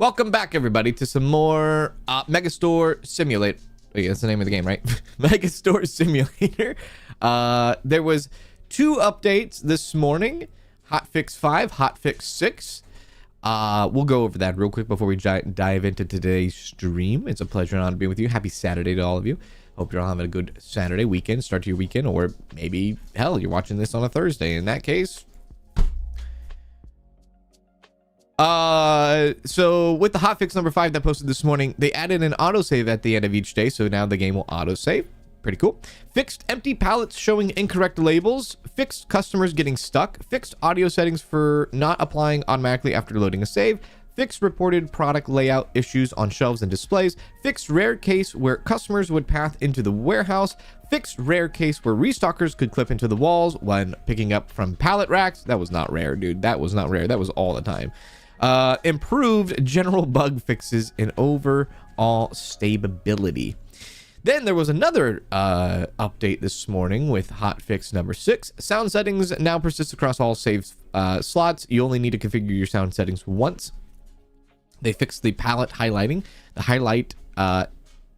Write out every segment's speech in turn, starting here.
Welcome back, everybody, to some more Megastore Simulator. Wait, that's the name of the game, right? Megastore Simulator. There was 2 updates this morning. Hotfix 5, Hotfix 6. We'll go over that real quick before we dive into today's stream. It's a pleasure and honor to be with you. Happy Saturday to all of you. Hope you're all having a good Saturday weekend, start to your weekend, or maybe, hell, you're watching this on a Thursday. In that case... So with the hotfix number 5 that posted this morning, they added an autosave at the end of each day, so now the game will autosave. Pretty cool. Fixed empty pallets showing incorrect labels, fixed customers getting stuck, fixed audio settings for not applying automatically after loading a save, fixed reported product layout issues on shelves and displays, fixed rare case where customers would path into the warehouse, fixed rare case where restockers could clip into the walls when picking up from pallet racks. That was not rare, dude. That was not rare. That was all the time. Improved general bug fixes and overall stability. Then there was another update this morning with hotfix number 6. Sound settings now persist across all save slots. You only need to configure your sound settings once. They fixed the pallet highlighting. The highlight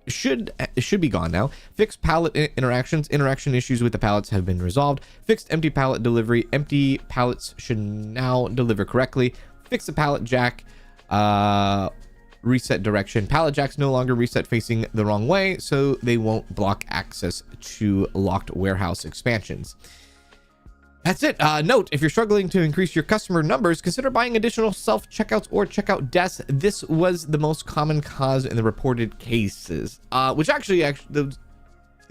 should be gone now. Fixed pallet interactions. Interaction issues with the pallets have been resolved. Fixed empty pallet delivery. Empty pallets should now deliver correctly. Fix the pallet jack reset direction. Pallet jacks no longer reset facing the wrong way, so they won't block access to locked warehouse expansions. That's it. Note, if you're struggling to increase your customer numbers, consider buying additional self-checkouts or checkout desks. This was the most common cause in the reported cases, which actually,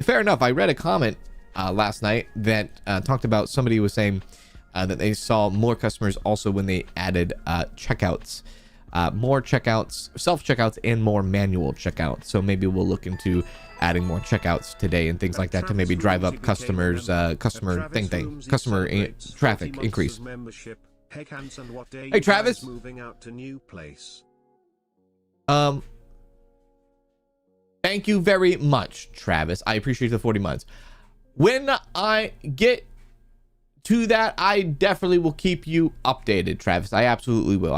fair enough. I read a comment last night that talked about somebody was saying that they saw more customers also when they added checkouts, more checkouts, self-checkouts, and more manual checkouts. So maybe we'll look into adding more checkouts today and things like that to maybe drive up customers, customer traffic increase. Hey, Travis. Thank you very much, Travis. I appreciate the 40 months. When I get to that, I definitely will keep you updated, Travis. I absolutely will.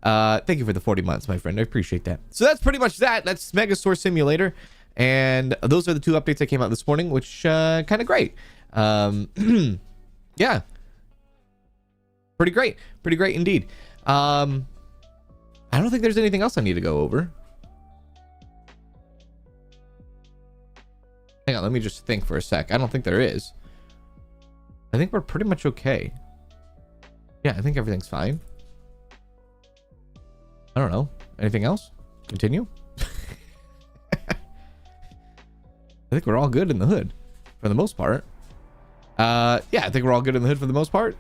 Thank you for the 40 months, my friend. I appreciate that. So that's pretty much that. That's Megastore Simulator. And those are the 2 updates that came out this morning, which kind of great. Yeah. Pretty great indeed. I don't think there's anything else I need to go over. Hang on, let me just think for a sec. I don't think there is. I think we're pretty much okay. Yeah, I think everything's fine. I don't know. Anything else? Continue? I think we're all good in the hood for the most part. Yeah, I think we're all good in the hood for the most part.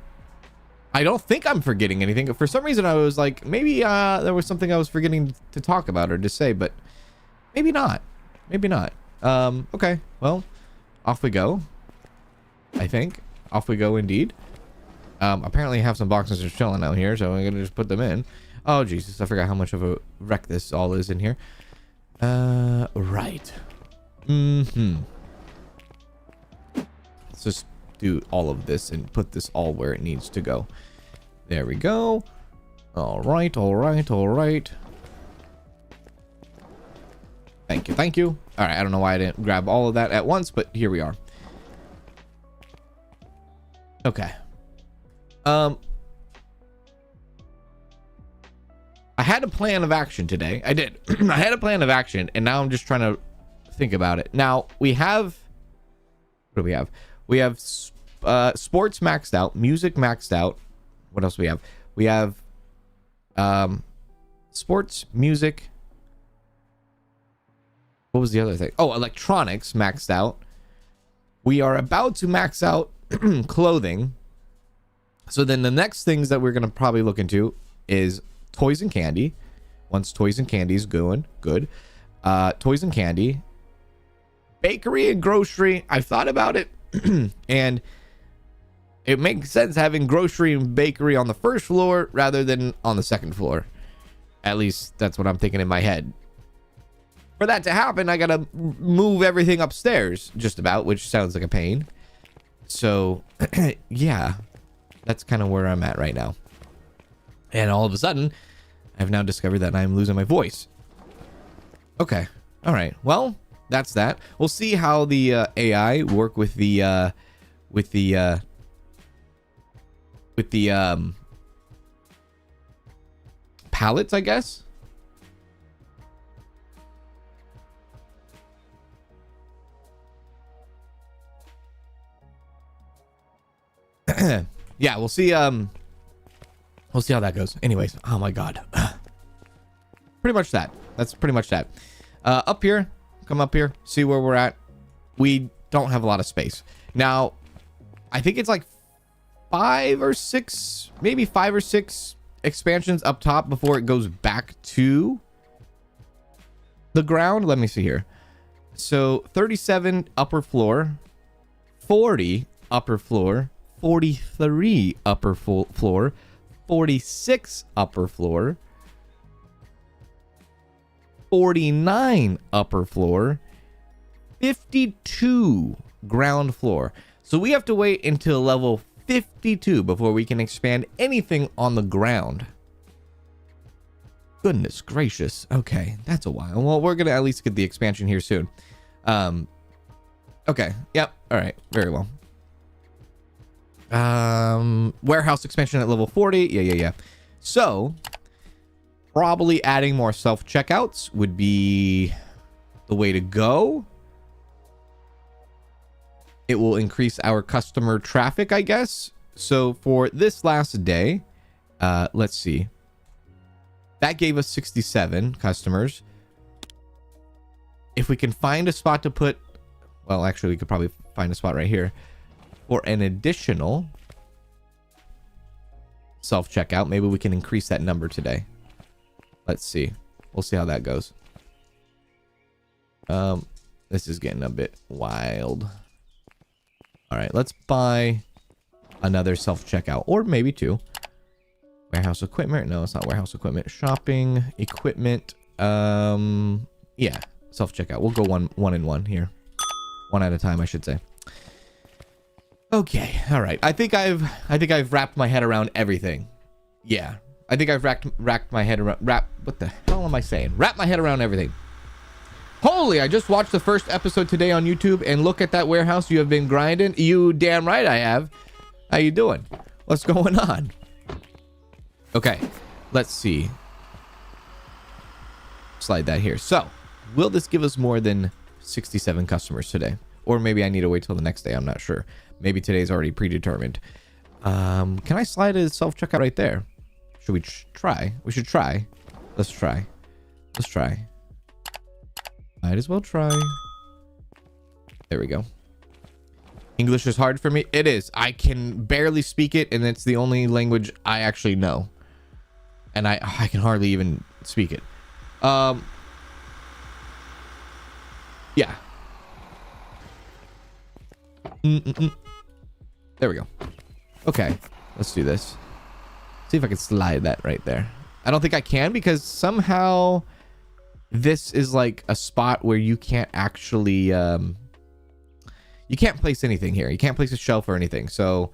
I don't think I'm forgetting anything. For some reason, I was like, maybe there was something I was forgetting to talk about or to say, but maybe not. Maybe not. Okay, well, off we go. I think. Off we go indeed. Apparently I have some boxes just chilling out here, so I'm gonna just put them in. Oh Jesus, I forgot how much of a wreck this all is in here. Right. Let's just do all of this and put this all where it needs to go. There we go. All right. Thank you. All right, I don't know why I didn't grab all of that at once, but here we are. Okay. I had a plan of action today. I did. I had a plan of action, and now I'm just trying to think about it. Now, we have... What do we have? We have sports maxed out, music maxed out. What else do we have? We have sports, music. What was the other thing? Oh, electronics maxed out. We are about to max out clothing. So then the next things that we're going to probably look into is toys and candy. Once toys and candy is going good. Toys and candy. Bakery and grocery. I've thought about it. And it makes sense having grocery and bakery on the first floor rather than on the second floor. At least that's what I'm thinking in my head. For that to happen, I got to move everything upstairs just about, which sounds like a pain. So, yeah, that's kind of where I'm at right now. And all of a sudden, I've now discovered that I'm losing my voice. Okay. All right. Well, that's that. We'll see how the AI work with the pallets, I guess. Yeah, we'll see. We'll see how that goes. Anyways, oh my god. Pretty much that. That's pretty much that. Up here, come up here, see where we're at. We don't have a lot of space. Now, I think it's like 5 or 6, maybe 5 or 6 expansions up top before it goes back to the ground. Let me see here. So 37 upper floor, 40 upper floor, 43 upper floor, 46 upper floor, 49 upper floor, 52 ground floor. So we have to wait until level 52 before we can expand anything on the ground. Goodness gracious. Okay, that's a while. Well, we're gonna at least get the expansion here soon. Okay, yep, all right, very well. Warehouse expansion at level 40. Yeah. So probably adding more self-checkouts would be the way to go. It will increase our customer traffic, I guess. So for this last day, let's see. That gave us 67 customers. If we can find a spot to put, well, actually, we could probably find a spot right here for an additional self-checkout. Maybe we can increase that number today. Let's see. We'll see how that goes. This is getting a bit wild. All right, let's buy another self-checkout, or maybe 2. Warehouse equipment. No, it's not warehouse equipment. Shopping equipment. Yeah, self-checkout. We'll go one and one here. One at a time, I should say. Okay, all right. I think I've wrapped my head around everything. Yeah, I think I've racked my head around. What the hell am I saying? Wrap my head around everything. Holy! I just watched the first episode today on YouTube, and look at that warehouse you have been grinding. You damn right I have. How you doing? What's going on? Okay, let's see. Slide that here. So, will this give us more than 67 customers today? Or maybe I need to wait till the next day. I'm not sure. Maybe today's already predetermined. Can I slide a self-checkout right there? Should we try? We should try. Let's try. Let's try. Might as well try. There we go. English is hard for me. It is. I can barely speak it, and it's the only language I actually know. And I can hardly even speak it. Yeah. There we go. Okay, let's do this. See if I can slide that right there. I don't think I can, because somehow this is like a spot where you can't actually you can't place anything here. You can't place a shelf or anything. So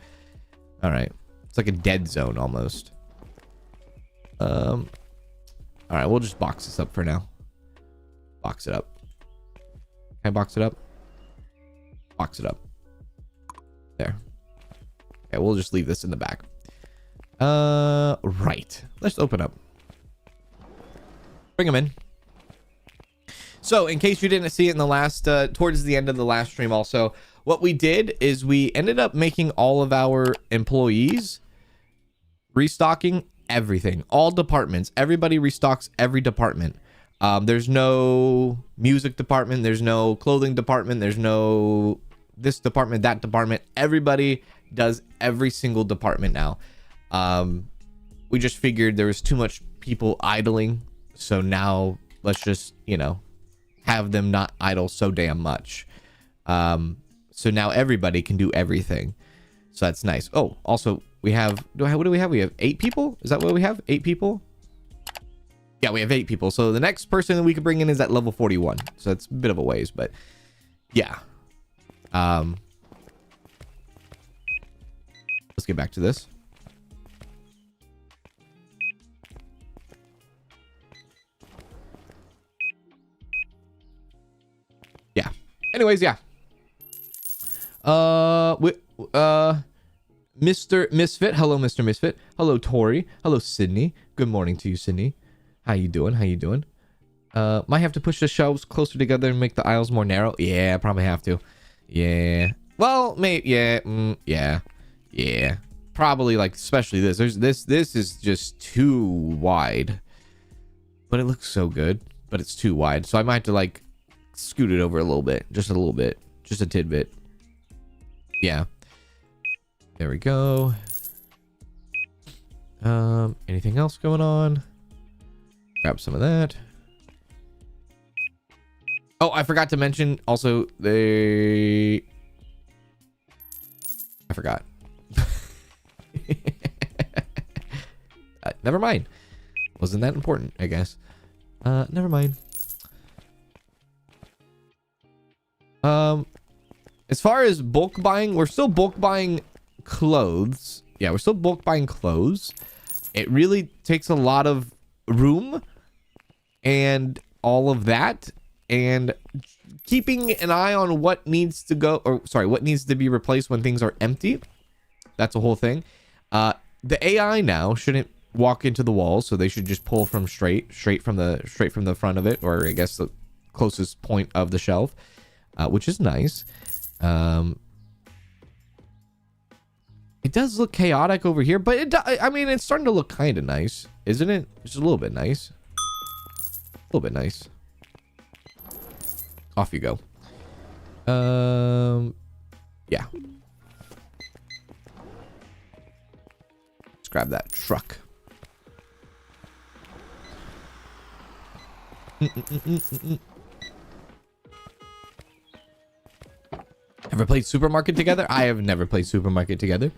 all right, it's like a dead zone almost. All right, we'll just box this up for now. Box it up. Can I box it up? Box it up. There. Okay, we'll just leave this in the back. Right. Let's open up. Bring them in. So, in case you didn't see it in the last, towards the end of the last stream also, what we did is we ended up making all of our employees restocking everything. All departments. Everybody restocks every department. There's no music department. There's no clothing department. There's no this department, that department. Everybody does every single department now. We just figured there was too much people idling. So now let's just, you know, have them not idle so damn much. So now everybody can do everything. So that's nice. Oh, also we have, what do we have? We have 8 people. Is that what we have? 8 people? Yeah, we have 8 people. So the next person that we could bring in is at level 41. So it's a bit of a ways, but yeah. Let's get back to this. Anyways, yeah. Mr. Misfit. Hello, Mr. Misfit. Hello, Tori. Hello, Sydney. Good morning to you, Sydney. How you doing? How you doing? Might have to push the shelves closer together and make the aisles more narrow. Yeah, probably have to. Yeah. Well, maybe. Yeah. Yeah. Yeah. Probably, like, especially this. This is just too wide. But it looks so good. But it's too wide. So I might have to, like, scoot it over a little bit. Just a little bit. Just a tidbit. Yeah. There we go. Anything else going on? Grab some of that. Oh, I forgot to mention also I forgot. Never mind. Wasn't that important, I guess. Never mind. As far as bulk buying, we're still bulk buying clothes. Yeah, we're still bulk buying clothes. It really takes a lot of room and all of that, and keeping an eye on what needs to go, or sorry, what needs to be replaced when things are empty. That's a whole thing. The AI now shouldn't walk into the walls, so they should just pull from straight from the front of it, or I guess the closest point of the shelf, which is nice. It does look chaotic over here, but I mean, it's starting to look kind of nice, isn't it? Just a little bit nice. A little bit nice. Off you go. Yeah. Let's grab that truck. Ever played Supermarket together? I have never played Supermarket together.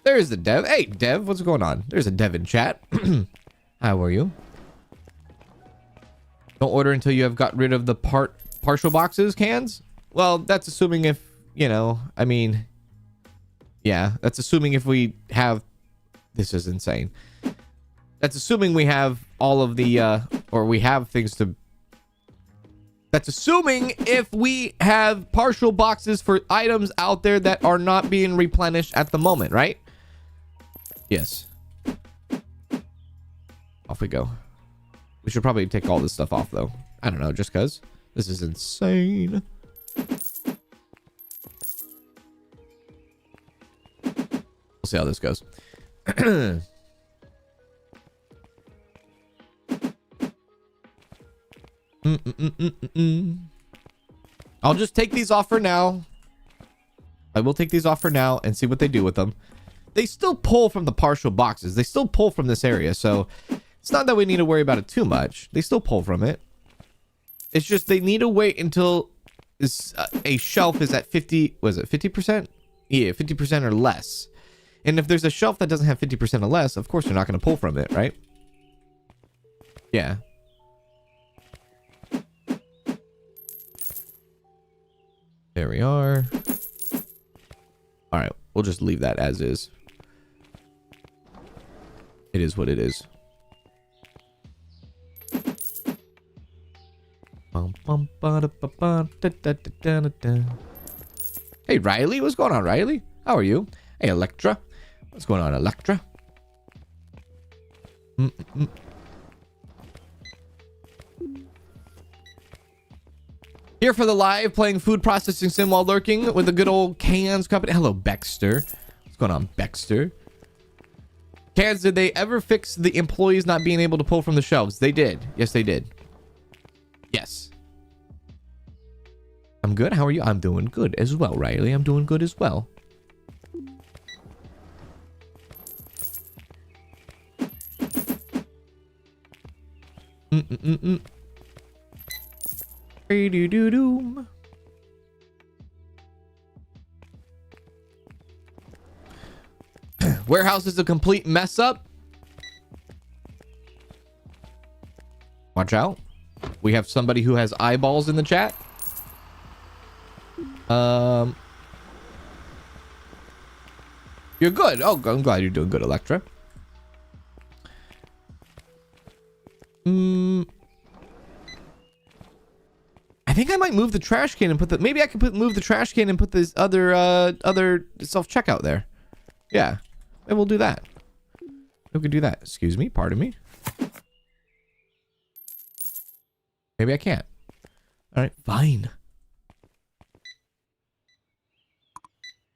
There's the Dev. Hey, Dev, what's going on? There's a Dev in chat. How are you? Don't order until you have got rid of the partial boxes, cans? Well, that's assuming if, you know, I mean, yeah, that's assuming if we have, this is insane. That's assuming we have all of the, or we have things to, that's assuming if we have partial boxes for items out there that are not being replenished at the moment, right? Yes. Off we go. We should probably take all this stuff off, though. I don't know, just because. This is insane. We'll see how this goes. I'll just take these off for now. I will take these off for now and see what they do with them. They still pull from the partial boxes. They still pull from this area, so it's not that we need to worry about it too much. They still pull from it. It's just they need to wait until this, a shelf is at 50... Was it 50%? Yeah, 50% or less. And if there's a shelf that doesn't have 50% or less, of course you're not going to pull from it, right? Yeah. There we are. All right, we'll just leave that as is. It is what it is. Hey, Riley, what's going on, Riley? How are you? Hey, Electra. What's going on, Electra? Here for the live, playing food processing sim while lurking with the good old Cans company. Hello, Baxter. What's going on, Baxter? Cans, did they ever fix the employees not being able to pull from the shelves? They did. Yes, they did. Yes. I'm good. How are you? I'm doing good as well, Riley. I'm doing good as well. Warehouse is a complete mess up. Watch out. We have somebody who has eyeballs in the chat. You're good. Oh, I'm glad you're doing good, Electra. I think I might move the trash can and put the... Maybe I can move the trash can and put this other self-checkout there. Yeah. Maybe we'll do that. We could do that. Excuse me. Pardon me. Maybe I can't. All right. Fine.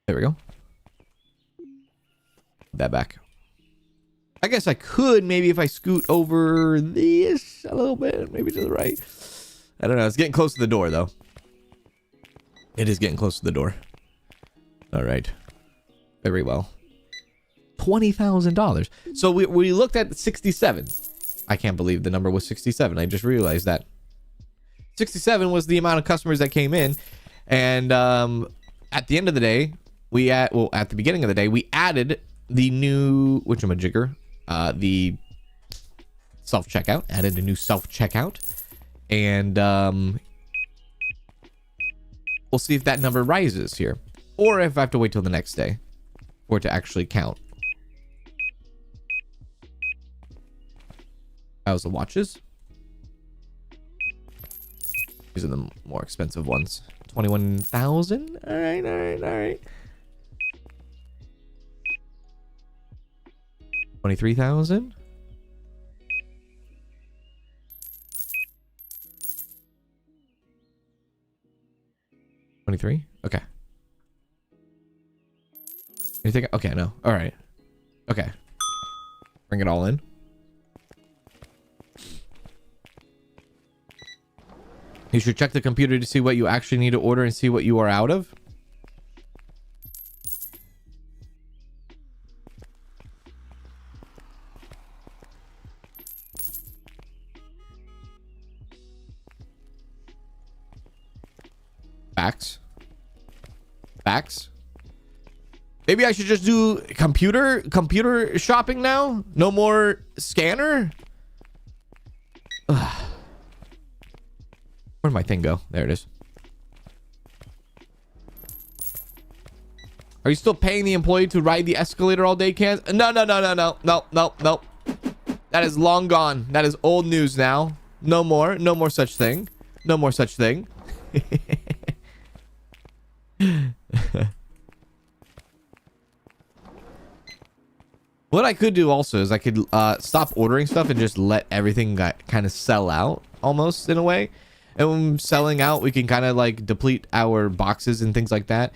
There we go. Put that back. I guess I could maybe if I scoot over this a little bit. Maybe to the right. I don't know. It's getting close to the door, though. It is getting close to the door. All right. Very well. $20,000. So we looked at 67. I can't believe the number was 67. I just realized that. 67 was the amount of customers that came in. And at the end of the day, at the beginning of the day, we added the new whatchamajigger, the self-checkout. Added a new self-checkout. And we'll see if that number rises here. Or if I have to wait till the next day for it to actually count. How's the watches? These are the more expensive ones. 21,000. All right, all right, all right. 23,000. 23. Okay. Anything? Okay, no. All right. Okay. Bring it all in. You should check the computer to see what you actually need to order and see what you are out of. Facts. Maybe I should just do computer shopping now. No more scanner. Ugh. Where'd my thing go? There it is. Are you still paying the employee to ride the escalator all day, Kans? No. That is long gone. That is old news now. No more such thing. No more such thing. What I could do also is I could stop ordering stuff and just let everything kind of sell out almost in a way. And when selling out, we can kind of like deplete our boxes and things like that.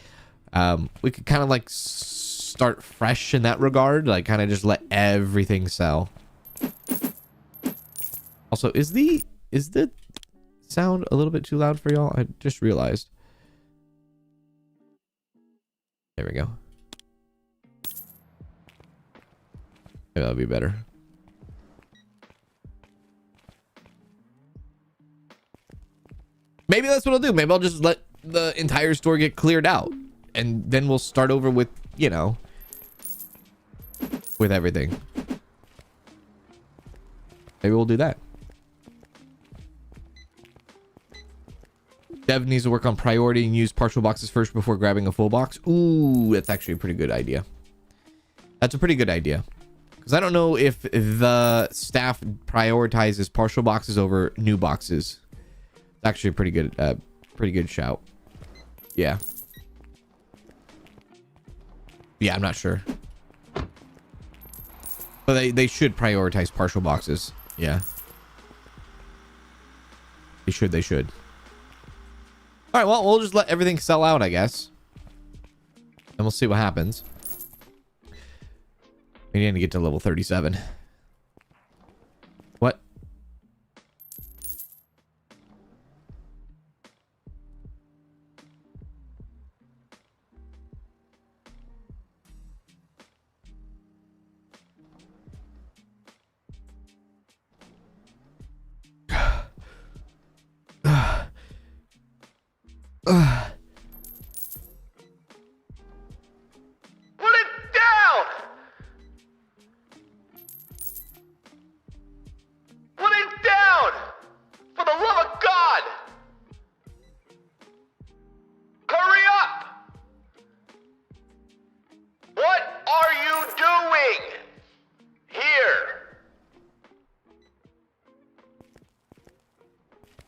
We could kind of like start fresh in that regard, like kind of just let everything sell. Also, is the sound a little bit too loud for y'all? I just realized. There we go. Maybe that'll be better. Maybe that's what I'll do. Maybe I'll just let the entire store get cleared out. And then we'll start over with, you know, with everything. Maybe we'll do that. Dev needs to work on priority and use partial boxes first before grabbing a full box. Ooh, that's actually a pretty good idea. That's a pretty good idea. Because I don't know if the staff prioritizes partial boxes over new boxes. It's actually a pretty good shout. Yeah. Yeah, I'm not sure. But they should prioritize partial boxes. Yeah. They should. All right, well, we'll just let everything sell out, I guess. And we'll see what happens. We need to get to level 37. What?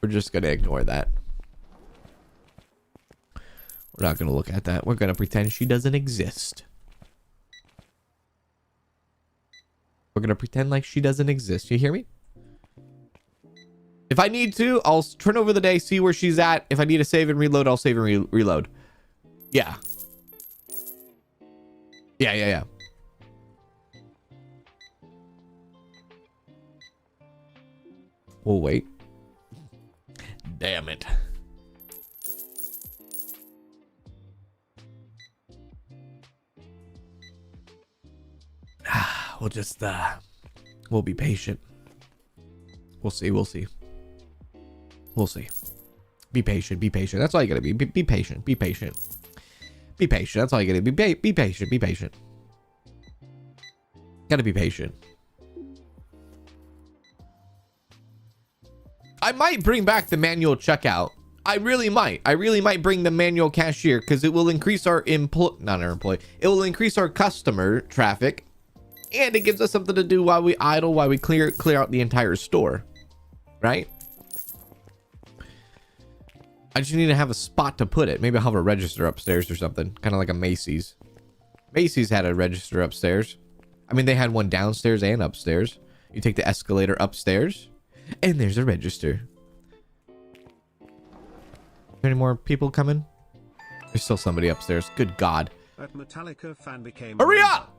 We're just gonna ignore that. We're not going to look at that. We're going to pretend she doesn't exist. We're going to pretend like she doesn't exist. You hear me? If I need to, I'll turn over the day, see where she's at. If I need to save and reload, I'll save and reload. Yeah. Yeah. We'll wait. Damn it. We'll just, we'll be patient. We'll see. Be patient. That's all you gotta be. Be patient. Be patient. That's all you gotta be. Be patient. Gotta be patient. I might bring back the manual checkout. I really might bring the manual cashier because it will increase our it will increase our customer traffic, and it gives us something to do while we idle, while we clear out the entire store, right? I just need to have a spot to put it. Maybe I'll have a register upstairs or something, kind of like a Macy's. Macy's had a register upstairs. I mean, they had one downstairs and upstairs. You take the escalator upstairs, and there's a register. Any more people coming? There's still somebody upstairs. Good God. That Metallica fan became... Hurry up!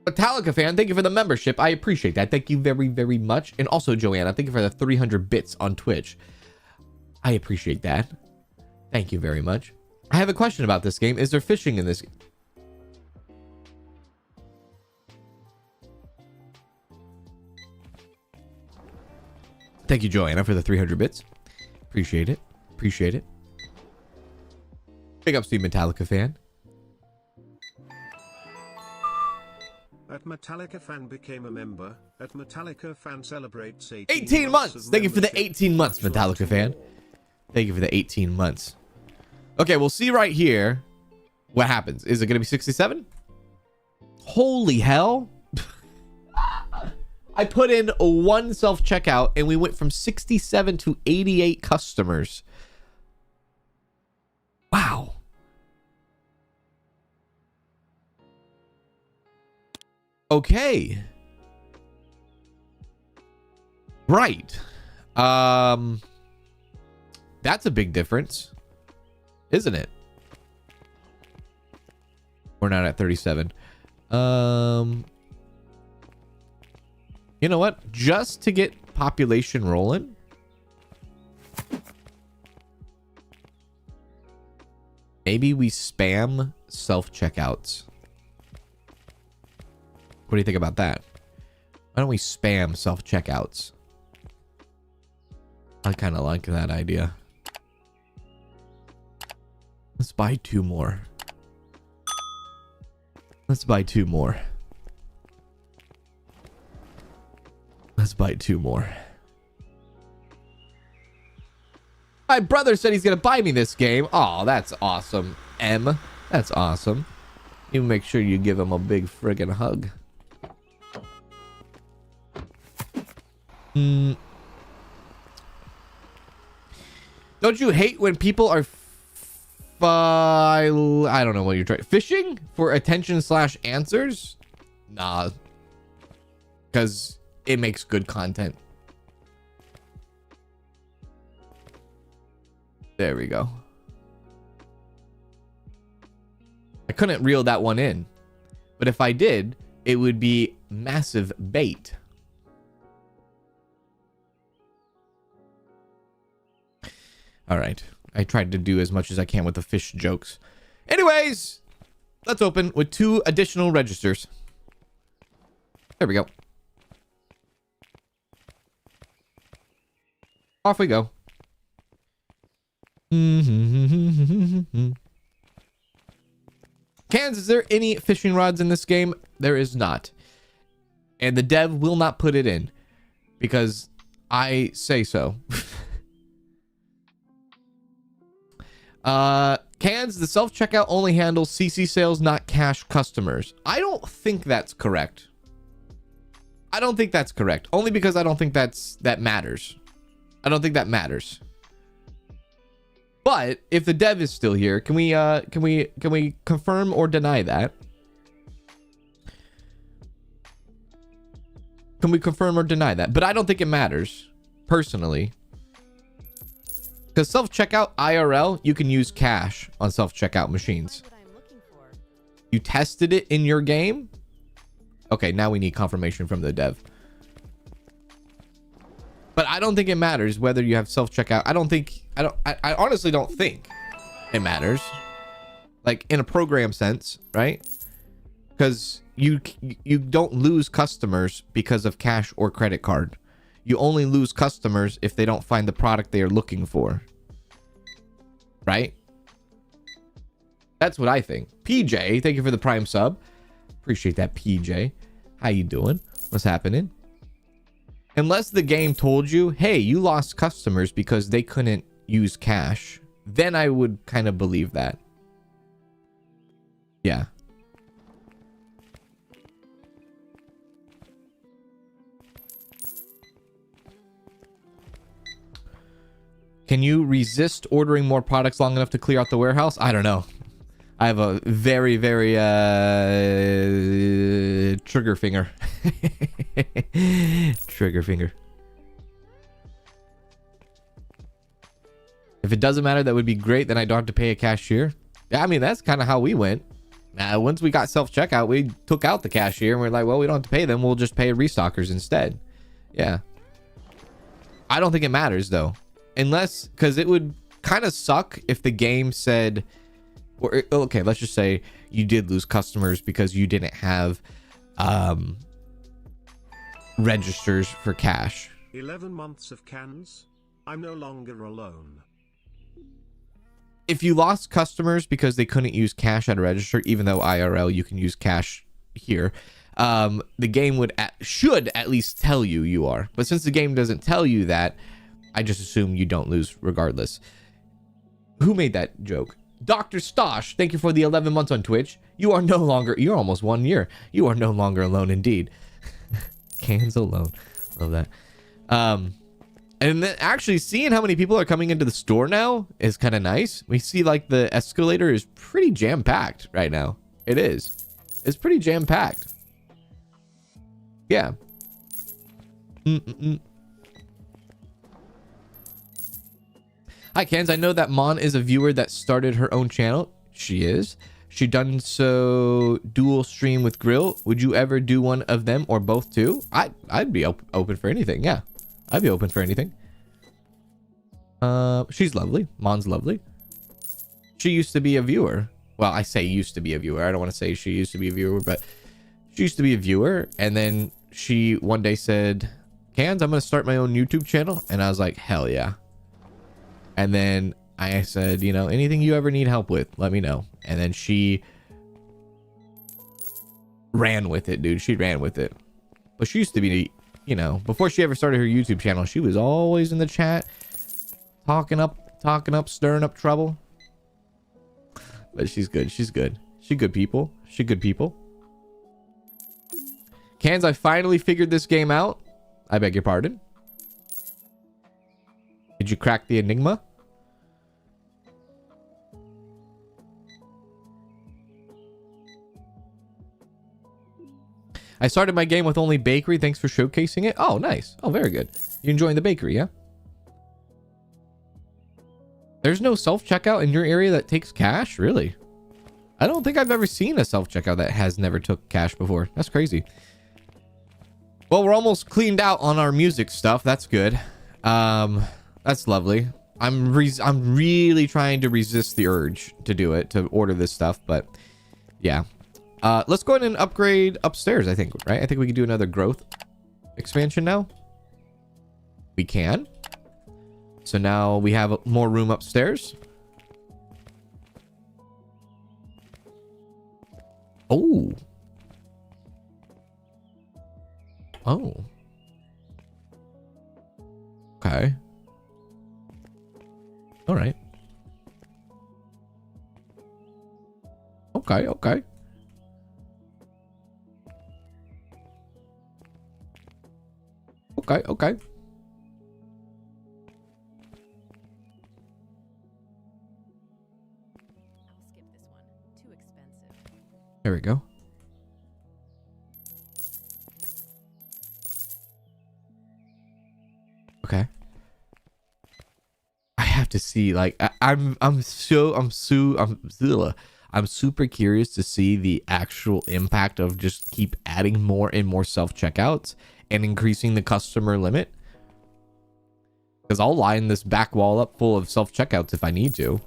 Metallica fan, thank you for the membership. I appreciate that. Thank you very, very much. And also, Joanna, thank you for the 300 bits on Twitch. I appreciate that. Thank you very much. I have a question about this game. Is there fishing in this game? Thank you, Joanna, for the 300 bits. Appreciate it. Big ups to you, Metallica fan. That Metallica fan became a member. That Metallica fan celebrates 18 months. Thank you for the 18 months, Metallica fan. Thank you for the 18 months. Okay, we'll see right here what happens. Is it going to be 67? Holy hell. I put in one self-checkout and we went from 67 to 88 customers. Wow. Okay. Right. That's a big difference, isn't it? We're not at 37. You know what? Just to get population rolling. Maybe we spam self-checkouts. What do you think about that? Why don't we spam self-checkouts? I kind of like that idea. Let's buy 2 more. Let's buy 2 more. My brother said he's gonna buy me this game. Oh, that's awesome, M. That's awesome. You make sure you give him a big friggin' hug. Don't you hate when people are I don't know what you're trying, fishing for attention / answers? Nah, because it makes good content. There we go. I couldn't reel that one in, but if I did, it would be massive bait. All right. I tried to do as much as I can with the fish jokes. Anyways, let's open with 2 additional registers. There we go. Off we go. Cans, is there any fishing rods in this game? There is not. And the dev will not put it in because I say so. Cans, the self-checkout only handles CC sales, not cash customers. I don't think that's correct. Only because I don't think that matters. I don't think that matters. But if the dev is still here, can we confirm or deny that? Can we confirm or deny that? But I don't think it matters, personally. Because self-checkout IRL, you can use cash on self-checkout machines. You tested it in your game? Okay, now we need confirmation from the dev. But I don't think it matters whether you have self-checkout. I honestly don't think it matters. Like in a program sense, right? Because you don't lose customers because of cash or credit card. You only lose customers if they don't find the product they are looking for. Right? That's what I think. PJ, thank you for the Prime sub. Appreciate that, PJ. How you doing? What's happening? Unless the game told you, hey, you lost customers because they couldn't use cash, then I would kind of believe that. Yeah. Can you resist ordering more products long enough to clear out the warehouse? I don't know. I have a very, very trigger finger. Trigger finger. If it doesn't matter, that would be great. Then I don't have to pay a cashier. Yeah, I mean, that's kind of how we went. Once we got self-checkout, we took out the cashier and we're like, well, we don't have to pay them. We'll just pay restockers instead. Yeah. I don't think it matters, though. Unless, because it would kind of suck if the game said, or okay, let's just say you did lose customers because you didn't have registers for cash. 11 months of cans. I'm no longer alone. If you lost customers because they couldn't use cash at a register, even though IRL you can use cash here, the game should at least tell you are. But since the game doesn't tell you that, I just assume you don't lose regardless. Who made that joke? Dr. Stosh, thank you for the 11 months on Twitch. You're almost 1 year. You are no longer alone indeed. Kanzalone. Love that. And then actually seeing how many people are coming into the store now is kind of nice. We see like the escalator is pretty jam-packed right now. It is. It's pretty jam-packed. Yeah. Hi, Kens. I know that Mon is a viewer that started her own channel. She is. She done so dual stream with Grill. Would you ever do one of them or both too? I'd be open for anything. Yeah, I'd be open for anything. She's lovely. Mon's lovely. She used to be a viewer. Well, I say used to be a viewer. I don't want to say she used to be a viewer, but she used to be a viewer. And then she one day said, Kans, I'm going to start my own YouTube channel. And I was like, hell yeah. And then I said, you know, anything you ever need help with, let me know. And then she ran with it, dude. She ran with it. But she used to be, you know, before she ever started her YouTube channel, she was always in the chat, talking up, stirring up trouble. But she's good. She's good. She good people. She good people. Cans, I finally figured this game out. I beg your pardon. Did you crack the enigma? I started my game with only bakery. Thanks for showcasing it. Oh, nice. Oh, very good. You enjoying the bakery, yeah? There's no self-checkout in your area that takes cash? Really? I don't think I've ever seen a self-checkout that has never took cash before. That's crazy. Well, we're almost cleaned out on our music stuff. That's good. That's lovely. I'm really trying to resist the urge to do it, to order this stuff, but yeah. Let's go ahead and upgrade upstairs, I think, right? I think we can do another growth expansion now. We can. So now we have more room upstairs. Oh. Oh. Okay. All right. Okay, okay. Okay, okay. to see, like, I'm super curious to see the actual impact of just keep adding more and more self-checkouts and increasing the customer limit. Because I'll line this back wall up full of self-checkouts if I need to.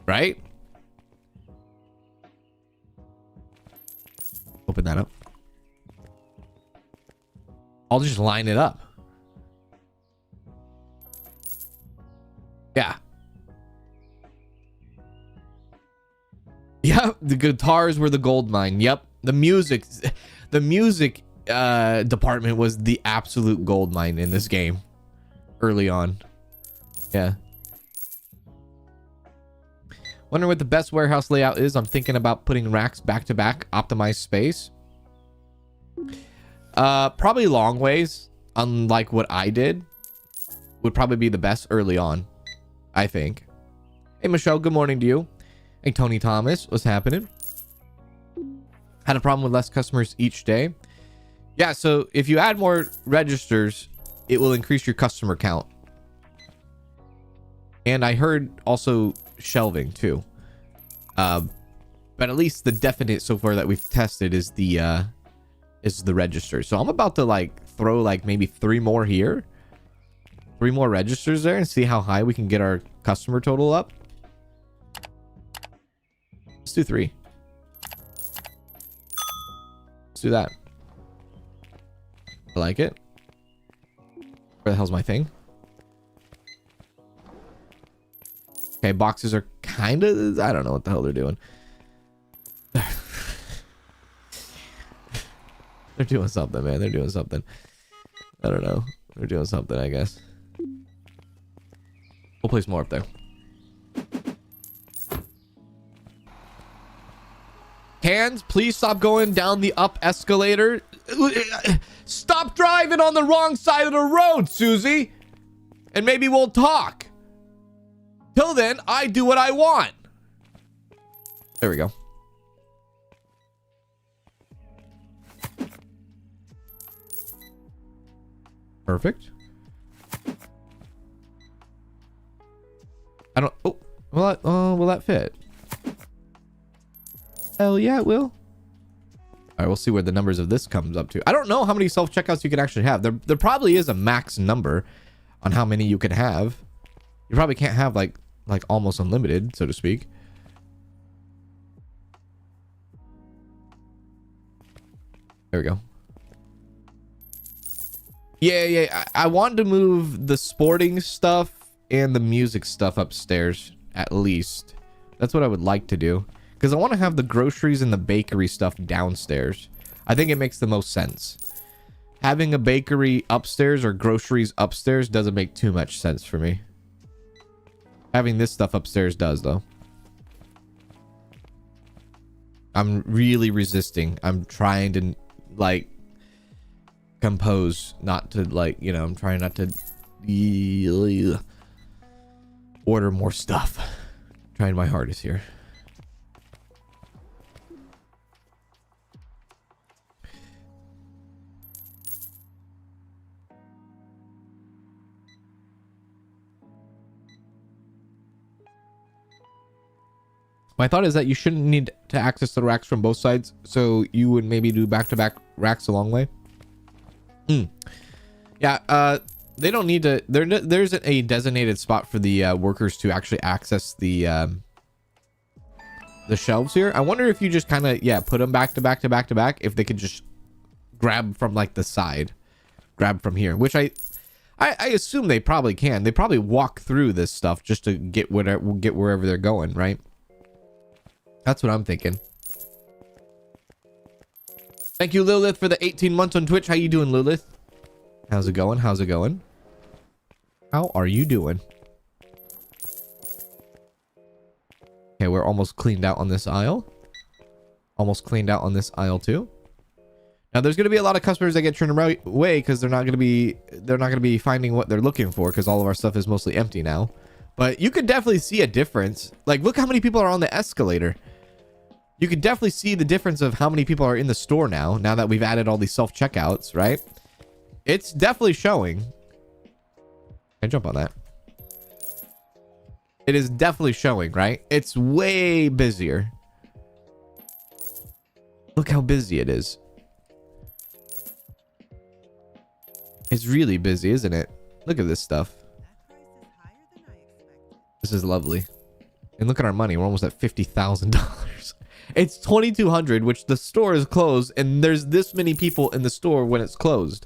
Right? Open that up. I'll just line it up. Yeah. Yeah, the guitars were the gold mine. Yep. The music department was the absolute gold mine in this game early on. Yeah. Wonder what the best warehouse layout is. I'm thinking about putting racks back to back, optimize space. Probably long ways, unlike what I did, would probably be the best early on, I think. Hey, Michelle, good morning to you. Hey, Tony Thomas, what's happening? Had a problem with less customers each day. Yeah, so if you add more registers, it will increase your customer count. And I heard also shelving too. But at least the definite so far that we've tested is the register. So I'm about to like throw like maybe 3 more here. 3 more registers there and see how high we can get our customer total up. Let's do 3. Let's do that. I like it. Where the hell's my thing? Okay, boxes are kind of... I don't know what the hell they're doing. They're doing something, man. They're doing something. I don't know. They're doing something, I guess. We'll place more up there. Cans, please stop going down the up escalator. Stop driving on the wrong side of the road, Susie. And maybe we'll talk. Till then, I do what I want. There we go. Perfect. I don't... Oh, will that fit? Hell yeah, it will. All right, we'll see where the numbers of this comes up to. I don't know how many self-checkouts you can actually have. There probably is a max number on how many you can have. You probably can't have like almost unlimited, so to speak. There we go. Yeah. I wanted to move the sporting stuff and the music stuff upstairs, at least. That's what I would like to do. Because I want to have the groceries and the bakery stuff downstairs. I think it makes the most sense. Having a bakery upstairs or groceries upstairs doesn't make too much sense for me. Having this stuff upstairs does, though. I'm really resisting. I'm trying to, like, compose, not to, like, you know, I'm trying not to order more stuff. I'm trying my hardest here. My thought is that you shouldn't need to access the racks from both sides, so you would maybe do back-to-back racks a long way. Yeah, they don't need to... There's a designated spot for the workers to actually access the shelves here. I wonder if you just kind of, yeah, put them back-to-back, if they could just grab from, like, the side. Grab from here, which I assume they probably can. They probably walk through this stuff just to get wherever they're going, right? That's what I'm thinking. Thank you, Lilith, for the 18 months on Twitch. How you doing, Lilith? How's it going? How's it going? How are you doing? Okay, we're almost cleaned out on this aisle. Almost cleaned out on this aisle too. Now, there's going to be a lot of customers that get turned away because they're not going to be finding what they're looking for because all of our stuff is mostly empty now. But you could definitely see a difference. Like, look how many people are on the escalator. You could definitely see the difference of how many people are in the store now that we've added all these self-checkouts, right? It's definitely showing. I jump on that. It is definitely showing, right? It's way busier. Look how busy it is. It's really busy, isn't it? Look at this stuff. This is lovely. And look at our money. We're almost at $50,000. It's 2,200, which the store is closed, and there's this many people in the store when it's closed.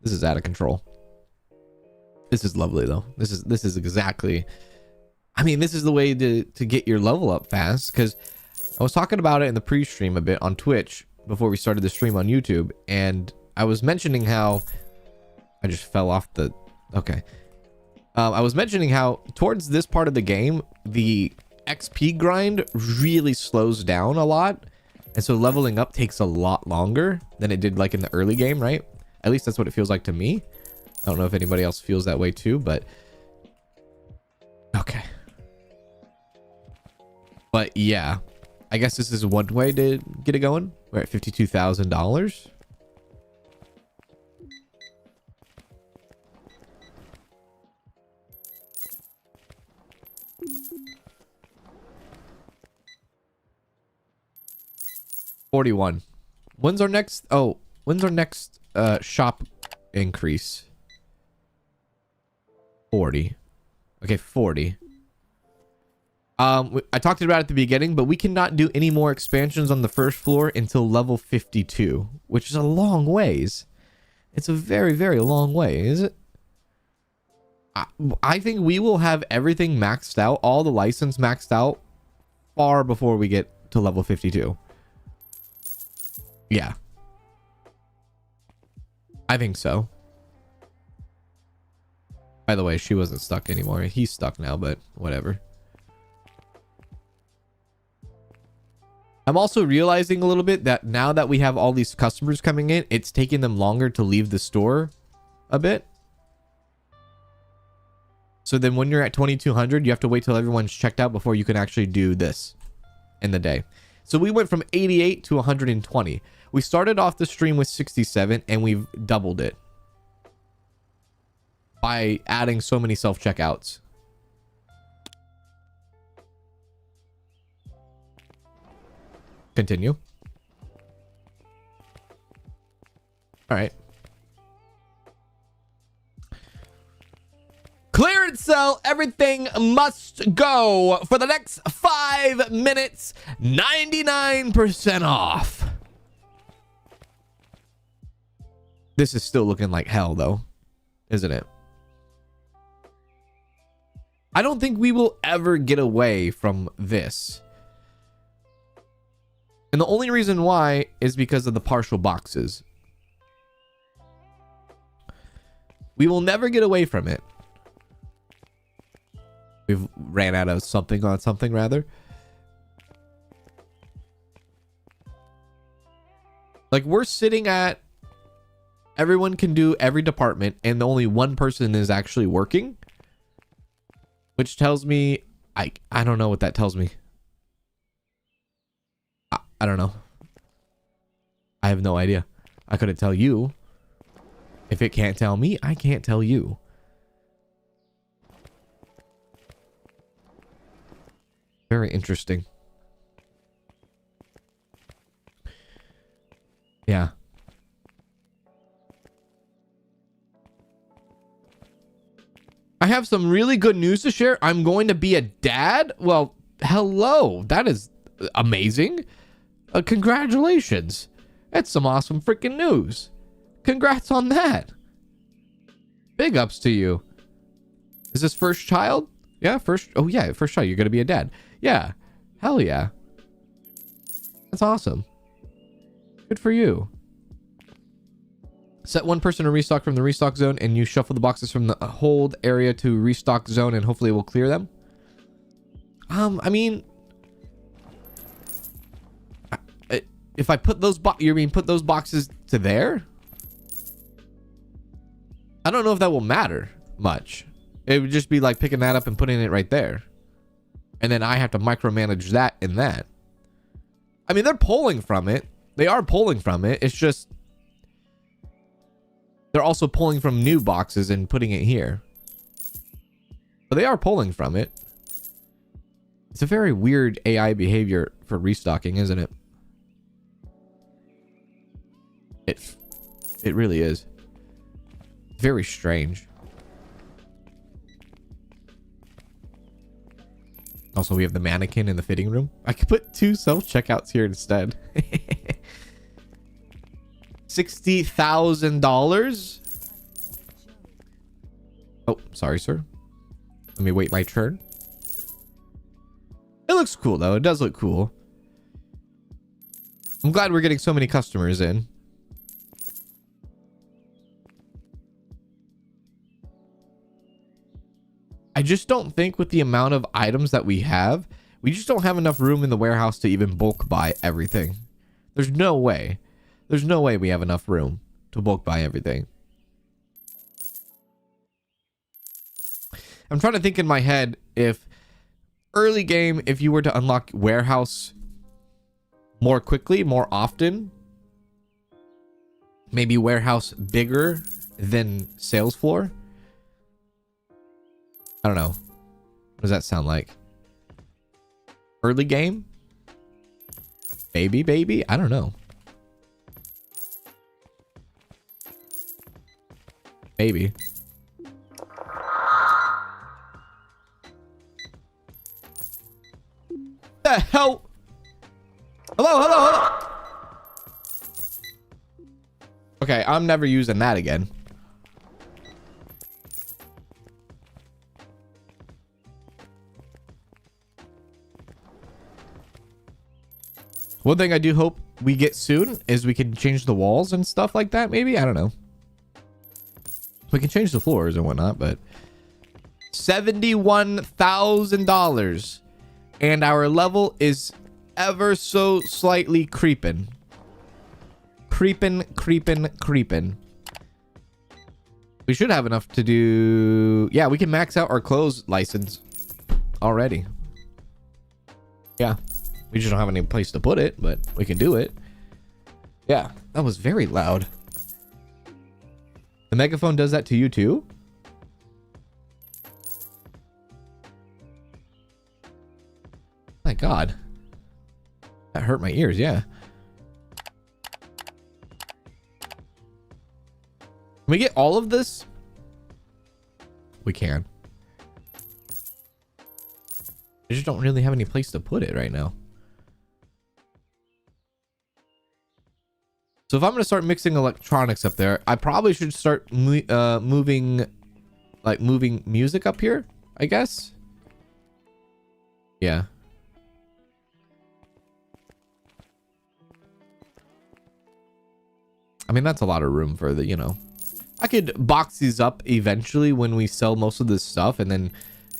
This is out of control. This is lovely though. This is exactly, I mean, this is the way to get your level up fast, because I was talking about it in the pre-stream a bit on Twitch before we started the stream on YouTube, and I was mentioning how I just fell off the, okay. I was mentioning how towards this part of the game, the XP grind really slows down a lot. And so leveling up takes a lot longer than it did like in the early game, right? At least that's what it feels like to me. I don't know if anybody else feels that way too, but okay. But yeah, I guess this is one way to get it going. We're at $52,000. $41. When's our next shop increase? 40. Okay, 40. I talked about it at the beginning, but we cannot do any more expansions on the first floor until level 52, which is a long ways. It's a very, very long way, is it? I think we will have everything maxed out, all the license maxed out, far before we get to level 52. Yeah. I think so. By the way, she wasn't stuck anymore. He's stuck now, but whatever. I'm also realizing a little bit that now that we have all these customers coming in, it's taking them longer to leave the store a bit. So then when you're at 2,200, you have to wait till everyone's checked out before you can actually do this in the day. So we went from 88 to 120. We started off the stream with 67 and we've doubled it by adding so many self-checkouts. Continue. All right. Clearance sale, everything must go for the next 5 minutes, 99% off. This is still looking like hell though, isn't it? I don't think we will ever get away from this. And the only reason why is because of the partial boxes. We will never get away from it. We've ran out of something on something, rather. Like, we're sitting at... Everyone can do every department, and only one person is actually working. Which tells me... I don't know what that tells me. I don't know. I have no idea. I couldn't tell you. If it can't tell me, I can't tell you. Very interesting. Yeah. I have some really good news to share. I'm going to be a dad. Well, hello. That is amazing. Congratulations. That's some awesome freaking news. Congrats on that. Big ups to you. Is this first child? Yeah, first. Oh, yeah, first child. You're going to be a dad. Yeah. Hell yeah. That's awesome. Good for you. Set one person to restock from the restock zone, and you shuffle the boxes from the hold area to restock zone, and hopefully it will clear them. I mean, if I put those put those boxes to there? I don't know if that will matter much. It would just be like picking that up and putting it right there. And then I have to micromanage that and that. I mean, they're pulling from it. They are pulling from it. It's just... they're also pulling from new boxes and putting it here. But they are pulling from it. It's a very weird AI behavior for restocking, isn't it? It really is. Very strange. Also, we have the mannequin in the fitting room. I could put 2 self-checkouts here instead. $60,000. Oh, sorry, sir. Let me wait my turn. It looks cool, though. It does look cool. I'm glad we're getting so many customers in. I just don't think with the amount of items that we have, we just don't have enough room in the warehouse to even bulk buy everything. There's no way. There's no way we have enough room to bulk buy everything. I'm trying to think in my head if early game, if you were to unlock warehouse more quickly, more often, maybe warehouse bigger than sales floor. I don't know. What does that sound like? Early game? Baby? I don't know. Maybe. The hell? Hello. Okay, I'm never using that again. One thing I do hope we get soon is we can change the walls and stuff like that, maybe? I don't know. We can change the floors and whatnot, but... $71,000. And our level is ever so slightly creeping. Creeping. We should have enough to do... Yeah, we can max out our clothes license already. Yeah. We just don't have any place to put it, but we can do it. Yeah, that was very loud. The megaphone does that to you too? My God. That hurt my ears, yeah. Can we get all of this? We can. I just don't really have any place to put it right now. So if I'm going to start mixing electronics up there, I probably should start moving music up here, I guess. Yeah. I mean, that's a lot of room for the, you know. I could box these up eventually when we sell most of this stuff and then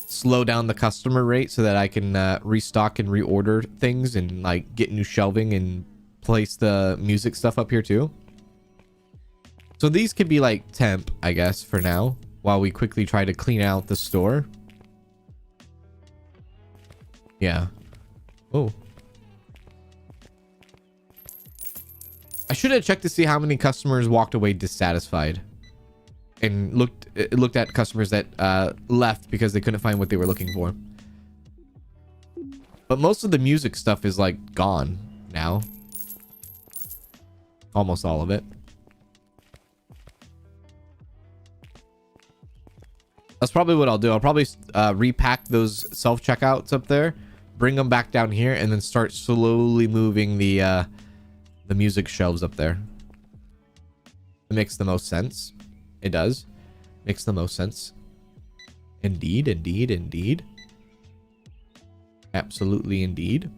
slow down the customer rate so that I can restock and reorder things and like get new shelving and place the music stuff up here too. So these could be like temp, I guess, for now while we quickly try to clean out the store. Yeah. Oh. I should have checked to see how many customers walked away dissatisfied and looked at customers that left because they couldn't find what they were looking for. But most of the music stuff is like gone now. Almost all of it. That's probably what I'll do. I'll probably repack those self-checkouts up there, bring them back down here, and then start slowly moving the music shelves up there. It makes the most sense. It does. Makes the most sense. Indeed. Absolutely indeed.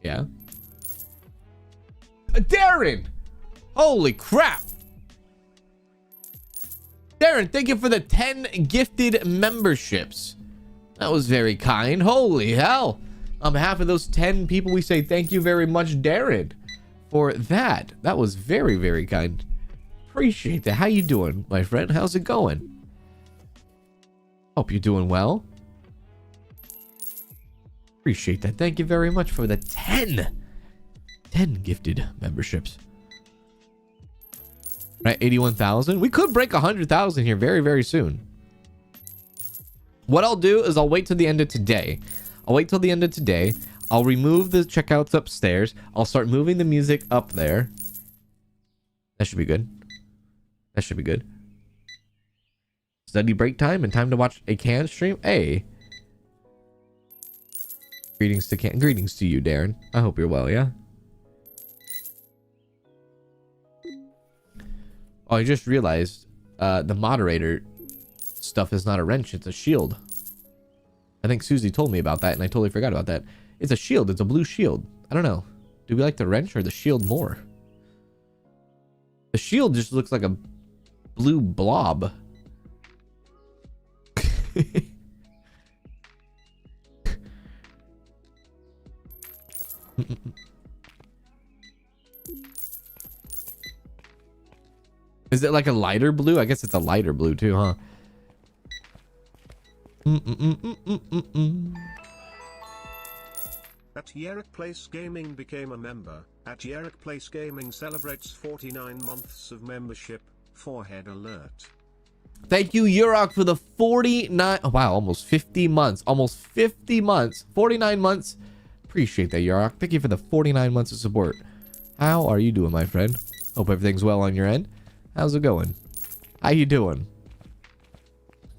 Yeah. Darren! Holy crap! Darren, thank you for the 10 gifted memberships. That was very kind. Holy hell. On behalf of those 10 people, we say thank you very much, Darren, for that. That was very, very kind. Appreciate that. How you doing, my friend? How's it going? Hope you're doing well. Appreciate that. Thank you very much for the 10 gifted memberships. Right, 81,000. We could break 100,000 here very, very soon. What I'll do is I'll wait till the end of today. I'll wait till the end of today. I'll remove the checkouts upstairs. I'll start moving the music up there. That should be good. That should be good. Study break time and time to watch a can stream. Hey. Greetings to you, Darren. I hope you're well, yeah? Oh, I just realized the moderator stuff is not a wrench, it's a shield. I think Susie told me about that and I totally forgot about that. It's a shield, it's a blue shield. I don't know. Do we like the wrench or the shield more? The shield just looks like a blue blob. Is it like a lighter blue? I guess it's a lighter blue too, huh? At Yerrick Place Gaming became a member. At Yerrick Place Gaming celebrates 49 months of membership. Forehead alert. Thank you, Yurok, for the 49... Oh, wow, almost 50 months. Almost 50 months. 49 months. Appreciate that, Yurok. Thank you for the 49 months of support. How are you doing, my friend? Hope everything's well on your end. How's it going? How you doing?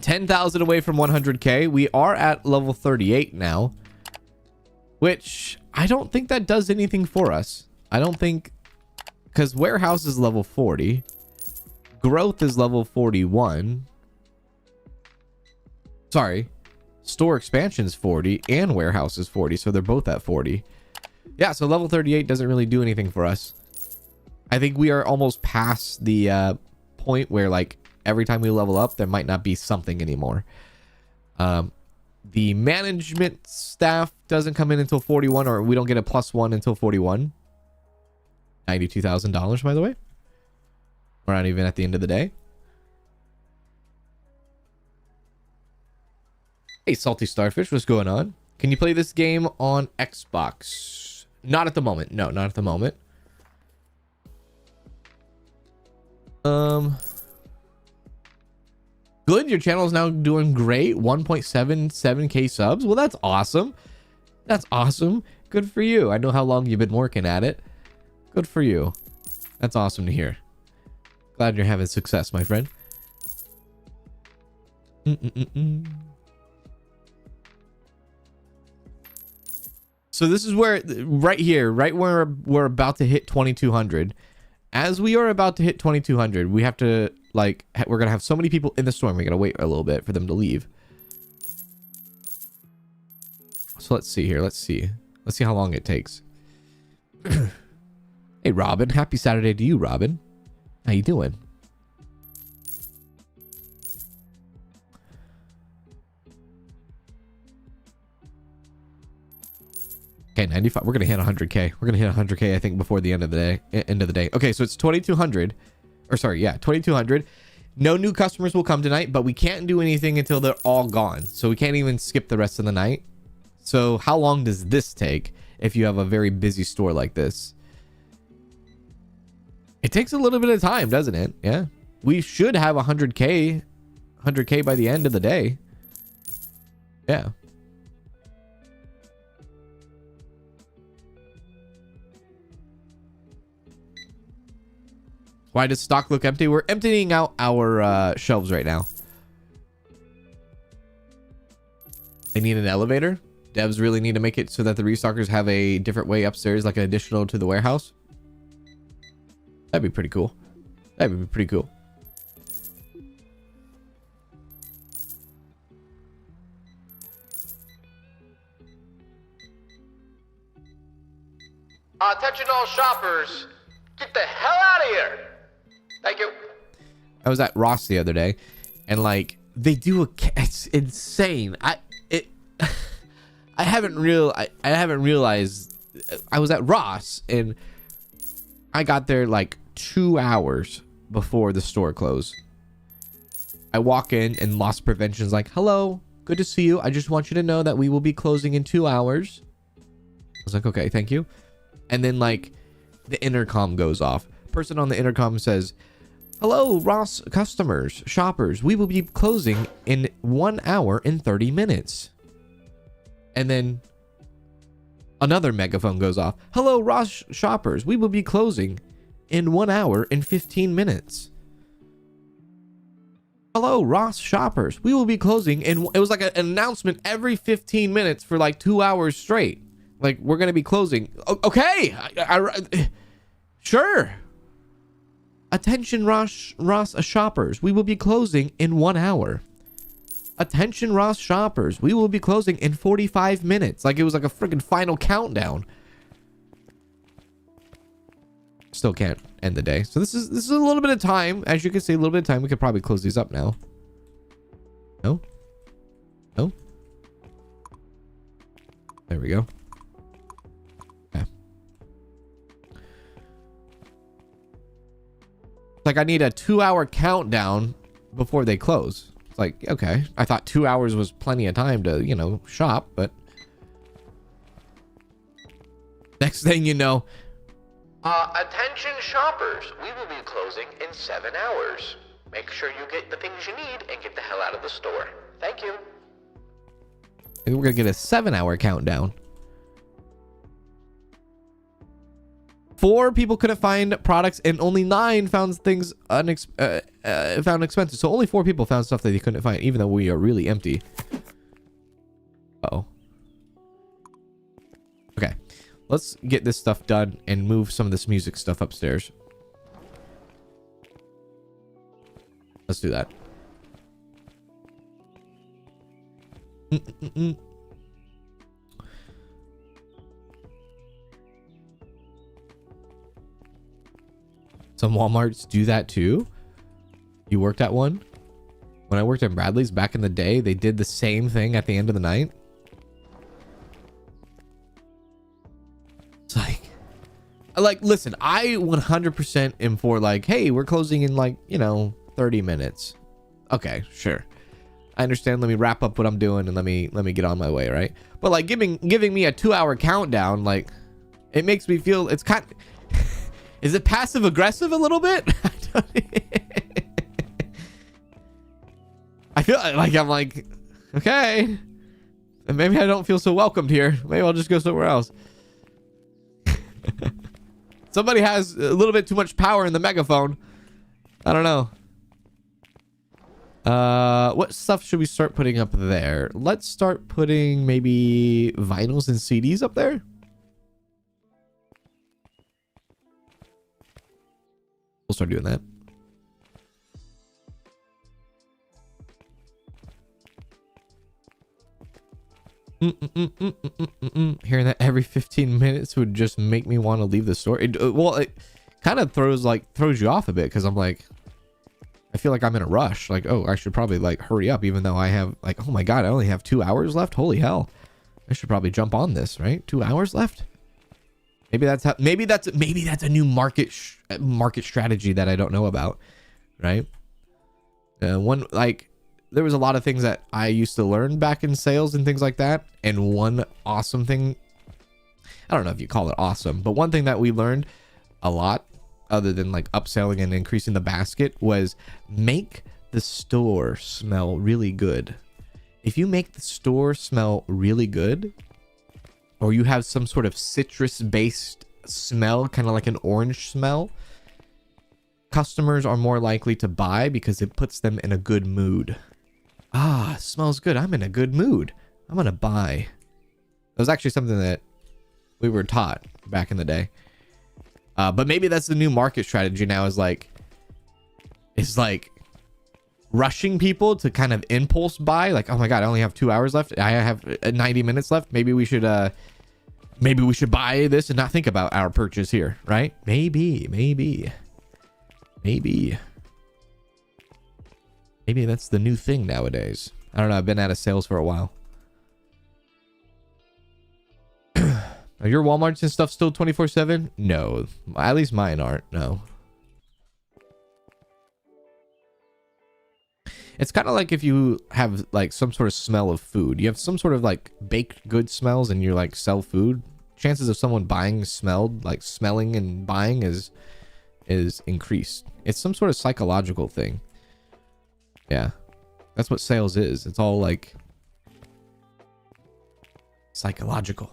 10,000 away from 100k. We are at level 38 now. Which, I don't think that does anything for us. I don't think... Because warehouse is level 40. Growth is level 41. Sorry. Store expansion is 40 and warehouse is 40. So they're both at 40. Yeah, so level 38 doesn't really do anything for us. I think we are almost past the point where like every time we level up, there might not be something anymore. The management staff doesn't come in until 41, or we don't get a +1 until 41. $92,000, by the way. We're not even at the end of the day. Hey, Salty Starfish, what's going on? Can you play this game on Xbox? Not at the moment. No, not at the moment. Good, your channel is now doing great. 1.77k subs. Well, that's awesome. That's awesome. Good for you. I know how long you've been working at it. Good for you. That's awesome to hear. Glad you're having success, my friend. So this is where, right here, right where we're about to hit 2200. As we are about to hit 2200, we have to, like, we're going to have so many people in the storm. We got to wait a little bit for them to leave. So let's see here. Let's see how long it takes. Hey, Robin. Happy Saturday to you, Robin. How you doing? Okay, 95. We're gonna hit 100k. We're gonna hit 100k, I think, before the end of the day. Okay, so it's 2200, or sorry, yeah, 2200. No new customers will come tonight, but we can't do anything until they're all gone. So we can't even skip the rest of the night. So how long does this take if you have a very busy store like this? It takes a little bit of time, doesn't it? Yeah. We should have 100k by the end of the day. Yeah. Why does stock look empty? We're emptying out our shelves right now. They need an elevator. Devs really need to make it so that the restockers have a different way upstairs, like an additional to the warehouse. That'd be pretty cool. That'd be pretty cool. Attention all shoppers. Get the hell out of here. Thank you. I was at Ross the other day, and like they do it's insane. I haven't realized. I was at Ross and I got there like 2 hours before the store closed. I walk in and loss prevention's like, "Hello, good to see you. I just want you to know that we will be closing in 2 hours." I was like, "Okay, thank you." And then like the intercom goes off. Person on the intercom says, Hello, Ross customers, shoppers. We will be closing in 1 hour and 30 minutes. And then another megaphone goes off. Hello, Ross shoppers. We will be closing in 1 hour and 15 minutes. Hello, Ross shoppers. We will be closing in... It was like an announcement every 15 minutes for like 2 hours straight. Like, we're going to be closing. Okay. Sure. Attention, Ross shoppers. We will be closing in 1 hour. Attention, Ross shoppers. We will be closing in 45 minutes. Like, it was like a freaking final countdown. Still can't end the day. So this is a little bit of time. As you can see, a little bit of time. We could probably close these up now. No? No? There we go. Okay. Like, I need a 2-hour countdown before they close. It's like, okay. I thought 2 hours was plenty of time to, you know, shop, but... Next thing you know... Attention shoppers, we will be closing in 7 hours. Make sure you get the things you need and get the hell out of the store. Thank you. And we're gonna get a 7-hour countdown. 4 people couldn't find products and only 9 found things found expensive. So only 4 people found stuff that they couldn't find, even though we are really empty. Uh-oh. Okay. Let's get this stuff done and move some of this music stuff upstairs. Let's do that. Some Walmarts do that too. You worked at one? When I worked at Bradley's back in the day, they did the same thing at the end of the night. Like, listen, I 100% am for like, hey, we're closing in like, you know, 30 minutes. Okay, sure. I understand. Let me wrap up what I'm doing and let me get on my way, right? But like giving me a 2-hour countdown, like, it makes me feel it's kind of, is it passive aggressive a little bit? I feel like I'm like, okay, and maybe I don't feel so welcomed here. Maybe I'll just go somewhere else. Somebody has a little bit too much power in the megaphone. I don't know. What stuff should we start putting up there? Let's start putting maybe vinyls and CDs up there. We'll start doing that. Hearing that every 15 minutes would just make me want to leave the store. Well, it kind of throws you off a bit, because I'm like, I feel like I'm in a rush. Like, oh, I should probably like hurry up, even though I have like, oh my god, I only have 2 hours left. Holy hell, I should probably jump on this, right? 2 hours left. Maybe that's how. Maybe that's a new market strategy that I don't know about, right? One like. There was a lot of things that I used to learn back in sales and things like that. And one awesome thing, I don't know if you call it awesome, but one thing that we learned a lot, other than like upselling and increasing the basket, was make the store smell really good. If you make the store smell really good, or you have some sort of citrus based smell, kind of like an orange smell, customers are more likely to buy because it puts them in a good mood. Ah, smells good. I'm in a good mood. I'm gonna buy. That was actually something that we were taught back in the day. But maybe that's the new market strategy now, is like rushing people to kind of impulse buy. Like, oh my god, I only have 2 hours left. I have 90 minutes left. Maybe we should buy this and not think about our purchase here, right? Maybe that's the new thing nowadays. I don't know. I've been out of sales for a while. Are your Walmarts and stuff still 24/7? No. At least mine aren't. No. It's kind of like if you have like some sort of smell of food. You have some sort of like baked good smells and you like sell food. Chances of someone buying smelling and buying is is increased. It's some sort of psychological thing. Yeah. That's what sales is. It's all like psychological.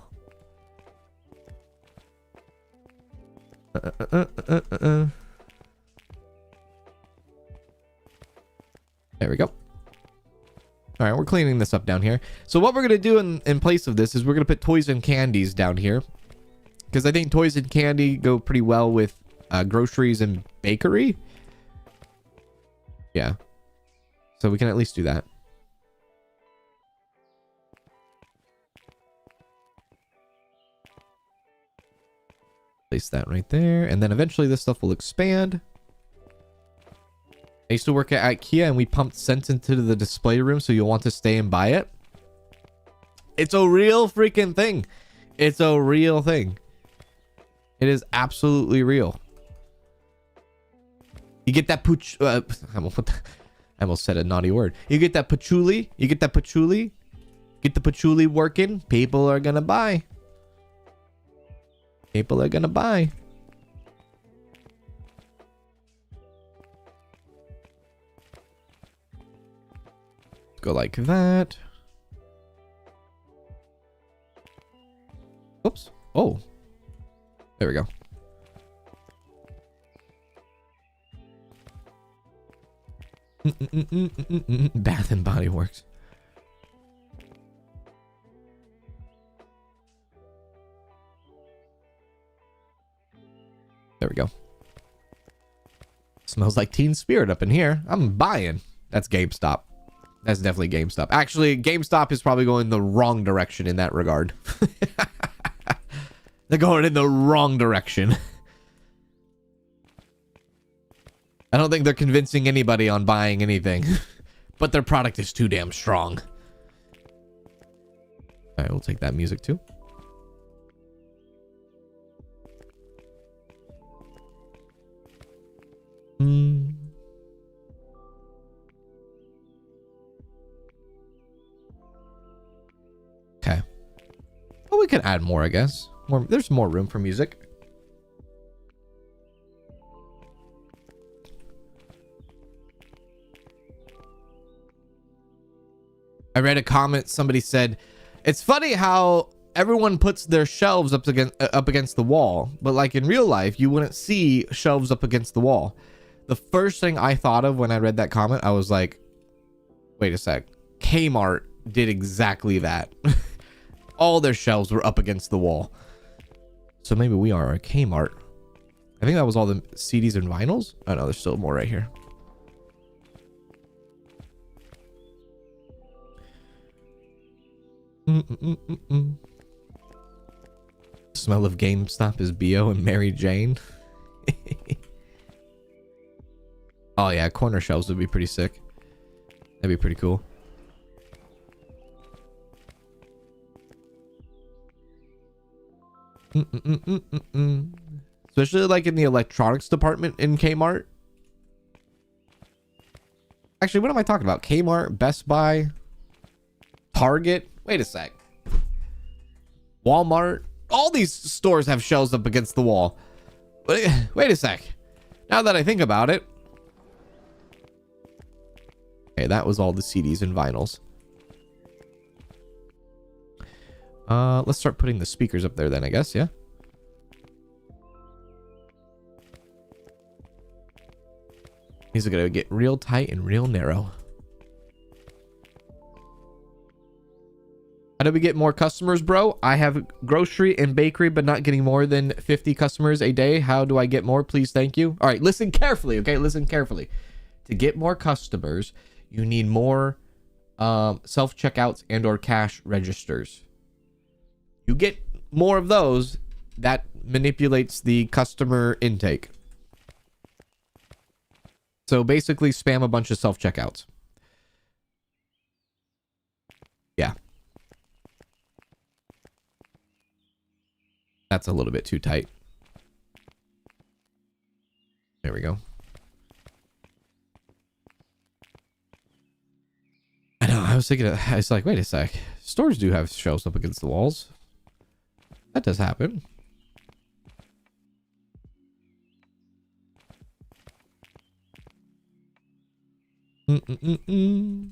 There we go. All right, we're cleaning this up down here. So what we're going to do in place of this is we're going to put toys and candies down here. Because I think toys and candy go pretty well with groceries and bakery. Yeah. So we can at least do that. Place that right there. And then eventually this stuff will expand. I used to work at IKEA and we pumped scents into the display room so you'll want to stay and buy it. It's a real freaking thing. It's a real thing. It is absolutely real. You get that I almost said a naughty word. You get that patchouli. You get that patchouli. Get the patchouli working. People are gonna buy. People are gonna buy. Go like that. Oops. Oh. There we go. Bath and Body Works. There we go. Smells like Teen Spirit up in here. I'm buying. That's GameStop. That's definitely GameStop. Actually, GameStop is probably going the wrong direction in that regard. They're going in the wrong direction. I don't think they're convincing anybody on buying anything. But their product is too damn strong. Alright, we'll take that music too. Okay. Well, we can add more, I guess. There's more room for music. I read a comment. Somebody said, "It's funny how everyone puts their shelves up against the wall, but like in real life, you wouldn't see shelves up against the wall." The first thing I thought of when I read that comment, I was like, "Wait a sec. Kmart did exactly that. All their shelves were up against the wall." So maybe we are a Kmart. I think that was all the CDs and vinyls. Oh no, there's still more right here. Smell of GameStop is BO and Mary Jane. Oh yeah, corner shelves would be pretty sick. That'd be pretty cool. Especially like in the electronics department in Kmart. Actually, what am I talking about? Kmart, Best Buy, Target. Wait a sec. Walmart. All these stores have shelves up against the wall. Wait a sec. Now that I think about it. Okay, that was all the CDs and vinyls. Let's start putting the speakers up there then, I guess, yeah? These are gonna get real tight and real narrow. How do we get more customers, bro? I have grocery and bakery, but not getting more than 50 customers a day. How do I get more? Please, thank you. All right, listen carefully, okay? Listen carefully. To get more customers, you need more self-checkouts and or cash registers. You get more of those, that manipulates the customer intake. So basically spam a bunch of self-checkouts. Yeah. That's a little bit too tight. There we go. I know, I was thinking, I was like, wait a sec. Stores do have shelves up against the walls. That does happen. Mm-mm-mm-mm.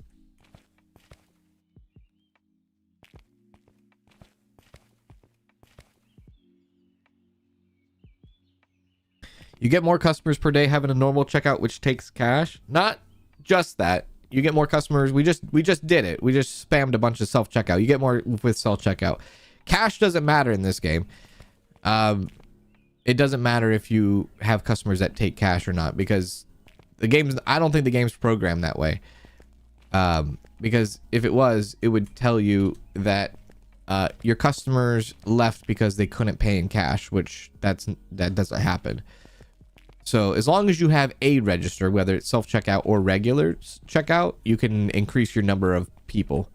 You get more customers per day having a normal checkout, which takes cash. Not just that. You get more customers. We just did it. We just spammed a bunch of self-checkout. You get more with self-checkout. Cash doesn't matter in this game. It doesn't matter if you have customers that take cash or not, because the game's, I don't think the game's programmed that way. Because if it was, it would tell you that your customers left because they couldn't pay in cash, which that doesn't happen. So as long as you have a register, whether it's self-checkout or regular checkout, you can increase your number of people.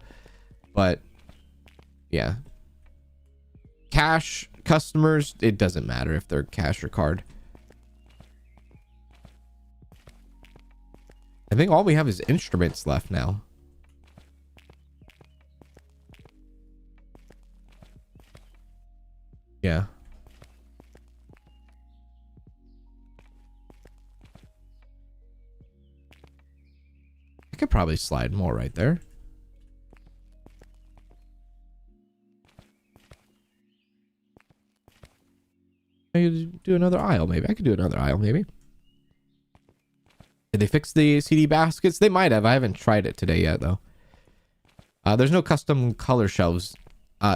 But yeah, cash customers, it doesn't matter if they're cash or card. I think all we have is instruments left now. Yeah. I could probably slide more right there. I could do another aisle, maybe. I could do another aisle, maybe. Did they fix the CD baskets? They might have. I haven't tried it today yet, though. There's no custom color shelves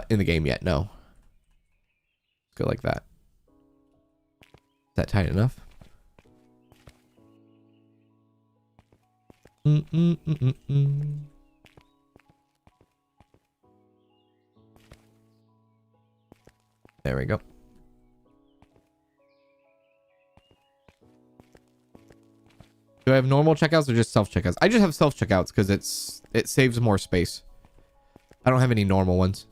in the game yet, no. Let's go like that. Is that tight enough? There we go. Do I have normal checkouts or just self-checkouts? I just have self-checkouts because it saves more space. I don't have any normal ones.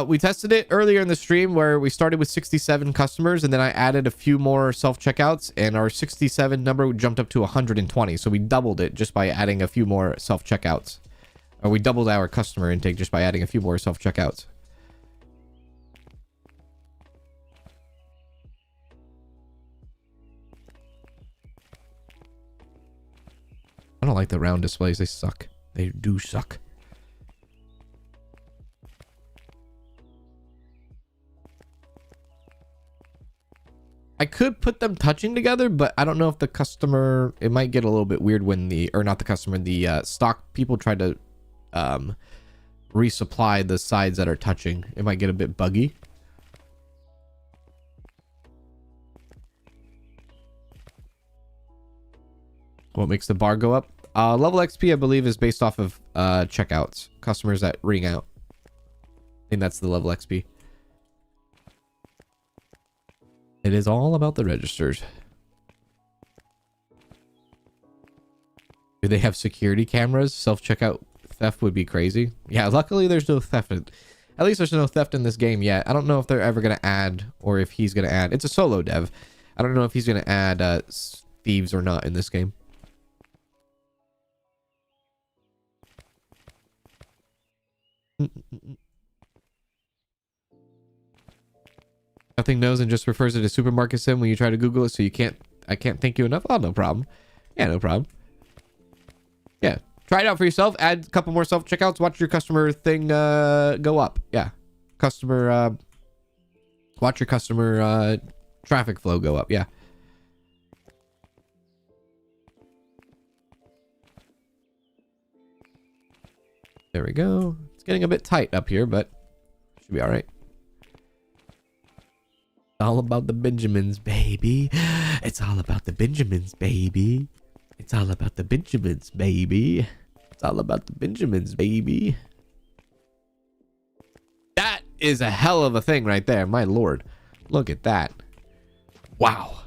We tested it earlier in the stream where we started with 67 customers and then I added a few more self-checkouts and our 67 number jumped up to 120. So we doubled it just by adding a few more self-checkouts. Or we doubled our customer intake just by adding a few more self-checkouts. I don't like the round displays. They suck. They do suck. I could put them touching together, but I don't know if the customer... It might get a little bit weird when the... Or not the customer. The stock people try to resupply the sides that are touching. It might get a bit buggy. What makes the bar go up? Level XP, I believe, is based off of checkouts. Customers that ring out. I think that's the level XP. It is all about the registers. Do they have security cameras? Self-checkout theft would be crazy. Yeah, luckily there's no theft. At least there's no theft in this game yet. I don't know if they're ever going to add, or if he's going to add. It's a solo dev. I don't know if he's going to add thieves or not in this game. Nothing knows and just refers it as supermarket sim when you try to Google it, so you can't... I can't thank you enough. Oh, no problem. Yeah, no problem. Yeah, try it out for yourself. Add a couple more self-checkouts. Watch your customer thing go up. Yeah, customer... watch your customer traffic flow go up. Yeah. There we go. It's getting a bit tight up here, but should be all right. All about the Benjamins, baby. It's all about the Benjamins, baby. It's all about the Benjamins, baby. It's all about the Benjamins, baby. That is a hell of a thing right there. My lord. Look at that. Wow.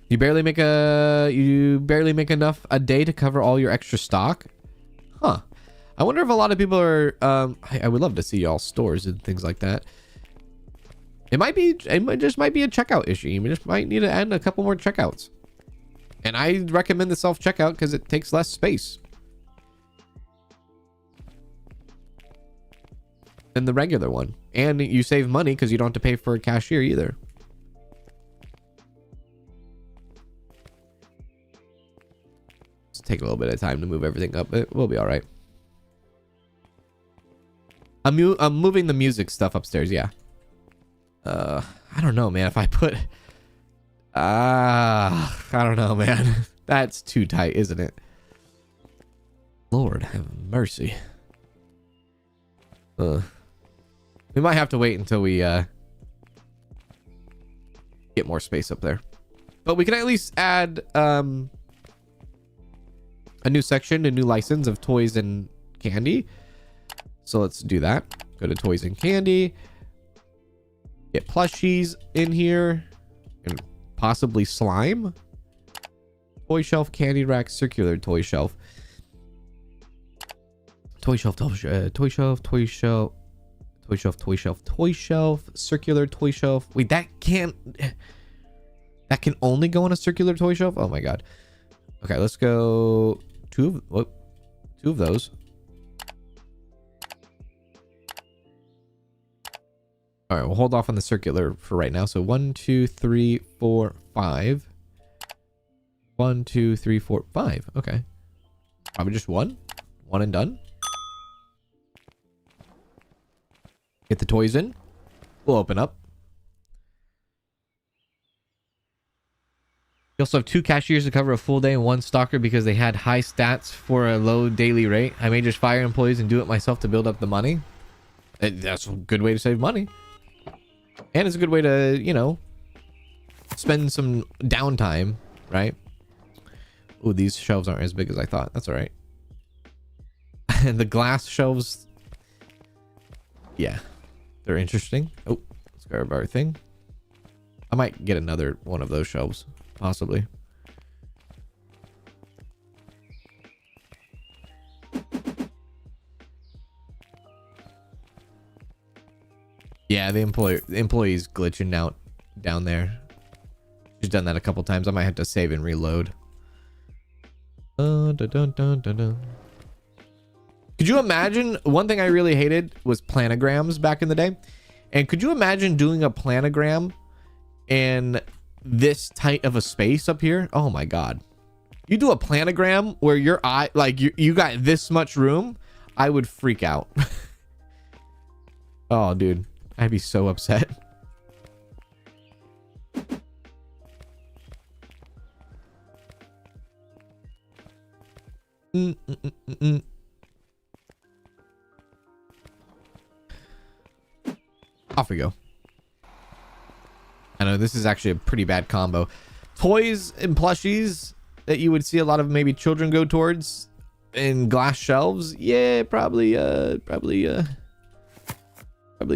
You barely make enough a day to cover all your extra stock? Huh. I wonder if a lot of people are I would love to see y'all stores and things like that. It just might be a checkout issue. You just might need to add a couple more checkouts. And I recommend the self-checkout because it takes less space. than the regular one. And you save money because you don't have to pay for a cashier either. Let's take a little bit of time to move everything up. It will be all right. I'm moving the music stuff upstairs. Yeah. I don't know, man. If I put... I don't know, man. That's too tight, isn't it? Lord have mercy. We might have to wait until we get more space up there. But we can at least add a new section, a new license of toys and candy. So let's do that. Go to toys and candy. Get plushies in here. And possibly slime. Toy shelf, candy rack, circular toy shelf. Toy shelf, toy shelf, toy shelf, toy shelf, toy shelf, toy shelf, toy shelf, circular toy shelf. Wait, that can only go on a circular toy shelf? Oh my god. Okay, let's go two of those. All right, we'll hold off on the circular for right now. So 1, 2, 3, 4, 5. 1, 2, 3, 4, 5. Okay. Probably just one and done. Get the toys in. We'll open up. You also have 2 cashiers to cover a full day and 1 stalker because they had high stats for a low daily rate. I may just fire employees and do it myself to build up the money. That's a good way to save money. And it's a good way to, you know, spend some downtime, right? Oh, these shelves aren't as big as I thought. That's all right. And the glass shelves, yeah, they're interesting. Oh, let's grab our thing. I might get another one of those shelves, possibly. Yeah, the employee's glitching out down there. She's done that a couple times. I might have to save and reload. Dun, dun, dun, dun, dun. Could you imagine? One thing I really hated was planograms back in the day. And could you imagine doing a planogram in this tight of a space up here? Oh my god. You do a planogram where your eye, like you got this much room, I would freak out. Oh, dude. I'd be so upset. Off we go. I know this is actually a pretty bad combo. Toys and plushies that you would see a lot of maybe children go towards in glass shelves. Yeah, probably a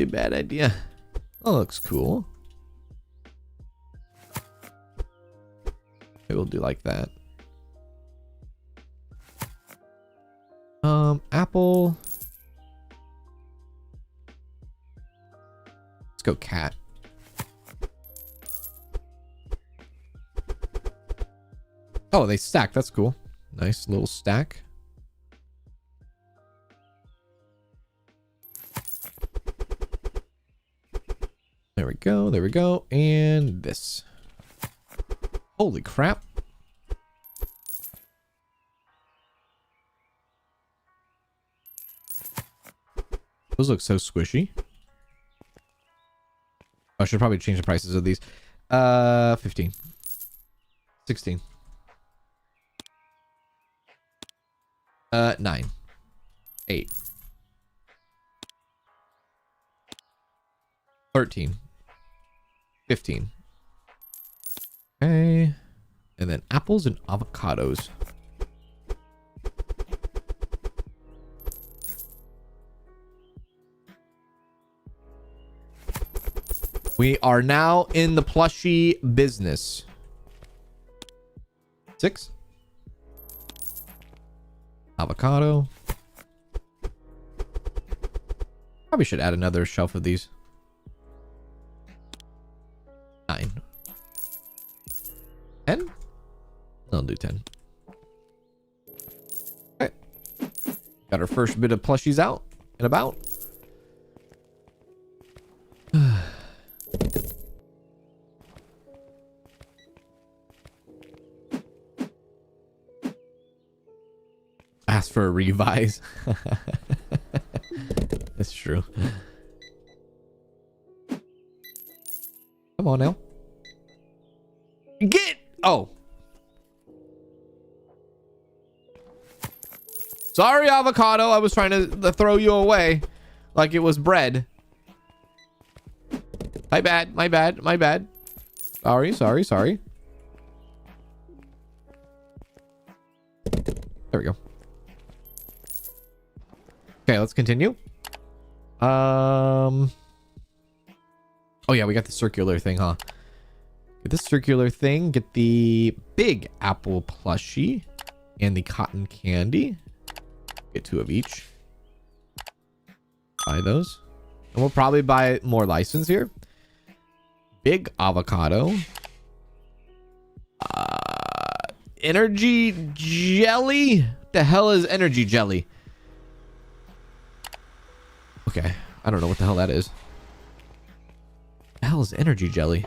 bad idea. Oh, looks cool. Maybe we'll do like that. Apple. Let's go cat. Oh, they stack. That's cool. Nice little stack. There we go. There we go. And this. Holy crap. Those look so squishy. I should probably change the prices of these. 15. 16. 9. 8. 13. 15. Okay. And then apples and avocados. We are now in the plushie business. 6. Avocado. Probably should add another shelf of these. 9. 10? I'll do 10. Okay. Got our first bit of plushies out and about. Ask for a revise. That's true. Come on now. Get! Oh. Sorry, avocado. I was trying to throw you away like it was bread. My bad. My bad. My bad. Sorry. Sorry. Sorry. There we go. Okay, let's continue. Oh yeah, we got the circular thing, huh? Get this circular thing. Get the big apple plushie and the cotton candy. Get 2 of each. Buy those. And we'll probably buy more license here. Big avocado. Energy jelly? What the hell is energy jelly? Okay. I don't know what the hell that is. What the hell is energy jelly?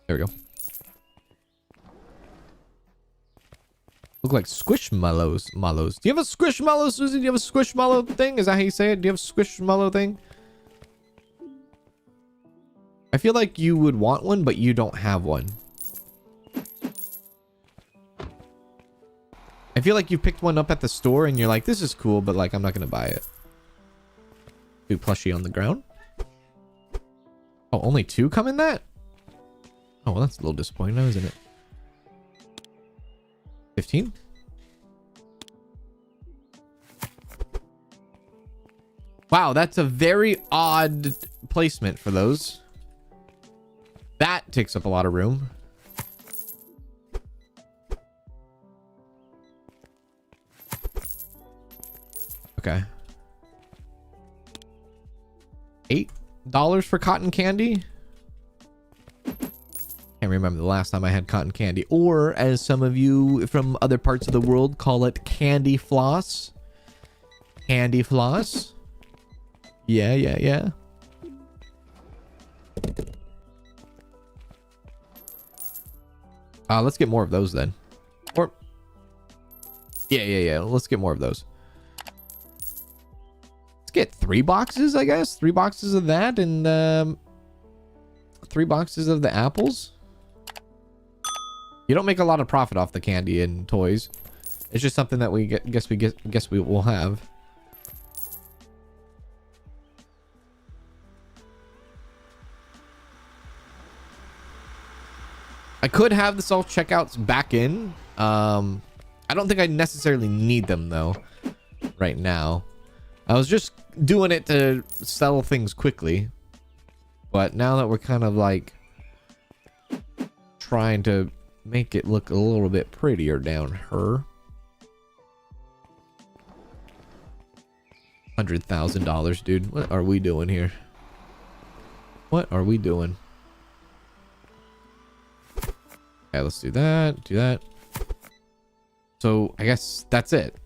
There we go. Look like squishmallows. Do you have a squishmallow, Susie? Do you have a squishmallow thing? Is that how you say it? Do you have a squishmallow thing? I feel like you would want one, but you don't have one. I feel like you picked one up at the store and you're like, this is cool, but like, I'm not going to buy it. 2 plushie on the ground. Oh, only 2 come in that? Oh, well, that's a little disappointing now, isn't it? 15? Wow, that's a very odd placement for those. That takes up a lot of room. Okay. $8 for cotton candy? Can't remember the last time I had cotton candy. Or, as some of you from other parts of the world call it, candy floss. Candy floss. Yeah, yeah, yeah. Let's get more of those then. Or... Yeah. Let's get more of those. Let's get 3 boxes, I guess. 3 boxes of that and 3 boxes of the apples. You don't make a lot of profit off the candy and toys. It's just something that we guess we will have. I could have the self checkouts back in. I don't think I necessarily need them though right now. I was just doing it to sell things quickly, but now that we're kind of like trying to make it look a little bit prettier down her. $100,000, dude. What are we doing here? What are we doing? Okay, let's do that. Do that. So I guess that's it.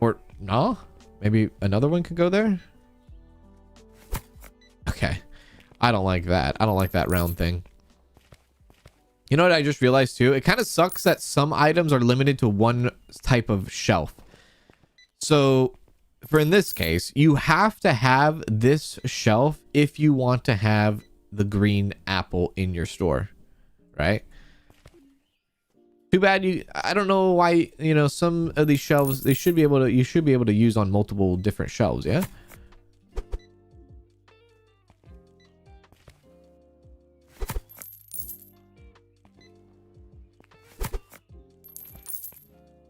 Or no? Maybe another one could go there? Okay. I don't like that. I don't like that round thing. You know what I just realized too? It kind of sucks that some items are limited to one type of shelf. So for in this case, you have to have this shelf if you want to have the green apple in your store, right? Too bad I don't know why, you know, some of these shelves, you should be able to use on multiple different shelves, yeah?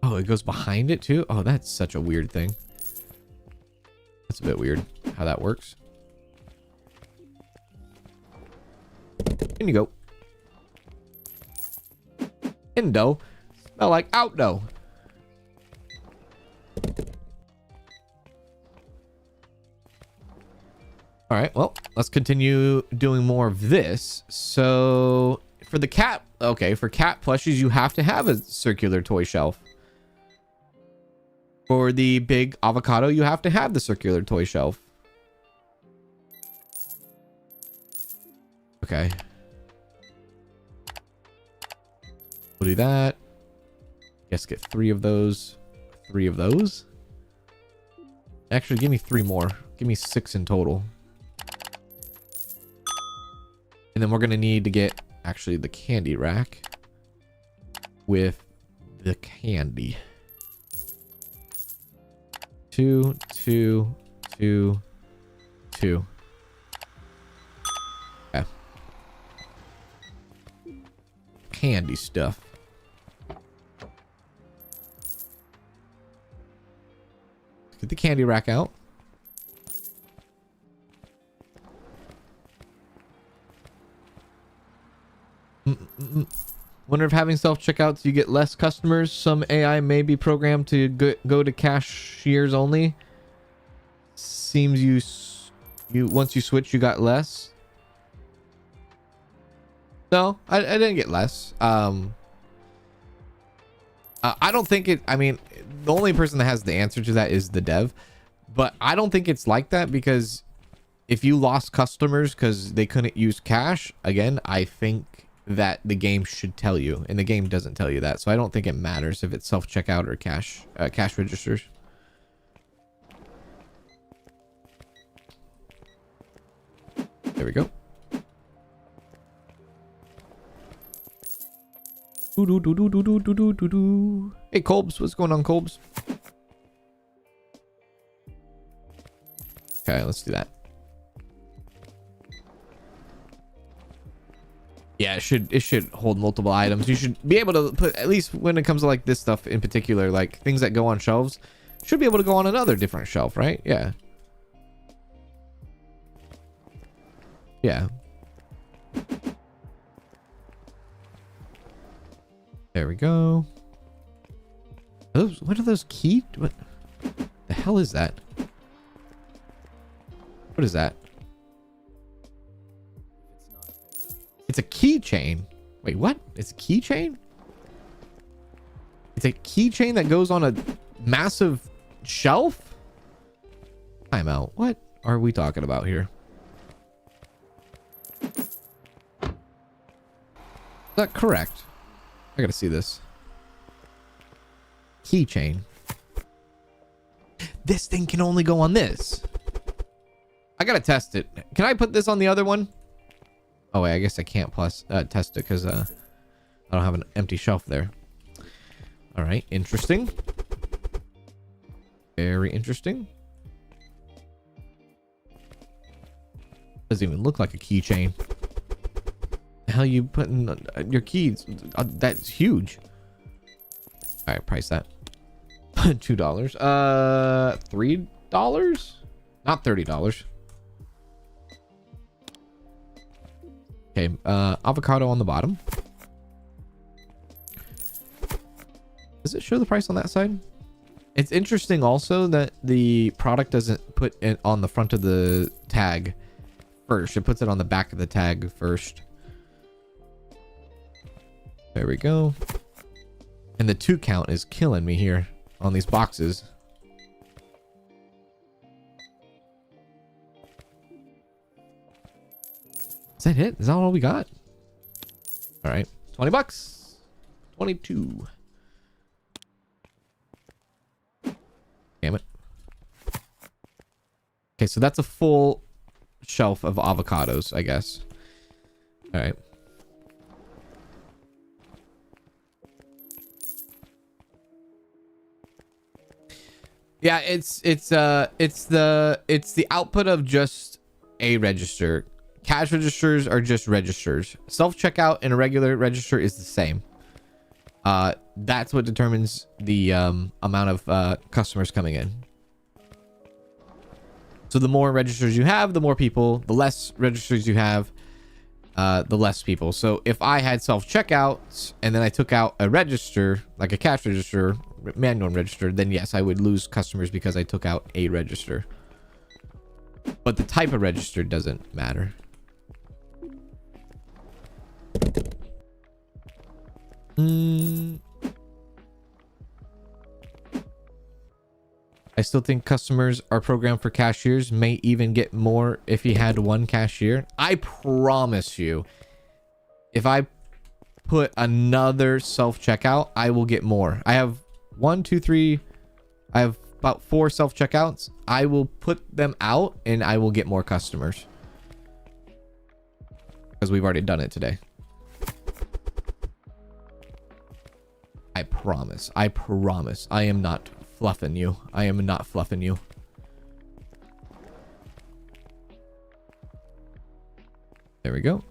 Oh, it goes behind it too? Oh, that's such a weird thing. That's a bit weird how that works. In you go. Indo. Smell like outdo. All right, well, let's continue doing more of this. So for the cat, okay, for cat plushies, you have to have a circular toy shelf. For the big avocado, you have to have the circular toy shelf. We'll do that. Guess get 3 of those. 3 of those. Actually, give me 3 more. Give me 6 in total. And then we're going to need to get actually the candy rack with the candy. 2, 2, 2, 2. Okay. Candy stuff. Get the candy rack out. Wonder if having self-checkouts you get less customers. Some AI may be programmed to go to cashiers only. Seems you once you switch you got less. No, I didn't get less. I don't think it, I mean, the only person that has the answer to that is the dev, but I don't think it's like that, because if you lost customers because they couldn't use cash, again, I think that the game should tell you, and the game doesn't tell you that. So I don't think it matters if it's self-checkout or cash registers. There we go. Hey, Kolbs, what's going on, Kolbs? Okay, let's do that. Yeah, it should hold multiple items. You should be able to put, at least when it comes to like this stuff in particular, like things that go on shelves, should be able to go on another different shelf, right? Yeah. Yeah. There we go. What are those key? What the hell is that? What is that? It's a keychain. Wait, what? It's a keychain? It's a keychain that goes on a massive shelf? Time out. What are we talking about here? Is that correct? I gotta see this. Keychain. This thing can only go on this. I gotta test it. Can I put this on the other one? Oh wait, I guess I can't test it because I don't have an empty shelf there. All right, interesting. Very interesting. Doesn't even look like a keychain. The hell you putting your keys? That's huge. All right, price that. $2. $3? Not $30. Okay, avocado on the bottom. Does it show the price on that side? It's interesting also that the product doesn't put it on the front of the tag first. It puts it on the back of the tag first. There we go. And the 2 count is killing me here on these boxes. Is that it? Is that all we got? All right. 20 bucks. 22. Damn it. Okay, so that's a full shelf of avocados, I guess. All right. Yeah, it's the output of just a register. Cash registers are just registers. Self-checkout and a regular register is the same. That's what determines the amount of customers coming in. So the more registers you have, the more people. The less registers you have, the less people. So if I had self-checkouts and then I took out a register, like a cash register, manual register, then yes, I would lose customers because I took out a register. But the type of register doesn't matter. I still think customers are programmed for cashiers. May even get more if he had one cashier. I promise you, if I put another self-checkout, I will get more. I have 1, 2, 3. I have about 4 self-checkouts. I will put them out and I will get more customers. Because we've already done it today. I promise. I promise. I am not fluffing you. I am not fluffing you. There we go.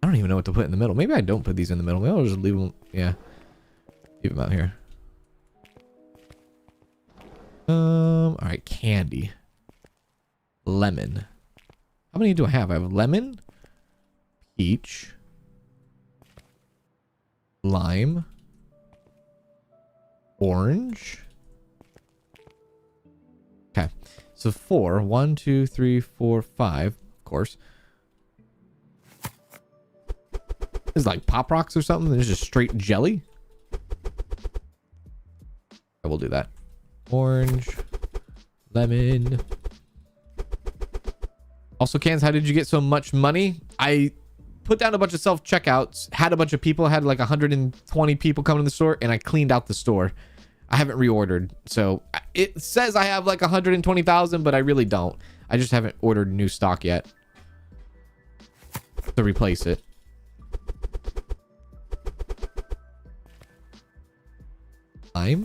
I don't even know what to put in the middle. Maybe I don't put these in the middle. Maybe I'll just leave them. Yeah. Leave them out here. All right. Candy. Lemon. How many do I have? I have lemon, peach, lime, orange. Okay. So 4. 1, 2, 3, 4, 5. Of course. This is like Pop Rocks or something. There's just straight jelly. I will do that. Orange, lemon. Also, Cans, how did you get so much money? I put down a bunch of self-checkouts, had a bunch of people, had like 120 people come to the store, and I cleaned out the store. I haven't reordered. So it says I have like 120,000, but I really don't. I just haven't ordered new stock yet to replace it. Lime.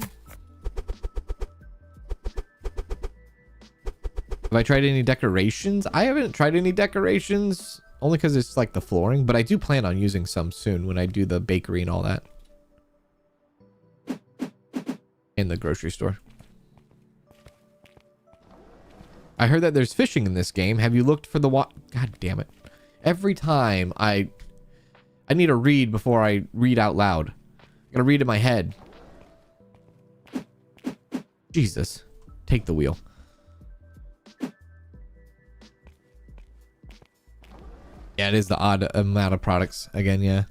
Have I tried any decorations? I haven't tried any decorations, only because it's like the flooring, but I do plan on using some soon when I do the bakery and all that. In the grocery store. I heard that there's fishing in this game. Have you looked for the God damn it. Every time I need to read before I read out loud. I gotta read in my head. Jesus. Take the wheel. Yeah, it is the odd amount of products again, yeah.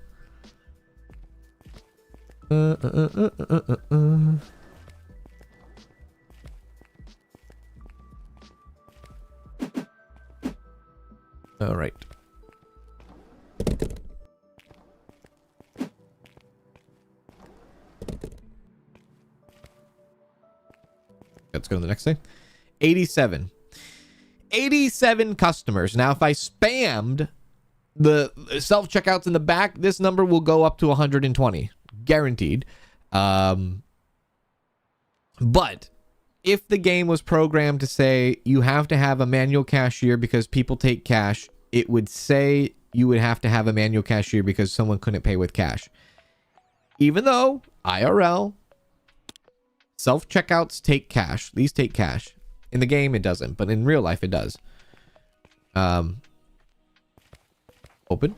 All right. Let's go to the next thing. 87. 87 customers. Now, if I spammed the self-checkouts in the back, this number will go up to 120. Guaranteed. But if the game was programmed to say you have to have a manual cashier because people take cash, it would say you would have to have a manual cashier because someone couldn't pay with cash. Even though IRL, self-checkouts take cash. These take cash. In the game, it doesn't, but in real life, it does. Open.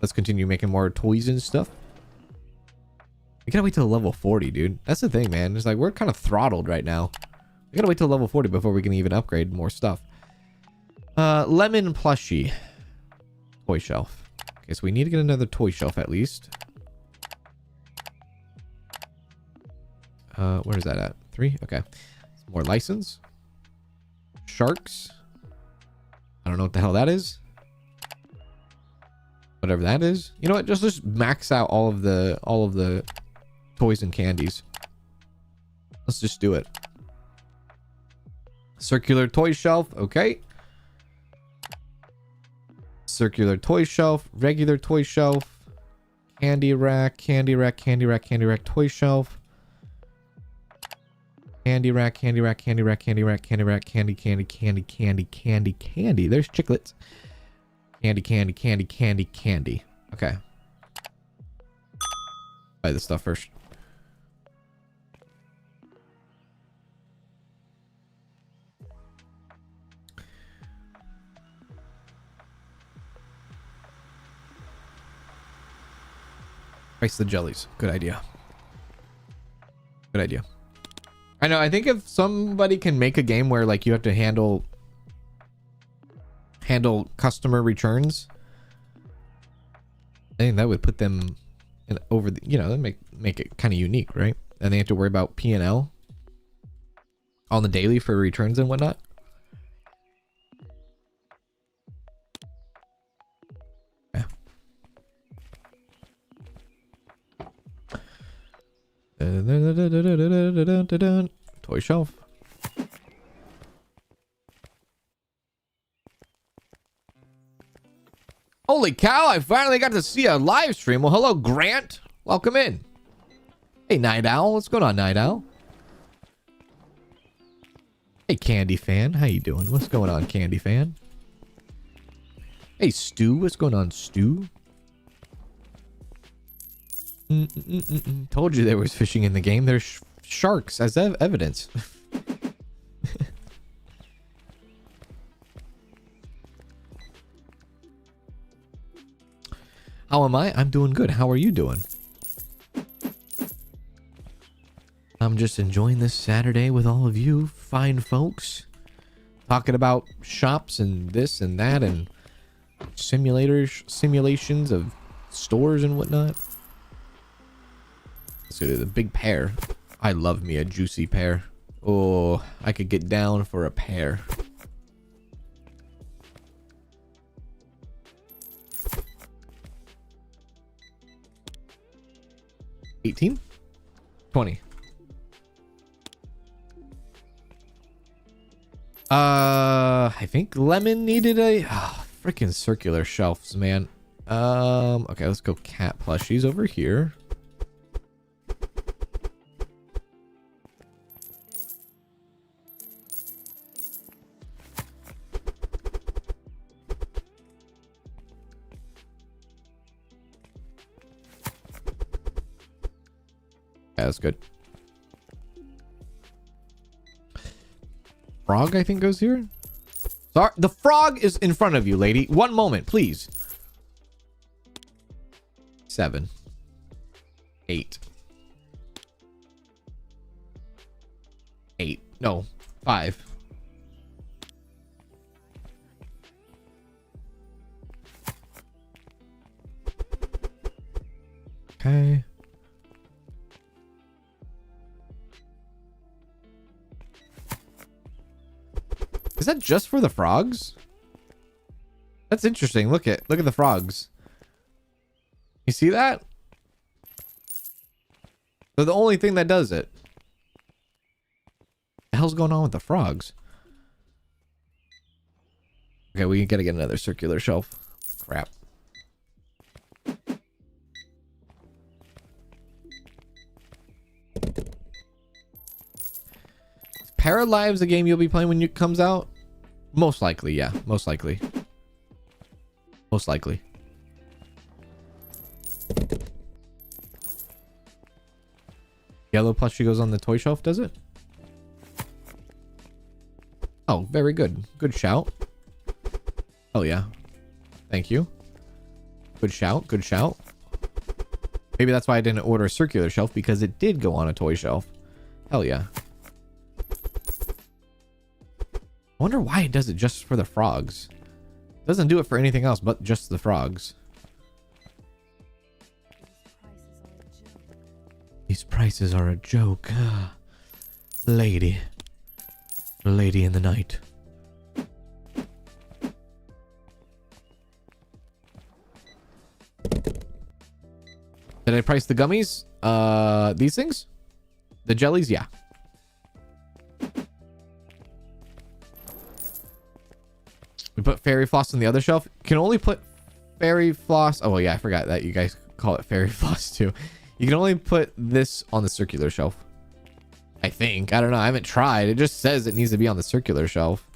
Let's continue making more toys and stuff. We gotta wait till level 40, dude. That's the thing, man. It's like we're kind of throttled right now. We gotta wait till level 40 before we can even upgrade more stuff. Lemon plushie. Toy shelf. Okay, so we need to get another toy shelf at least. Where is that at? 3? Okay. More license. Sharks. I don't know what the hell that is. Whatever that is. You know what? Just max out all of the toys and candies. Let's just do it. Circular toy shelf. Okay. Circular toy shelf. Regular toy shelf. Candy rack. Candy rack. Candy rack. Candy rack. Toy shelf. Candy rack. Candy rack. Candy rack. Candy rack. Candy rack. Candy. Candy. Candy. Candy. Candy. Candy. There's chiclets. Candy. Candy. Candy. Candy. Candy. Okay. Buy this stuff first. Price the jellies. Good idea. Good idea. I know. I think if somebody can make a game where like you have to handle customer returns, I think that would put them in over the, you know, make it kind of unique, right? And they have to worry about P&L on the daily for returns and whatnot. Toy shelf. Holy cow, I finally got to see a live stream. Well, hello, Grant. Welcome in. Hey, Night Owl. What's going on, Night Owl? Hey, Candy Fan. How you doing? What's going on, Candy Fan? Hey, Stu. What's going on, Stu? Told you there was fishing in the game. There's sharks as evidence. How am I? I'm doing good. How are you doing? I'm just enjoying this Saturday with all of you fine folks. Talking about shops and this and that and simulations of stores and whatnot. So the big pear. I love me a juicy pear. Oh, I could get down for a pear. $18? $20. I think Lemon needed a freaking circular shelves, man. Okay, let's go cat plushies over here. Yeah, that's good. Frog, I think, goes here. Sorry, the frog is in front of you, lady. One moment, please. 7. 8. 8. No, 5. Okay. Is that just for the frogs? That's interesting. Look at the frogs. You see that? They're the only thing that does it. What the hell's going on with the frogs? Okay, we gotta get another circular shelf. Crap. Is Paralives a game you'll be playing when it comes out? Most likely, yeah. Most likely. Most likely. Yellow plushie goes on the toy shelf, does it? Oh, very good. Good shout. Oh, yeah. Thank you. Good shout. Good shout. Maybe that's why I didn't order a circular shelf, because it did go on a toy shelf. Hell yeah. I wonder why it does it just for the frogs. It doesn't do it for anything else but just the frogs. These prices are a joke. Lady. Lady in the night. Did I price the gummies? These things? The jellies? Yeah. We put fairy floss on the other shelf. Can only put fairy floss. Oh, yeah, I forgot that you guys call it fairy floss too. You can only put this on the circular shelf. I think. I don't know. I haven't tried. It just says it needs to be on the circular shelf.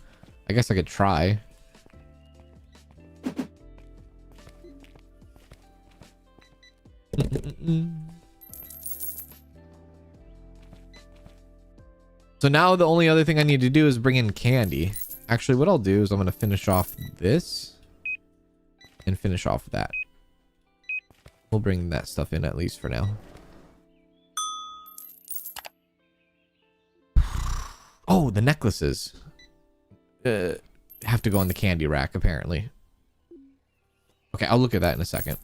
I guess I could try. So now the only other thing I need to do is bring in candy. Actually, what I'll do is I'm going to finish off this and finish off that. We'll bring that stuff in at least for now. Oh, the necklaces have to go on the candy rack, apparently. Okay, I'll look at that in a second.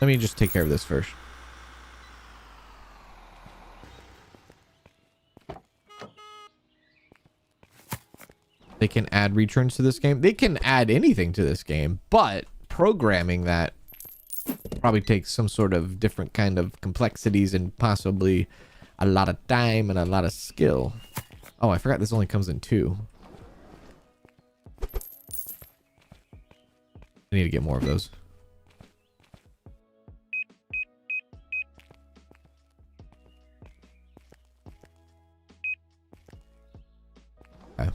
Let me just take care of this first. They can add returns to this game. They can add anything to this game, but programming that probably take some sort of different kind of complexities and possibly a lot of time and a lot of skill. Oh, I forgot this only comes in 2. I need to get more of those. Okay.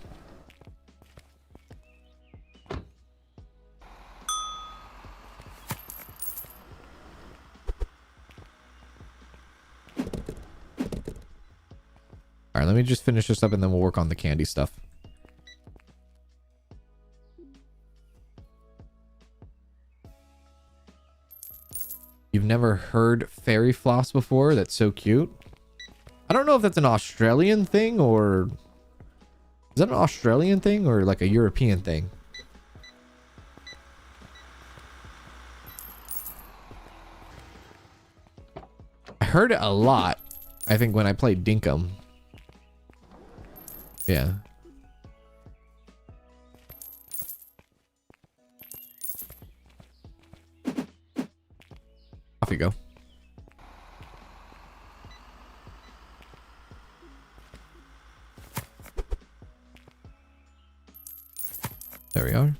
All right, let me just finish this up and then we'll work on the candy stuff. You've never heard fairy floss before? That's so cute. I don't know if that's an Australian thing or... Is that an Australian thing or like a European thing? I heard it a lot, I think, when I played Dinkum. Yeah. Off you go. There we are.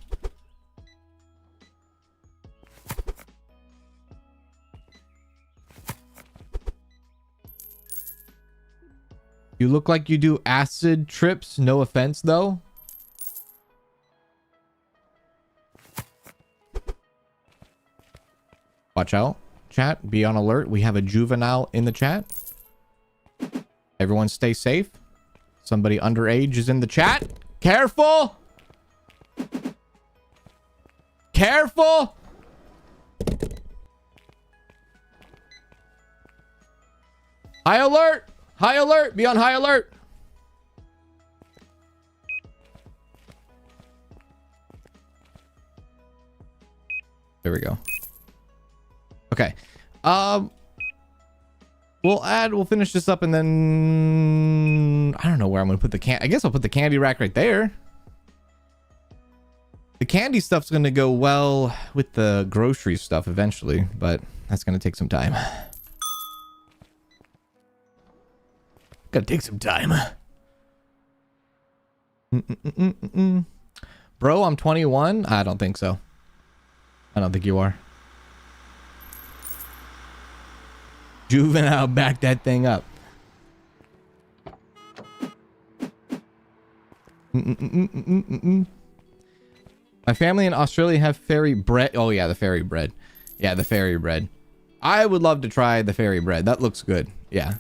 You look like you do acid trips. No offense, though. Watch out, chat. Be on alert. We have a juvenile in the chat. Everyone stay safe. Somebody underage is in the chat. Careful. Careful. High alert. High alert. Be on high alert. There we go. Okay. We'll finish this up and then I don't know where I'm gonna put the I guess I'll put the candy rack right there. The candy stuff's gonna go well with the grocery stuff eventually, but that's gonna take some time. Gonna take some time. Bro, I'm 21. I don't think so. I don't think you are. Juvenile, back that thing up. My family in Australia have fairy bread. Oh yeah, the fairy bread. Yeah, the fairy bread. I would love to try the fairy bread. That looks good. Yeah.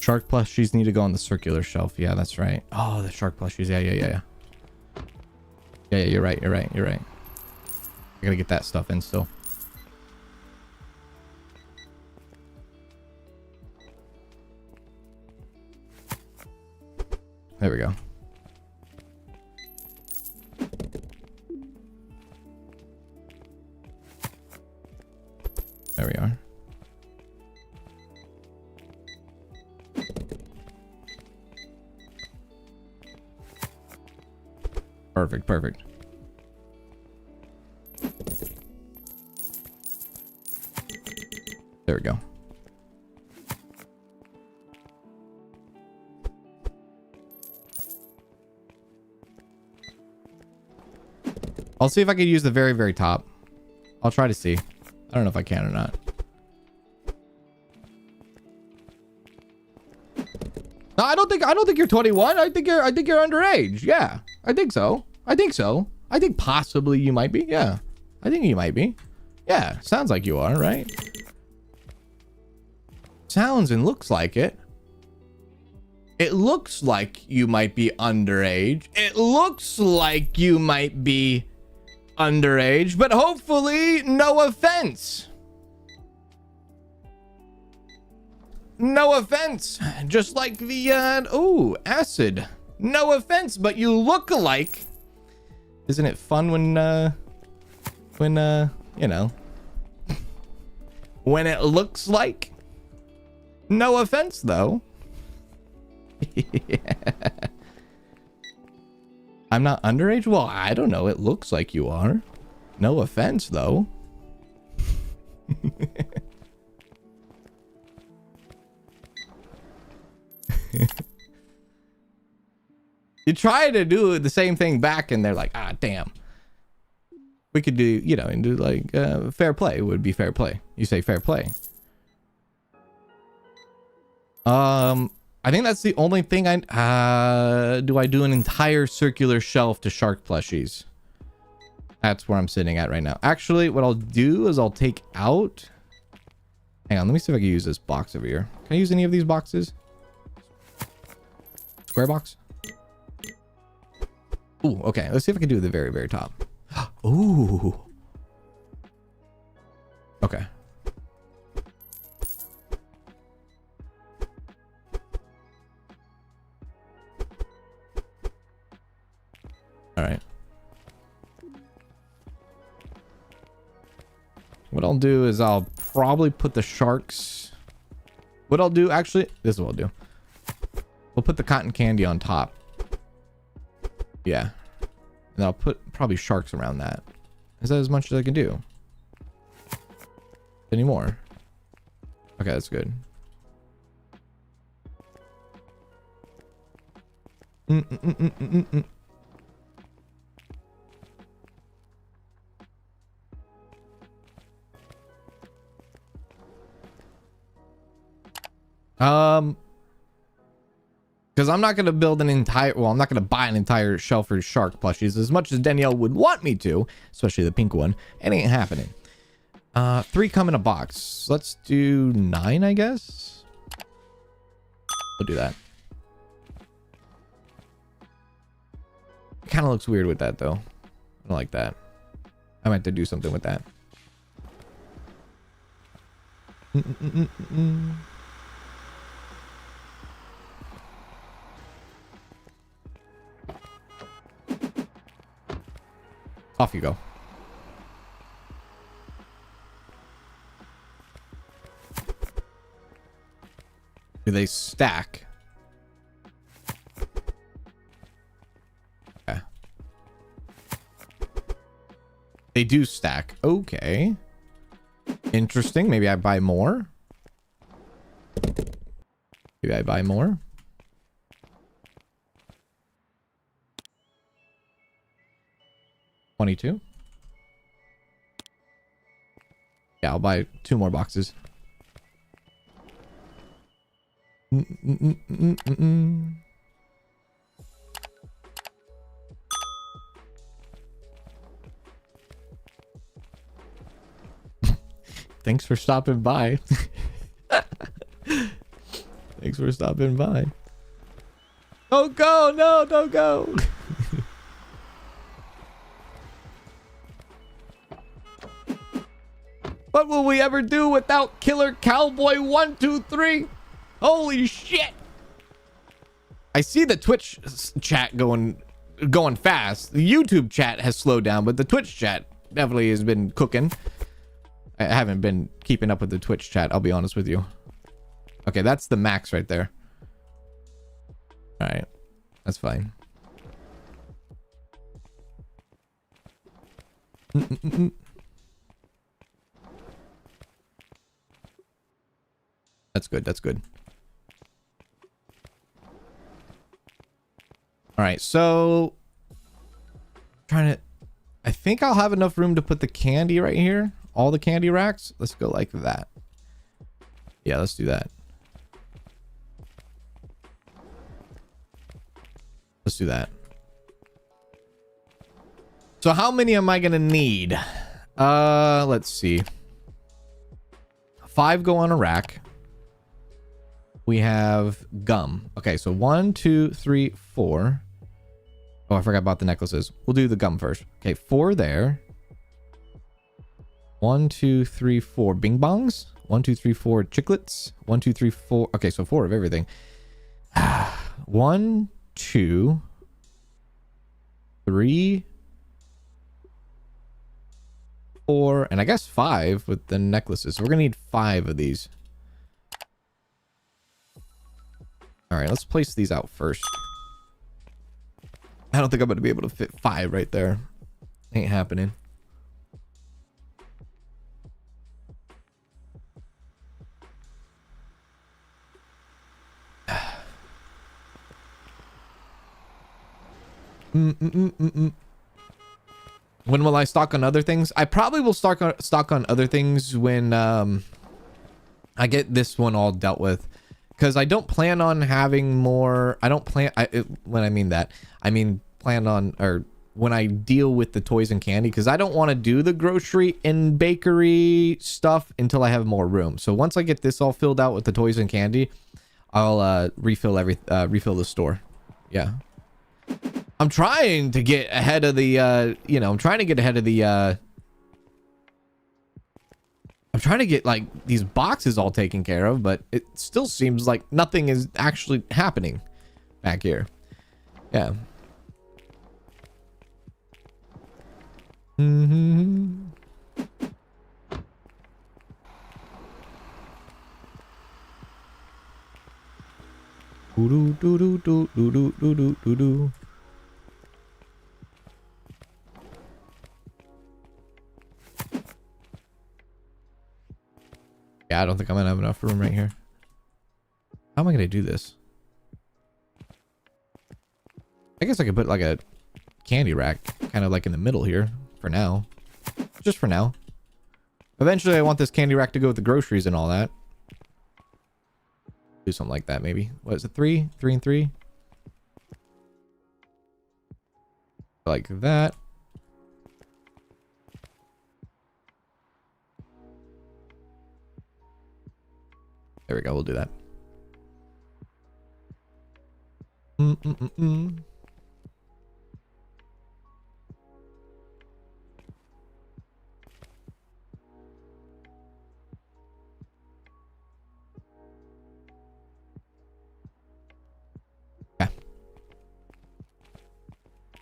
Shark plushies need to go on the circular shelf. Yeah, that's right. Oh, the shark plushies. Yeah. Yeah, you're right. I gotta get that stuff in still. There we go. There we are. Perfect. There we go. I'll see if I can use the very, very top. I'll try to see. I don't know if I can or not. No, I don't think you're 21. I think you're underage. Yeah. I think so. I think possibly you might be. Yeah. I think you might be. Yeah. Sounds like you are, right? Sounds and looks like it. It looks like you might be underage. It looks like you might be underage, but hopefully no offense. No offense. Just like the, acid. No offense, but you look alike. Isn't it fun when, you know, when it looks like? No offense, though. Yeah. I'm not underage? Well, I don't know. It looks like you are. No offense, though. You try to do the same thing back and they're like, ah, damn. We could do, you know, and do like fair play would be fair play. You say fair play. I think that's the only thing do I do an entire circular shelf to shark plushies? That's where I'm sitting at right now. Actually, what I'll do is I'll take out... Hang on, let me see if I can use this box over here. Can I use any of these boxes? Square box? Ooh, okay. Let's see if I can do the very, very top. Ooh. Okay. All right. What I'll do is I'll probably put the sharks... What I'll do, actually, this is what I'll do. We'll put the cotton candy on top. Yeah. And I'll put probably sharks around that. Is that as much as I can do? Any more? Okay, that's good. Because I'm not going to build an entire... Well, I'm not going to buy an entire shelf for shark plushies as much as Danielle would want me to. Especially the pink one. It ain't happening. 3 come in a box. Let's do 9, I guess. We'll do that. It kind of looks weird with that, though. I don't like that. I might have to do something with that. Off you go. Do they stack? Okay. They do stack. Okay. Interesting. Maybe I buy more. Maybe I buy more. $22. Yeah, I'll buy 2 more boxes. Thanks for stopping by. Thanks for stopping by. Don't go! No, don't go! What will we ever do without Killer Cowboy 123? Holy shit! I see the Twitch chat going fast. The YouTube chat has slowed down, but the Twitch chat definitely has been cooking. I haven't been keeping up with the Twitch chat, I'll be honest with you. Okay, that's the max right there. All right, that's fine. That's good. That's good. All right, so I think I'll have enough room to put the candy right here. All the candy racks. Let's go like that. Yeah, let's do that. Let's do that. So how many am I gonna need? Let's see. 5 go on a rack. We have gum. Okay, so 1, 2, 3, 4. Oh, I forgot about the necklaces. We'll do the gum first. Okay, 4 there. 1, 2, 3, 4 bing bongs. 1, 2, 3, 4 chiclets. 1, 2, 3, 4. Okay, so 4 of everything. 1, 2, 3, 4, and I guess 5 with the necklaces. So we're gonna need 5 of these. All right, let's place these out first. I don't think I'm going to be able to fit 5 right there. Ain't happening. When will I stock on other things? I probably will stock on other things when I get this one all dealt with, because I don't plan on having more. I don't plan when I mean that, I mean plan on, or when I deal with the toys and candy, because I don't want to do the grocery and bakery stuff until I have more room. So once I get this all filled out with the toys and candy, I'll refill the store. Yeah. I'm trying to get ahead of the I'm trying to get ahead of the I'm trying to get like these boxes all taken care of, but it still seems like nothing is actually happening back here. Yeah. Yeah, I don't think I'm gonna have enough room right here. How am I gonna do this? I guess I could put like a candy rack kind of like in the middle here for now. Just for now. Eventually I want this candy rack to go with the groceries and all that. Do something like that maybe. What is it? 3 and 3? Like that. There we go. We'll do that. Okay.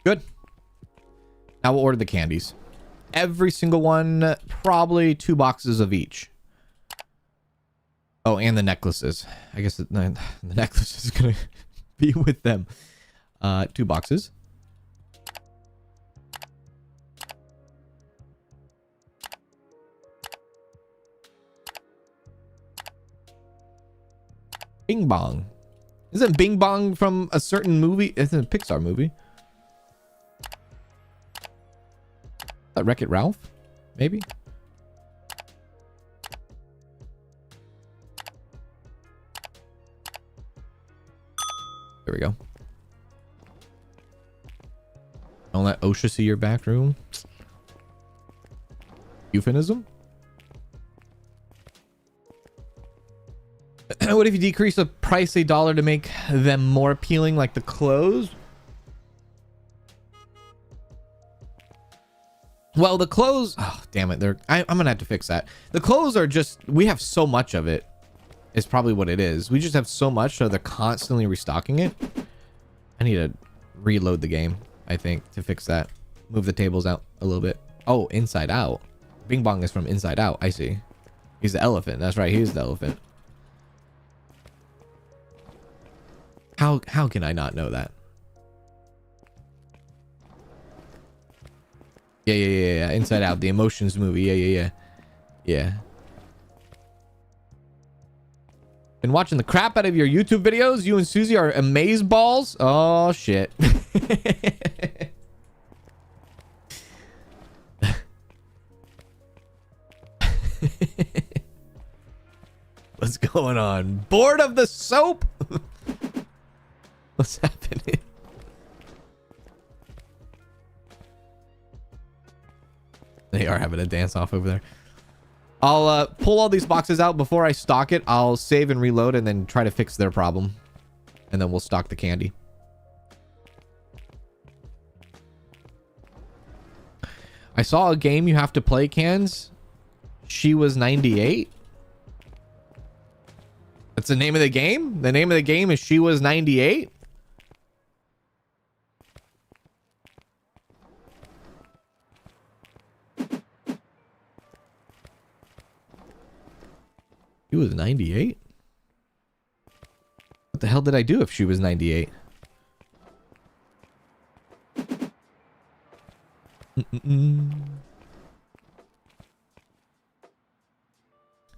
Good. Now we'll order the candies. Every single one, probably 2 boxes of each. Oh, and the necklaces. I guess the necklace is gonna be with them. 2 boxes. Bing Bong. Isn't Bing Bong from a certain movie? It's a Pixar movie. Wreck-It Ralph? Maybe? There we go. Don't let OSHA see your back room. Euphemism? What if you decrease the price $1 to make them more appealing, like the clothes? Well, the clothes... Oh, damn it. I'm going to have to fix that. The clothes are just... We have so much of it. Is probably what it is. We just have so much, so they're constantly restocking it. I need to reload the game, I think, to fix that. Move the tables out a little bit. Oh, Inside Out. Bing Bong is from Inside Out. I see. He's the elephant. That's right. He's the elephant. How can I not know that? Yeah. Inside Out. The Emotions movie. Yeah. Been watching the crap out of your YouTube videos. You and Susie are amaze balls. Oh, shit. What's going on? Bored of the soap? What's happening? They are having a dance off over there. I'll pull all these boxes out before I stock it. I'll save and reload and then try to fix their problem. And then we'll stock the candy. I saw a game you have to play, Cans. She was 98. That's the name of the game? The name of the game is She Was 98? She was 98? What the hell did I do if she was 98?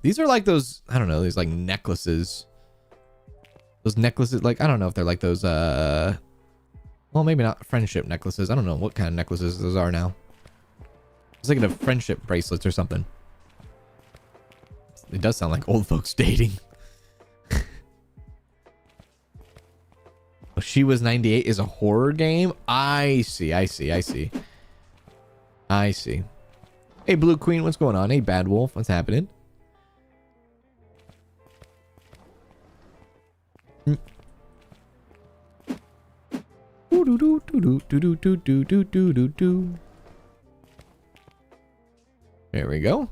These are like those, I don't know, these like necklaces. Those necklaces, like, I don't know if they're like those, well, maybe not friendship necklaces. I don't know what kind of necklaces those are now. It's like a friendship bracelets or something. It does sound like old folks dating. Oh, She Was 98 is a horror game? I see. Hey, Blue Queen, what's going on? Hey, Bad Wolf, what's happening? There we go.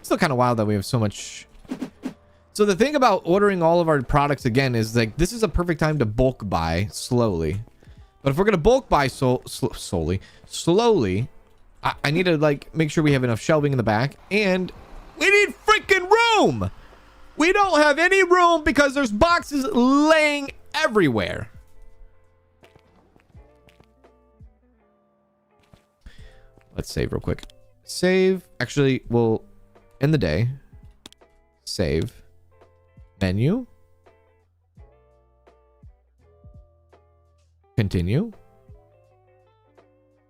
Still kind of wild that we have so much. So the thing about ordering all of our products again is like this is a perfect time to bulk buy slowly. But if we're gonna bulk buy slowly, I need to like make sure we have enough shelving in the back, and we need freaking room. We don't have any room because there's boxes laying everywhere. Let's save real quick. Save. Actually, we'll end the day. Save. Menu. Continue.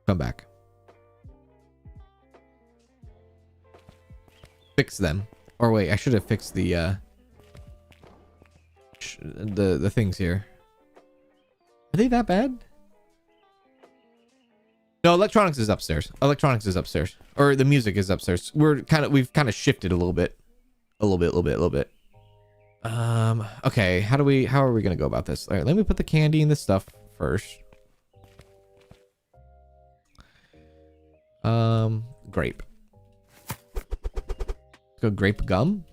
Come back. Fix them. Or wait, I should have fixed the things here. Are they that bad? No, electronics is upstairs. Electronics is upstairs. Or the music is upstairs. We've kind of shifted a little bit. A little bit. Okay, how are we gonna go about this? All right, let me put the candy in this stuff first. Grape. Let's go grape gum.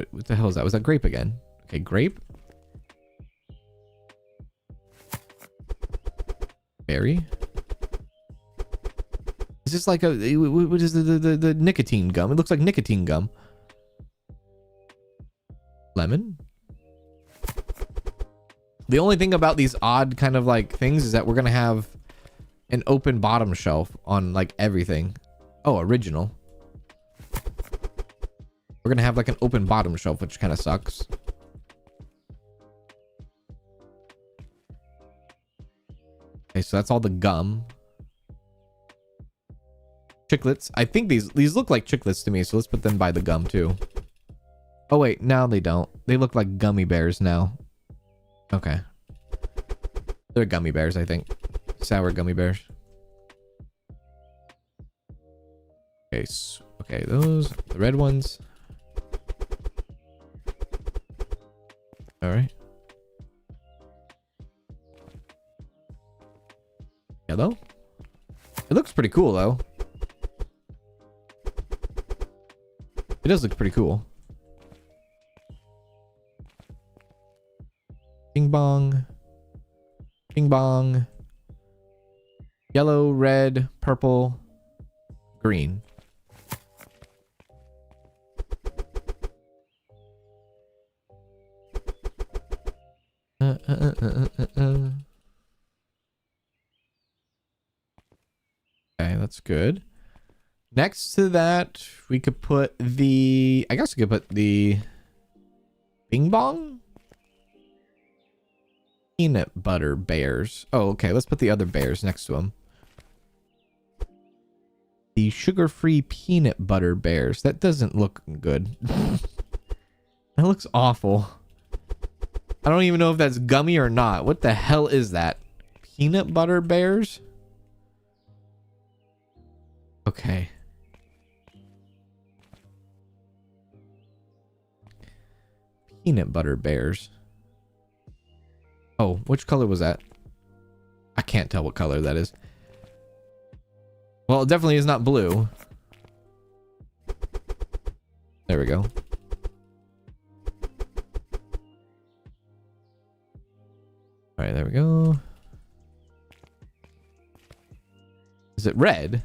What the hell is that? Was that grape again? Okay, grape. Berry. Is this like a, what is the nicotine gum? It looks like nicotine gum. Lemon. The only thing about these odd kind of like things is that we're gonna have an open bottom shelf on like everything. Oh, original. We're gonna have like an open bottom shelf, which kind of sucks. Okay, so that's all the gum. Chiclets. I think these look like chiclets to me, so let's put them by the gum too. Oh wait, now they don't. They look like gummy bears now. Okay. They're gummy bears, I think. Sour gummy bears. Okay, so, okay, those, the red ones. All right. Yellow. It looks pretty cool though. It does look pretty cool. Bing bong. Bing bong. Yellow, red, purple, green. Okay, that's good. Next to that, we could put the... I guess we could put the... Bing bong? Peanut butter bears. Oh, okay. Let's put the other bears next to them. The sugar-free peanut butter bears. That doesn't look good. That looks awful. I don't even know if that's gummy or not. What the hell is that? Peanut butter bears? Okay. Peanut butter bears. Oh, which color was that? I can't tell what color that is. Well, it definitely is not blue. There we go. All right, there we go. Is it red?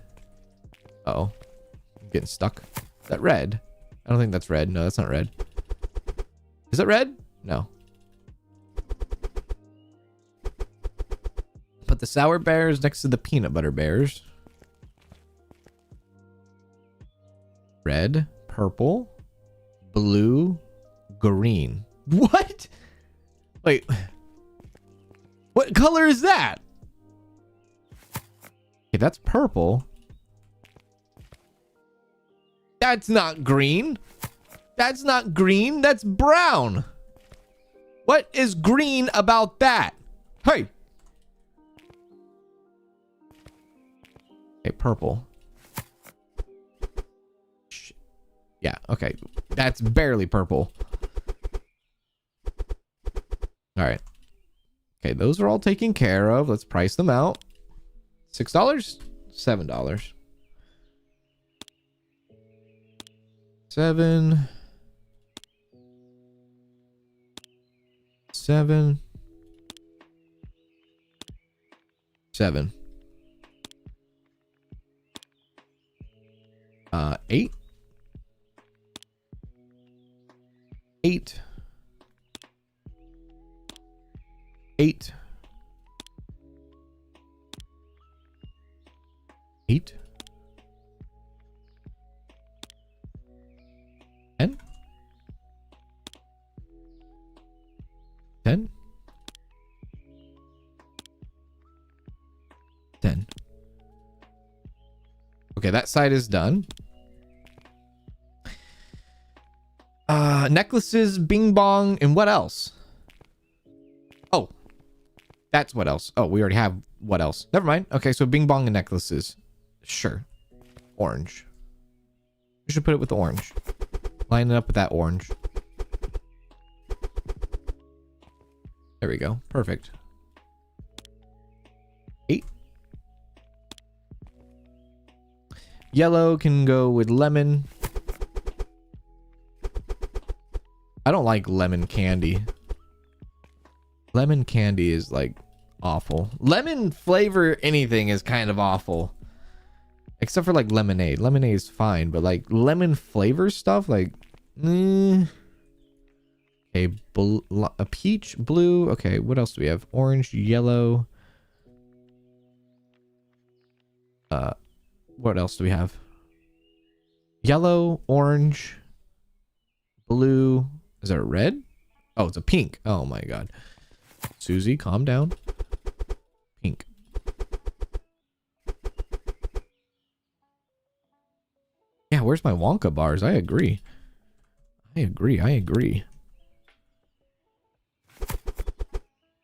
Uh-oh. I'm getting stuck. Is that red? I don't think that's red. No, that's not red. Is that red? No. put the sour bears next to the peanut butter bears. Red, purple, blue, green. What? Wait. What color is that? Okay, that's purple. That's not green. That's not green. That's brown. What is green about that? Hey. Okay, purple. Yeah, okay. That's barely purple. All right. Okay, those are all taken care of. Let's price them out. $6? $7. 7. 7. 7. 8. 8. 8. 8. 10. 10. 10. Okay, that side is done. Necklaces, bing bong, and what else? Oh, that's what else. Oh, we already have what else. Never mind. Okay, so bing bong and necklaces. Sure. Orange. We should put it with orange. Line it up with that orange. There we go. Perfect. 8. Yellow can go with lemon. I don't like lemon candy. Lemon candy is like awful. Lemon flavor anything is kind of awful. Except for like lemonade. Lemonade is fine, but like lemon flavor stuff, like okay, a peach, blue. Okay, what else do we have? Orange, yellow. What else do we have? Yellow, orange, blue. Is that a red? Oh, it's a pink. Oh my god. Susie, calm down. Pink. Yeah, where's my Wonka bars? I agree. I agree.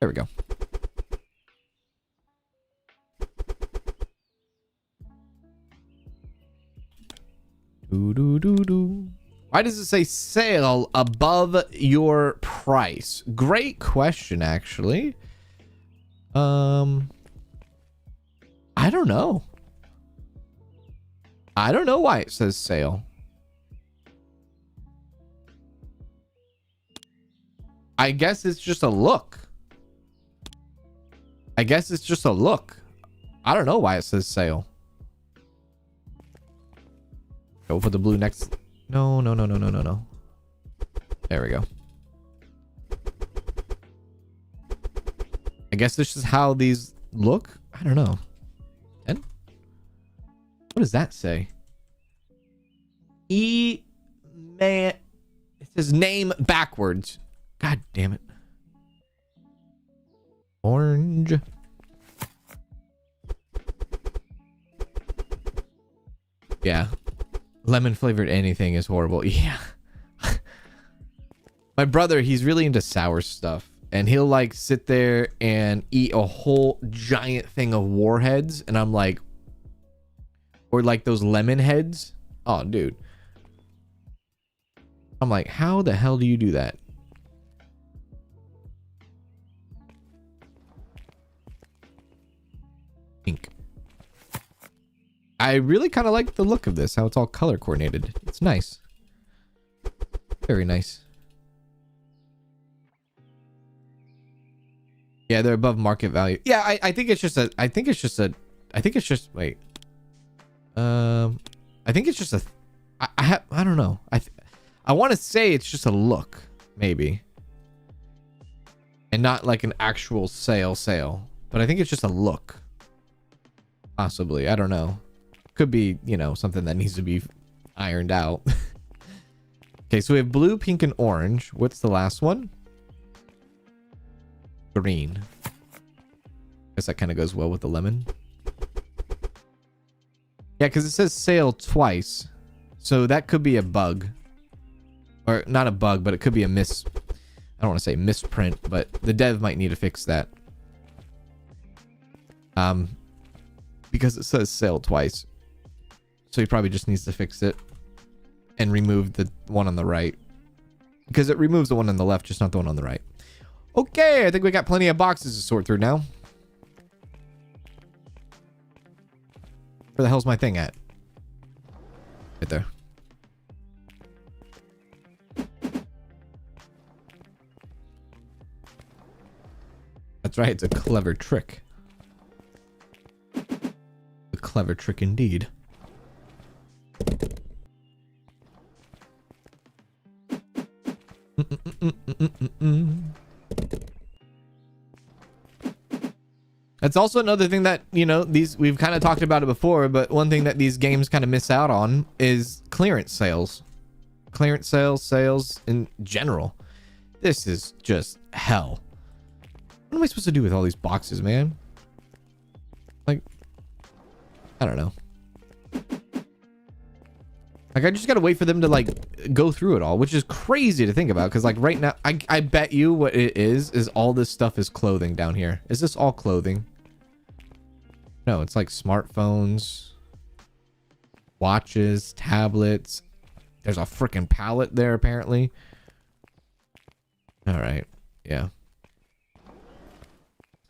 There we go. Do. Why does it say sale above your price? Great question, actually. I don't know. I don't know why it says sale. I guess it's just a look. I don't know why it says sale. Go for the blue next. No. There we go. I guess this is how these look. I don't know. And what does that say? Man. It says name backwards. God damn it. Orange. Yeah. Lemon flavored anything is horrible. Yeah. My brother, he's really into sour stuff. And he'll like sit there and eat a whole giant thing of warheads. And I'm like, or like those lemon heads. Oh, dude. I'm like, how the hell do you do that? Pink. I really kind of like the look of this, how it's all color coordinated. It's nice. Very nice. Yeah, they're above market value. Yeah, I think it's just wait. I think it's just a, I don't know. I want to say it's just a look, maybe. And not like an actual sale. but I think it's just a look. Possibly. I don't know. Could be, you know, something that needs to be ironed out. Okay, so we have blue, pink, and orange. What's the last one? Green. Guess that kind of goes well with the lemon. Yeah, because it says sale twice. So that could be a bug. Or not a bug, but it could be a I don't want to say misprint, but the dev might need to fix that. Because it says sale twice. So he probably just needs to fix it. And remove the one on the right. Because it removes the one on the left, just not the one on the right. Okay, I think we got plenty of boxes to sort through now. Where the hell's my thing at? Right there. That's right, it's a clever trick. A clever trick indeed. That's also another thing that, you know, we've kind of talked about it before, but one thing that these games kind of miss out on is clearance sales. Clearance sales in general. This is just hell. What am I supposed to do with all these boxes, man? Like, I don't know. Like, I just gotta wait for them to, like, go through it all, which is crazy to think about, because, like, right now, I bet you what it is all this stuff is clothing down here. Is this all clothing? No, it's, like, smartphones, watches, tablets. There's a freaking pallet there, apparently. All right. Yeah.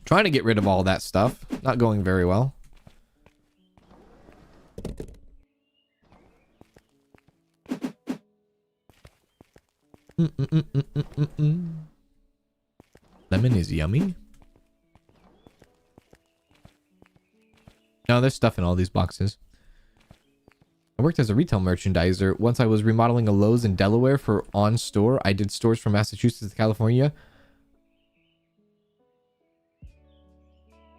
Trying to get rid of all that stuff. Not going very well. Lemon is yummy. No, there's stuff in all these boxes. I worked as a retail merchandiser. Once I was remodeling a Lowe's in Delaware for on store. I did stores from Massachusetts to California.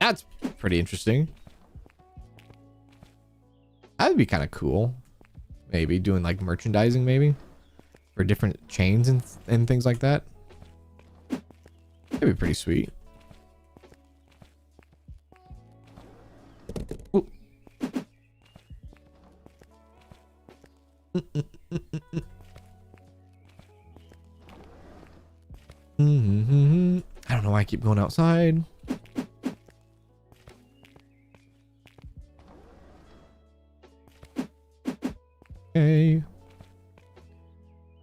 That's pretty interesting. That'd be kind of cool. Maybe doing like merchandising, maybe for different chains and things like that. That'd be pretty sweet. Ooh. I don't know why I keep going outside. Okay.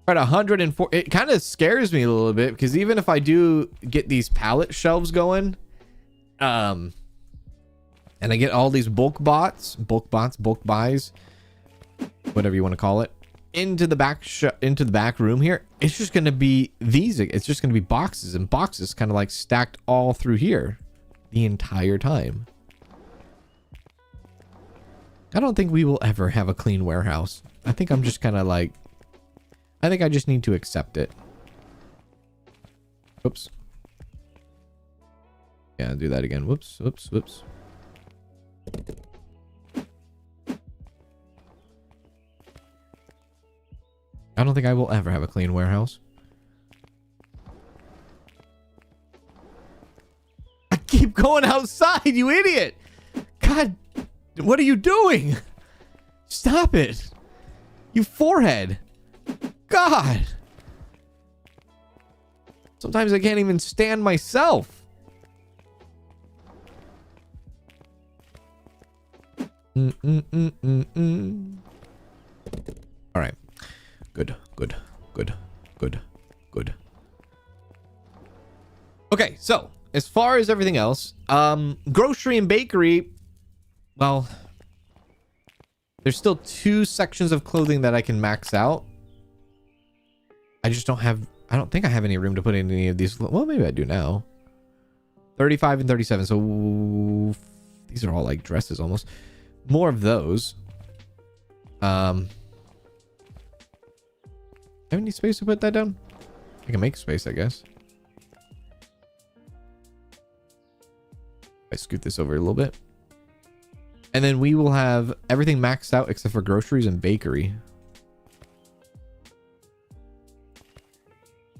At 104, it kind of scares me a little bit because even if I do get these pallet shelves going, and I get all these bulk buys, whatever you want to call it, into the back room here, it's just going to be it's just going to be boxes and boxes kind of like stacked all through here the entire time. I don't think we will ever have a clean warehouse. I think I'm just kind of like, I think I just need to accept it. Whoops. Yeah, do that again. Whoops, whoops, whoops. I don't think I will ever have a clean warehouse. I keep going outside, you idiot! God, what are you doing? Stop it. You forehead. God. Sometimes I can't even stand myself. All right. Good. Okay, so as far as everything else, grocery and bakery, well, there's still 2 sections of clothing that I can max out. I just don't think I have any room to put in any of these. Well, maybe I do now. 35 and 37. So these are all like dresses almost. More of those. Have any space to put that down? I can make space, I guess. I scoot this over a little bit. And then we will have everything maxed out except for groceries and bakery.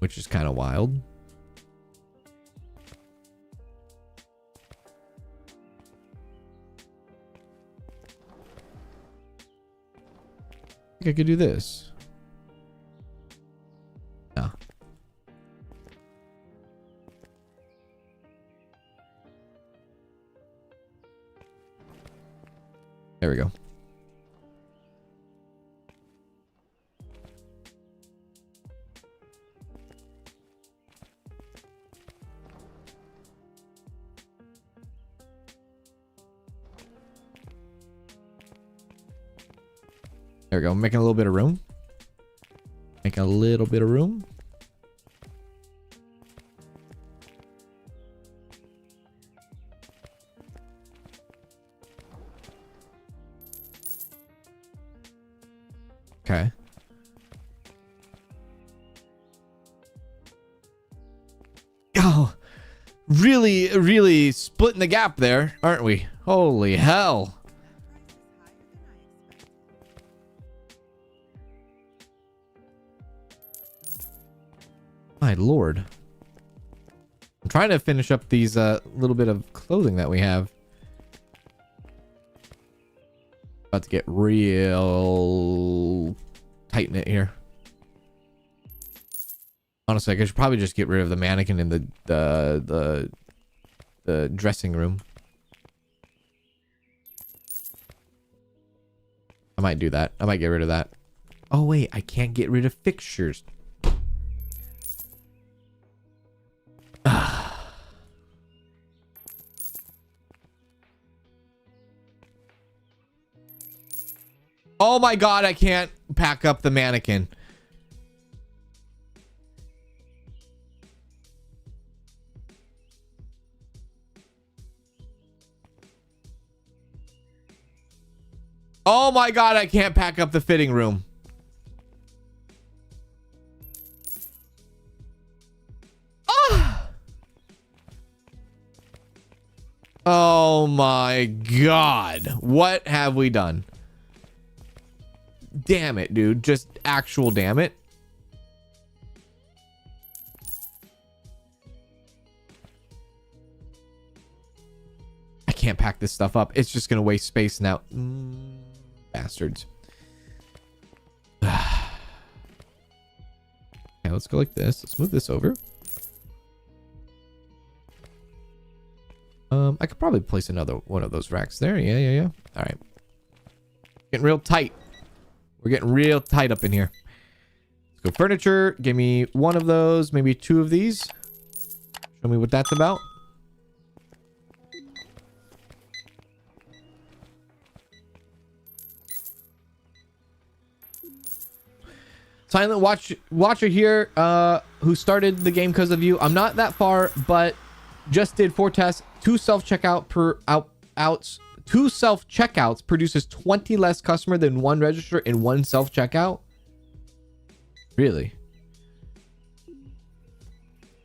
Which is kind of wild. I think I could do this. No. There we go. There we go. Making a little bit of room. Make a little bit of room. Okay. Oh, really splitting the gap there, aren't we? Holy hell. My lord. I'm trying to finish up these little bit of clothing that we have. About to get real tight in it here. Honestly, I should probably just get rid of the mannequin in the dressing room. I might do that. I might get rid of that. Oh wait, I can't get rid of fixtures. Oh my god, I can't pack up the mannequin. Oh my god, I can't pack up the fitting room. Oh my god. What have we done? Damn it, dude. Just actual damn it. I can't pack this stuff up. It's just gonna waste space now. Bastards. Okay, let's go like this. Let's move this over. I could probably place another one of those racks there. Yeah. All right. Getting real tight. We're getting real tight up in here. Let's go furniture. Give me one of those, maybe two of these. Show me what that's about. Silent watcher here, who started the game because of you. I'm not that far, but just did 4 tests. 2 self-checkouts. 2 self-checkouts produces 20 less customer than 1 register in 1 self-checkout. Really?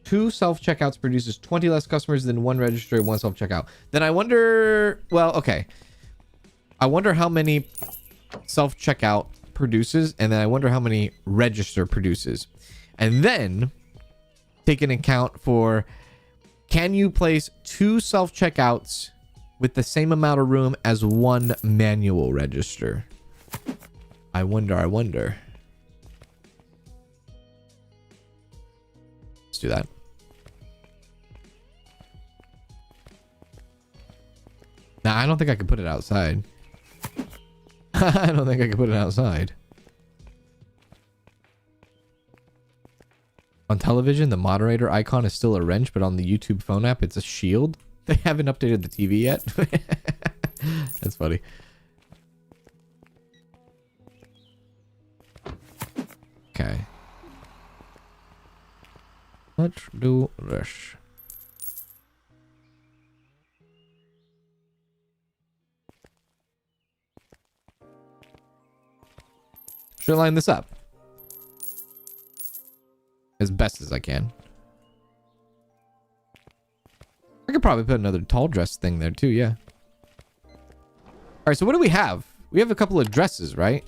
2 self-checkouts produces 20 less customers than 1 register in 1 self-checkout. Then I wonder, well, okay. I wonder how many self-checkout produces, and then I wonder how many register produces. And then take an account for, can you place 2 self-checkouts with the same amount of room as 1 manual register? I wonder. Let's do that. Nah, I don't think I could put it outside. I don't think I could put it outside. On television, the moderator icon is still a wrench, but on the YouTube phone app, it's a shield. They haven't updated the TV yet. That's funny. Okay. Let's do this. Should I line this up as best as I can? I could probably put another tall dress thing there too, yeah. All right, so what do we have? We have a couple of dresses, right?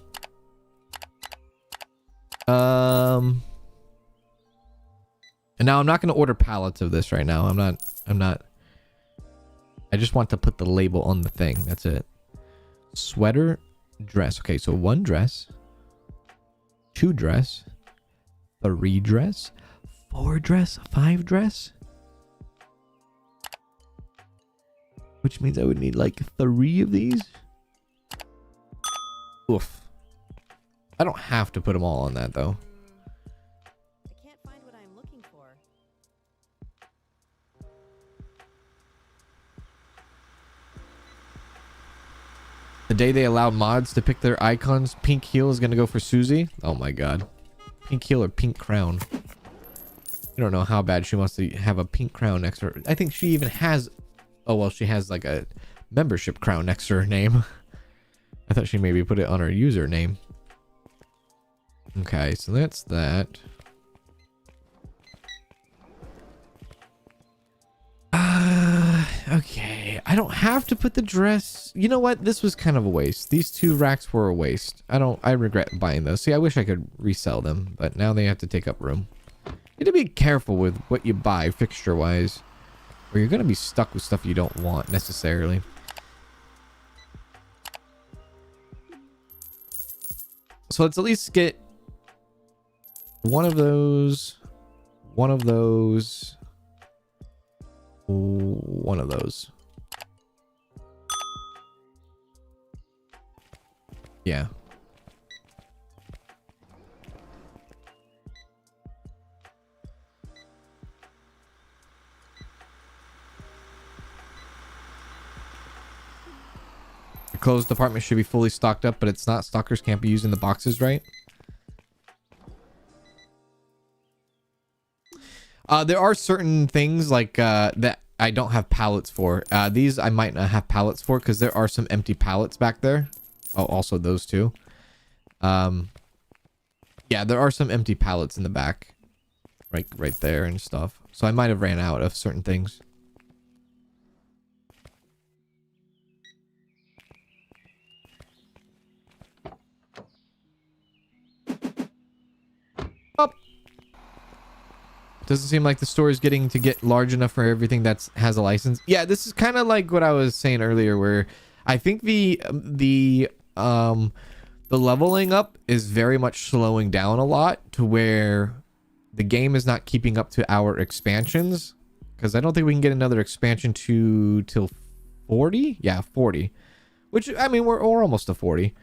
And now I'm not going to order pallets of this right now. I'm not. I just want to put the label on the thing. That's it. Sweater, dress. Okay, so 1 dress, 2 dress, 3 dress, 4 dress, 5 dress. Which means I would need like 3 of these. Oof. I don't have to put them all on that though. I can't find what I'm looking for. The day they allow mods to pick their icons, pink heel is going to go for Susie. Oh my god. Pink heel or pink crown. I don't know how bad she wants to have a pink crown next to her. I think she even has... Oh, well, she has like a membership crown next to her name. I thought she maybe put it on her username. Okay, so that's that. Okay. I don't have to put the dress. You know what? This was kind of a waste. These 2 racks were a waste. I regret buying those. See, I wish I could resell them, but now they have to take up room. You need to be careful with what you buy fixture-wise, or you're going to be stuck with stuff you don't want necessarily. So let's at least get one of those, one of those, one of those. Yeah. The clothes department should be fully stocked up, but it's not. Stockers can't be using the boxes, right? There are certain things like that I don't have pallets for. These I might not have pallets for because there are some empty pallets back there. Oh, also those two. Yeah, there are some empty pallets in the back, right there and stuff. So I might have ran out of certain things. Up. Doesn't seem like the store is getting large enough for everything that has a license. Yeah, this is kind of like what I was saying earlier, where I think the leveling up is very much slowing down a lot to where the game is not keeping up to our expansions, because I don't think we can get another expansion till 40. Yeah, 40. Which, I mean, we're almost to 40.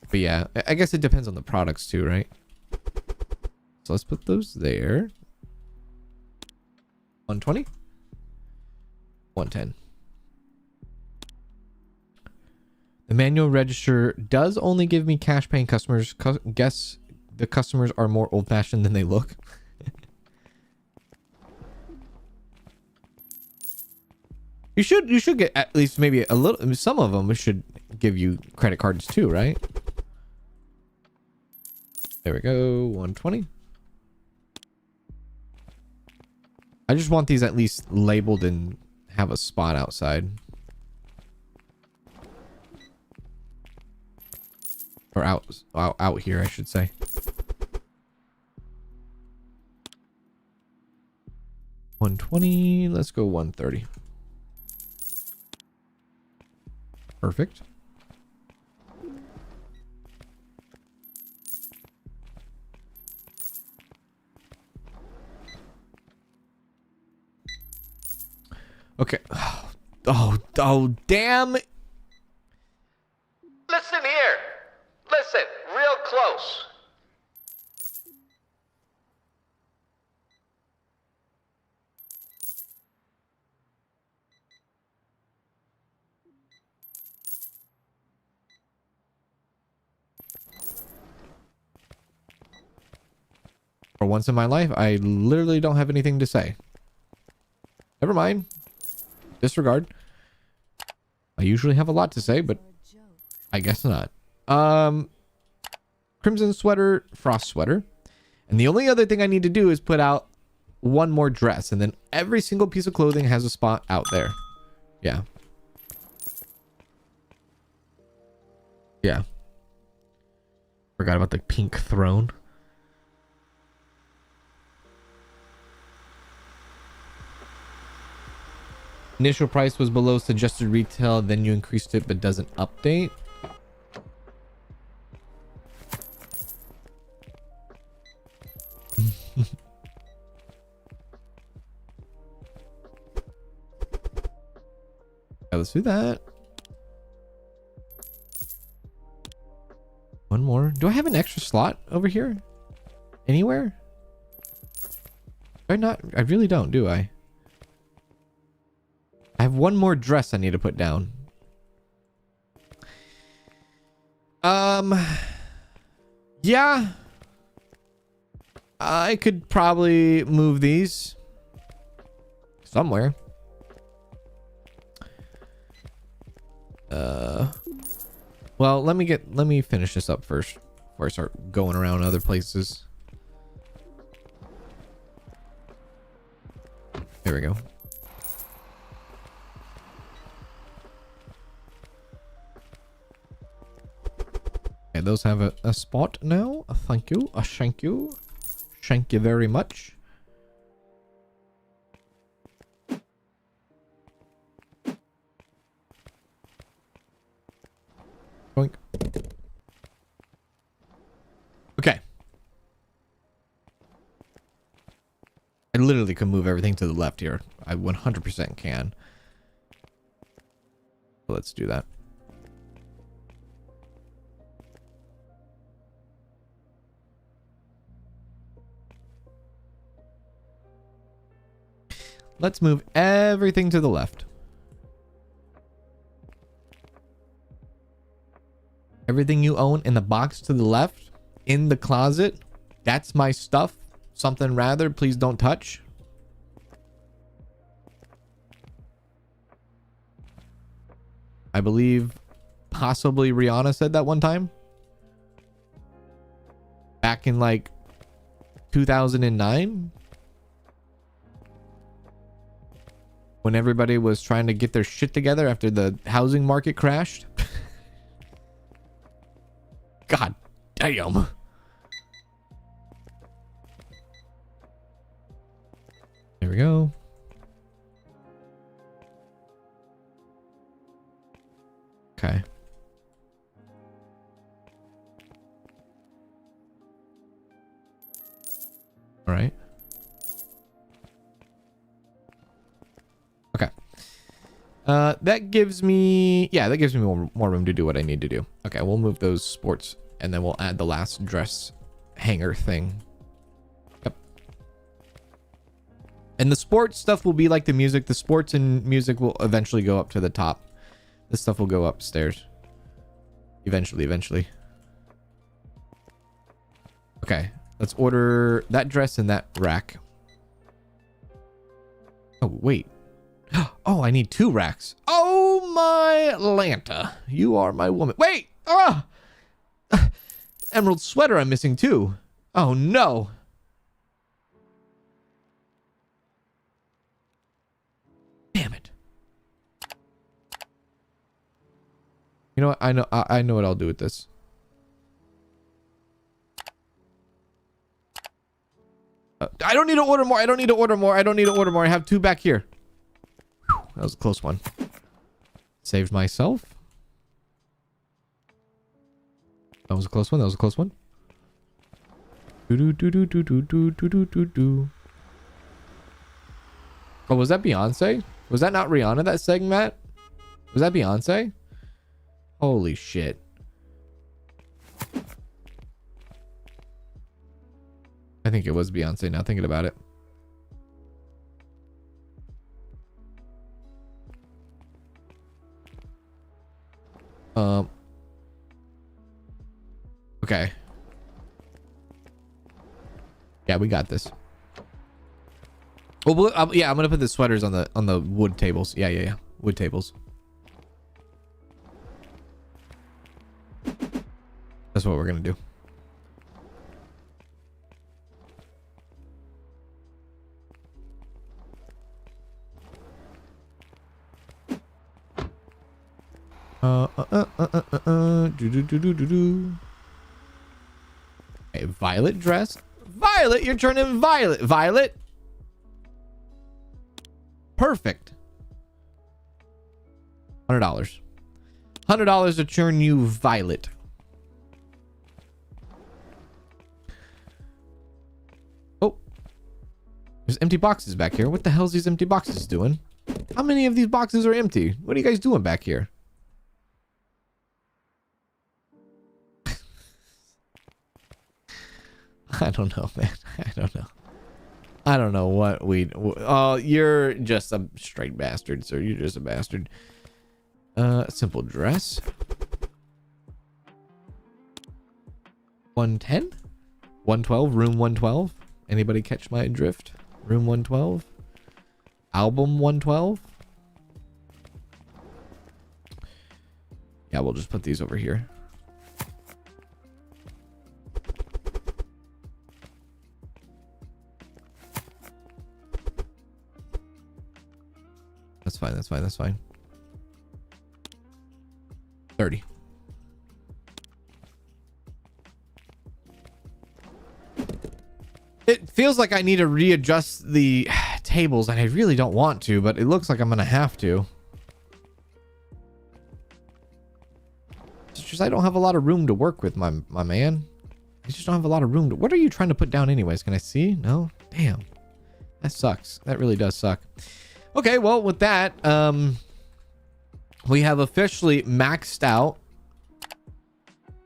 But yeah, I guess it depends on the products too, right? So let's put those there. 120. 110. The manual register does only give me cash paying customers. Guess the customers are more old fashioned than they look. You should get at least maybe a little. Some of them should give you credit cards too, right? There we go. 120. I just want these at least labeled and have a spot outside. Or out here, I should say. $120. Let's go $130. Perfect. Okay. Oh, damn. Listen here. Listen, real close. For once in my life, I literally don't have anything to say. Never mind. Disregard. I usually have a lot to say, but I guess not. Crimson sweater, frost sweater. And the only other thing I need to do is put out one more dress, and then every single piece of clothing has a spot out there. Yeah. Yeah. Forgot about the pink throne. Initial price was below suggested retail, then you increased it but doesn't update. Yeah, let's do that. One more. Do I have an extra slot over here? Anywhere? Do I not? I really don't, do I? I have one more dress I need to put down. Yeah. I could probably move these somewhere. Well, let me finish this up first before I start going around other places. There we go. Okay, those have a spot now. Thank you. Thank you. Thank you very much. Boink. Okay. I literally can move everything to the left here. I 100% can. Let's do that. Let's move everything to the left. Everything you own in the box to the left, in the closet, that's my stuff. Something rather, please don't touch. I believe possibly Rihanna said that one time. Back in like 2009. When everybody was trying to get their shit together after the housing market crashed. God damn. There we go. Okay. All right. Okay. That gives me, yeah, that gives me more room to do what I need to do. Okay, we'll move those sports and then we'll add the last dress hanger thing. Yep. And the sports stuff will be like the music. The sports and music will eventually go up to the top. This stuff will go upstairs. Eventually. Okay, let's order that dress in that rack. Oh, wait. Oh, I need 2 racks. Oh, my Lanta. You are my woman. Wait! Ah! Emerald sweater I'm missing too. Oh, no. Damn it. You know what? I know what I'll do with this. I don't need to order more. I don't need to order more. I have 2 back here. Whew, that was a close one. Saved myself. That was a close one. Oh, was that Beyonce? Was that not Rihanna that sang that? Was that Beyonce? Holy shit. I think it was Beyonce now thinking about it. Okay. Yeah, we got this. Well, yeah, I'm gonna put the sweaters on the wood tables. Yeah. Wood tables. That's what we're gonna do. Okay, violet dress. Violet, you're turning violet. Violet. Perfect. $100. $100 to turn you violet. Oh. There's empty boxes back here. What the hell's these empty boxes doing? How many of these boxes are empty? What are you guys doing back here? I don't know, man. I don't know. I don't know what we... Oh, you're just a straight bastard, sir. You're just a bastard. Simple dress. 110? 112? Room 112? Anybody catch my drift? Room 112? Album 112? Yeah, we'll just put these over here. That's fine, that's fine, that's fine. 30. It feels like I need to readjust the tables, and I really don't want to, but it looks like I'm gonna have to. It's just I don't have a lot of room to work with, my man. I just don't have a lot of room to... What are you trying to put down anyways? Can I see? No? Damn. That sucks. That really does suck. Okay, well, with that, we have officially maxed out.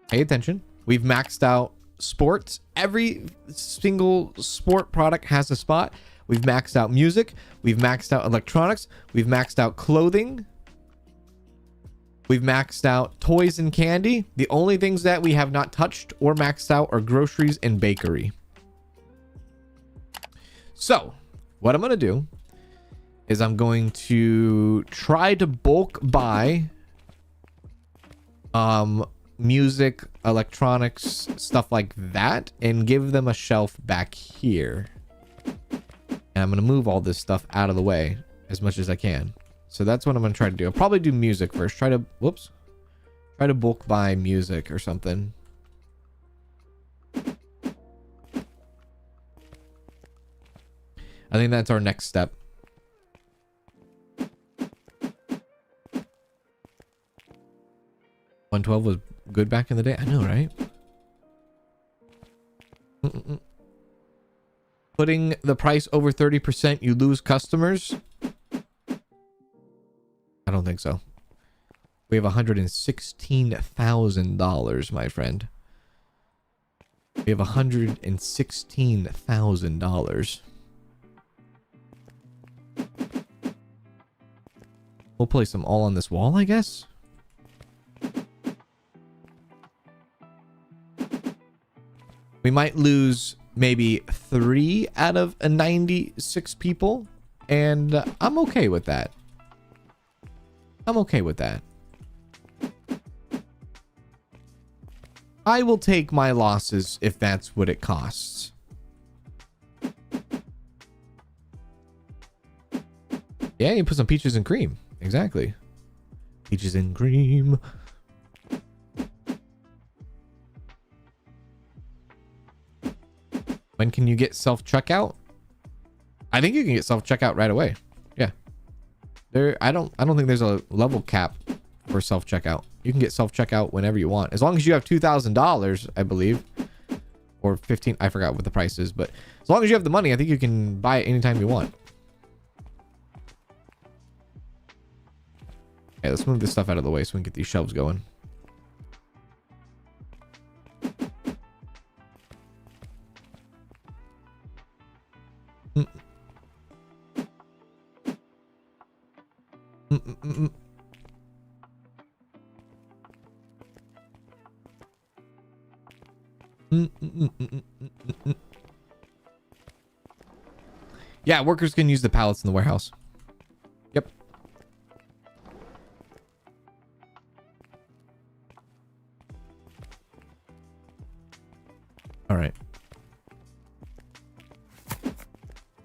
Pay attention. We've maxed out sports. Every single sport product has a spot. We've maxed out music. We've maxed out electronics. We've maxed out clothing. We've maxed out toys and candy. The only things that we have not touched or maxed out are groceries and bakery. So, what I'm going to do is I'm going to try to bulk buy music, electronics, stuff like that, and give them a shelf back here. And I'm going to move all this stuff out of the way as much as I can. So that's what I'm going to try to do. I'll probably do music first. Try to bulk buy music or something. I think that's our next step. 112 was good back in the day. I know, right? Putting the price over 30%, you lose customers. I don't think so. We have $116,000, my friend. We have $116,000. We'll place them all on this wall, I guess. We might lose maybe 3 out of 96 people, and I'm okay with that. I'm okay with that. I will take my losses if that's what it costs. Yeah, you put some peaches and cream. Exactly. Peaches and cream. When can you get self-checkout? I think you can get self-checkout right away. Yeah. I don't think there's a level cap for self-checkout. You can get self-checkout whenever you want. As long as you have $2,000, I believe. Or 15, I forgot what the price is, but as long as you have the money, I think you can buy it anytime you want. Okay, let's move this stuff out of the way so we can get these shelves going. Yeah, workers can use the pallets in the warehouse. Yep. All right.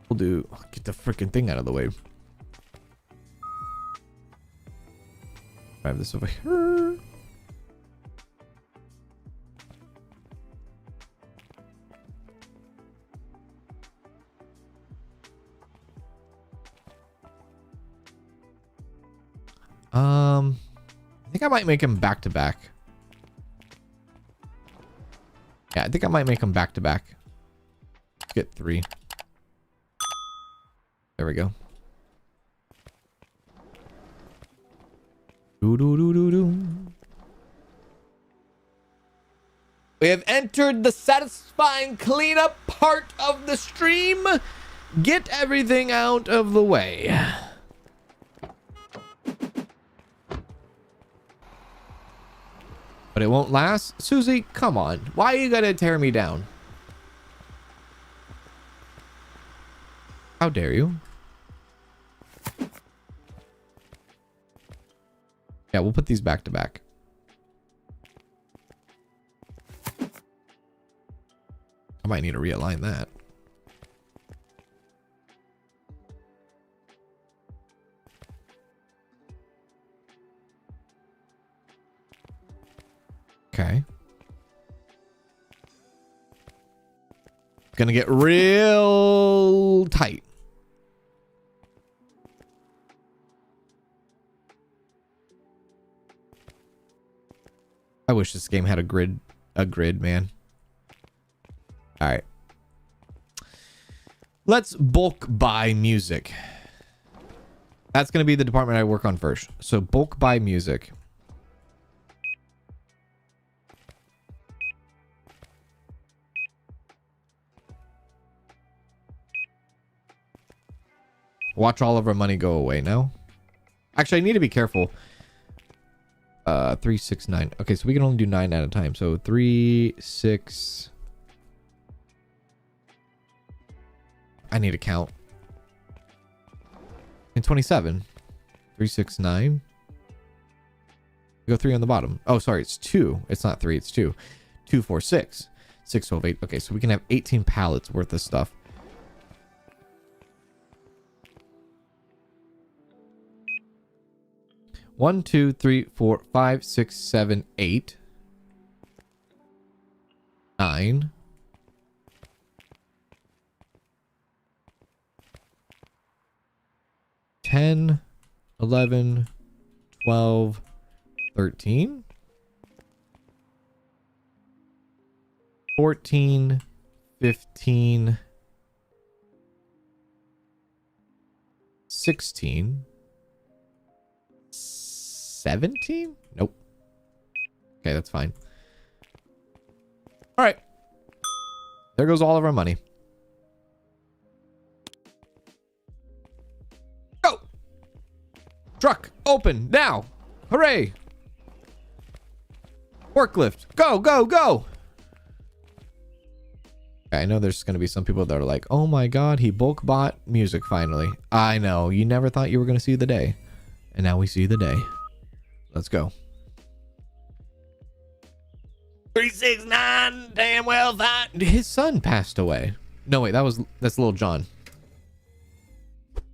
We'll do... Get the freaking thing out of the way. Drive this over here. think I might make them back to back. Yeah, I think I might make them back to back. Let's get 3. There we go. Doo doo doo doo doo. We have entered the satisfying cleanup part of the stream. Get everything out of the way. But it won't last. Susie, come on. Why are you gonna tear me down? How dare you? Yeah, we'll put these back to back. I might need to realign that. Okay. Gonna get real tight. I wish this game had a grid, man. All right. Let's bulk buy music. That's going to be the department I work on first. So bulk buy music. Watch all of our money go away now. Actually, I need to be careful. 3, 6, 9. Okay, so we can only do 9 at a time. So 3, 6. I need to count. And 27. 3, 6, 9. We go 3 on the bottom. Oh, sorry, it's 2. It's not 3, it's 2. 2, 4, 6. 6, 12, 8. Okay, so we can have 18 pallets worth of stuff. One, 2, 3, 4, 5, 6, 7, 8, 9, 10, 11, 12, 13, 14, 15, 16, 17? Nope. Okay, that's fine. All right. There goes all of our money. Go! Truck, open, now! Hooray! Forklift, go, go, go! I know there's going to be some people that are like, oh my god, he bulk bought music finally. I know, you never thought you were going to see the day. And now we see the day. Let's go. 369, damn well that his son passed away. No, wait, that's Little John.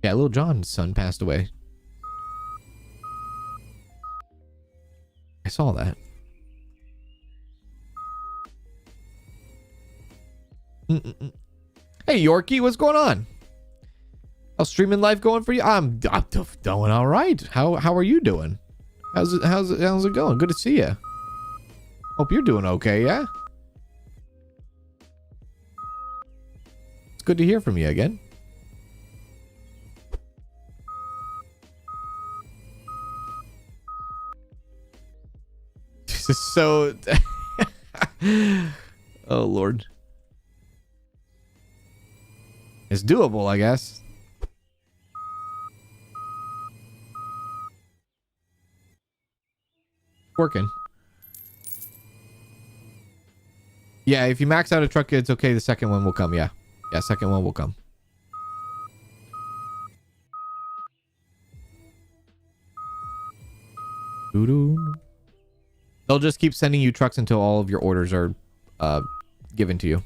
Yeah, Little John's son passed away. I saw that. Hey Yorkie, what's going on? How's streaming life going for you? I'm doing all right. How are you doing? How's it going? Good to see you. Hope you're doing okay, yeah? It's good to hear from you again. This is so... Oh, Lord. It's doable, I guess. Working. Yeah, if you max out a truck, it's okay. The second one will come. Yeah. Yeah, second one will come. Doo-doo. They'll just keep sending you trucks until all of your orders are given to you.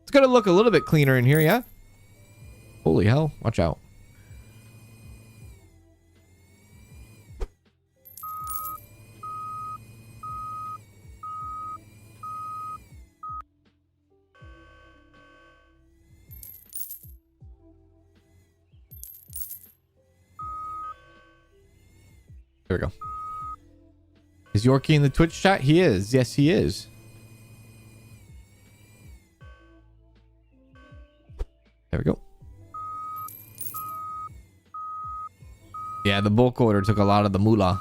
It's gonna look a little bit cleaner in here, yeah? Holy hell, watch out. There we go. Is Yorkie in the Twitch chat? He is. Yes, he is. There we go. Yeah, the bulk order took a lot of the moolah.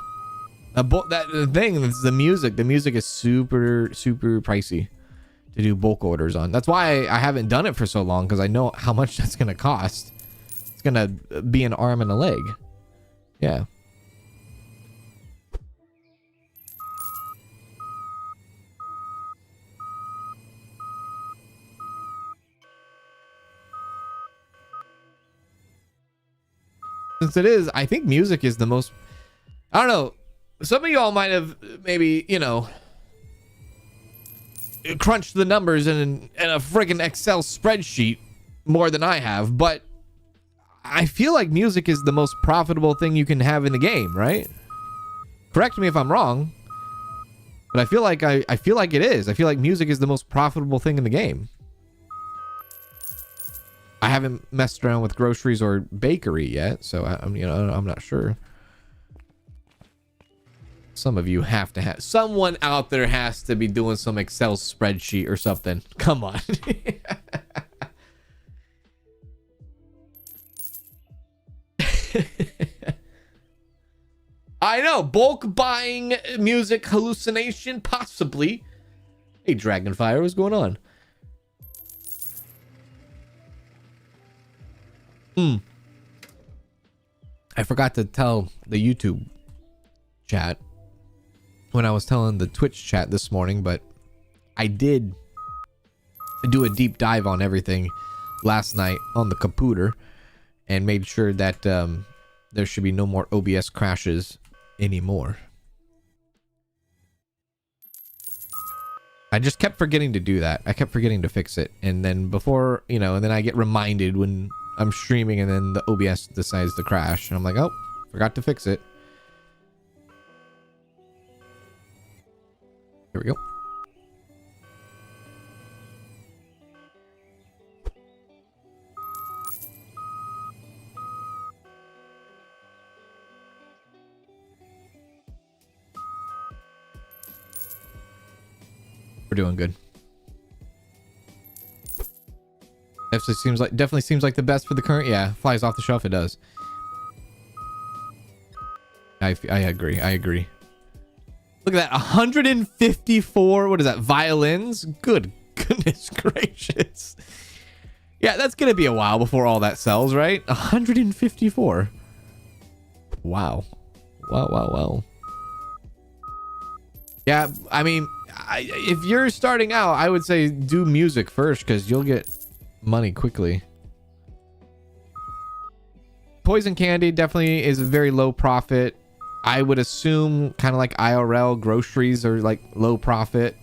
The thing is the music. The music is super pricey to do bulk orders on. That's why I haven't done it for so long, because I know how much that's going to cost. It's going to be an arm and a leg. Yeah. Since it is, I think music is the most, I don't know, some of y'all might have maybe, you know, crunched the numbers in a friggin' Excel spreadsheet more than I have, but I feel like music is the most profitable thing you can have in the game, right? Correct me if I'm wrong, but I feel like I feel like it is. I feel like music is the most profitable thing in the game. I haven't messed around with groceries or bakery yet, so I'm not sure. Some of you have to have, someone out there has to be doing some Excel spreadsheet or something. Come on. I know, bulk buying music hallucination, possibly. Hey, Dragonfire, what's going on? I forgot to tell the YouTube chat when I was telling the Twitch chat this morning, but I did do a deep dive on everything last night on the computer and made sure that there should be no more OBS crashes anymore. I just kept forgetting to do that. I kept forgetting to fix it, and then before, you know, and then I get reminded when I'm streaming and then the OBS decides to crash and I'm like, oh, forgot to fix it. Here we go. We're doing good. Definitely seems like the best for the current. Yeah, flies off the shelf. It does. I agree. Look at that, 154. What is that? Violins? Goodness gracious. Yeah, that's gonna be a while before all that sells, right? 154. Wow. Wow. Yeah, I mean, if you're starting out, I would say do music first because you'll get money quickly. Poison candy definitely is a very low profit. I would assume kind of like IRL groceries are like low profit.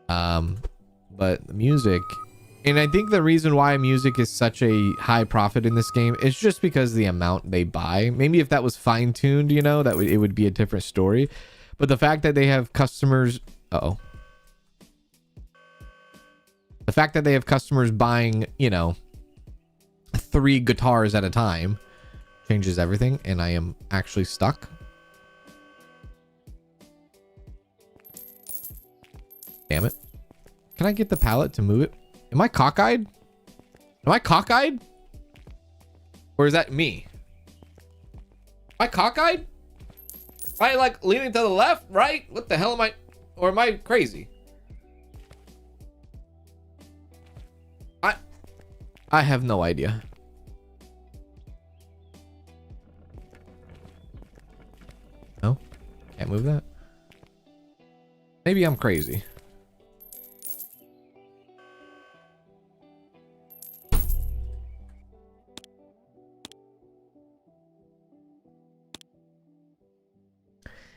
But music, and I think the reason why music is such a high profit in this game is just because the amount they buy. Maybe if that was fine-tuned, you know, it would be a different story. But the fact that they have customers, the fact that they have customers buying, you know, 3 guitars at a time changes everything, and I am actually stuck. Damn it. Can I get the pallet to move it? Am I cockeyed? Or is that me? Am I cockeyed? Am I like leaning to the left, right? What the hell am I? Or am I crazy? I have no idea. No? Can't move that? Maybe I'm crazy.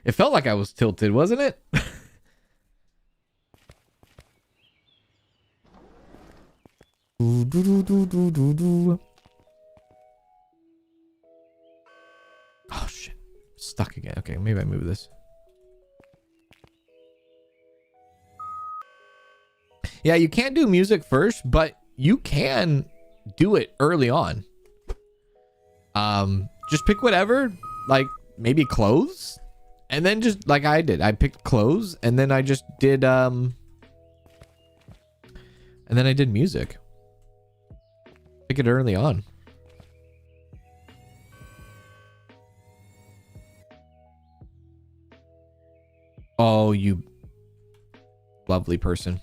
It felt like I was tilted, wasn't it? Oh shit, stuck again. Okay, maybe I move this. Yeah, you can't do music first, but you can do it early on. Just pick whatever, like maybe clothes, and then just like I did, I picked clothes, and then I just did and then I did music. Pick it early on. Oh, you lovely person.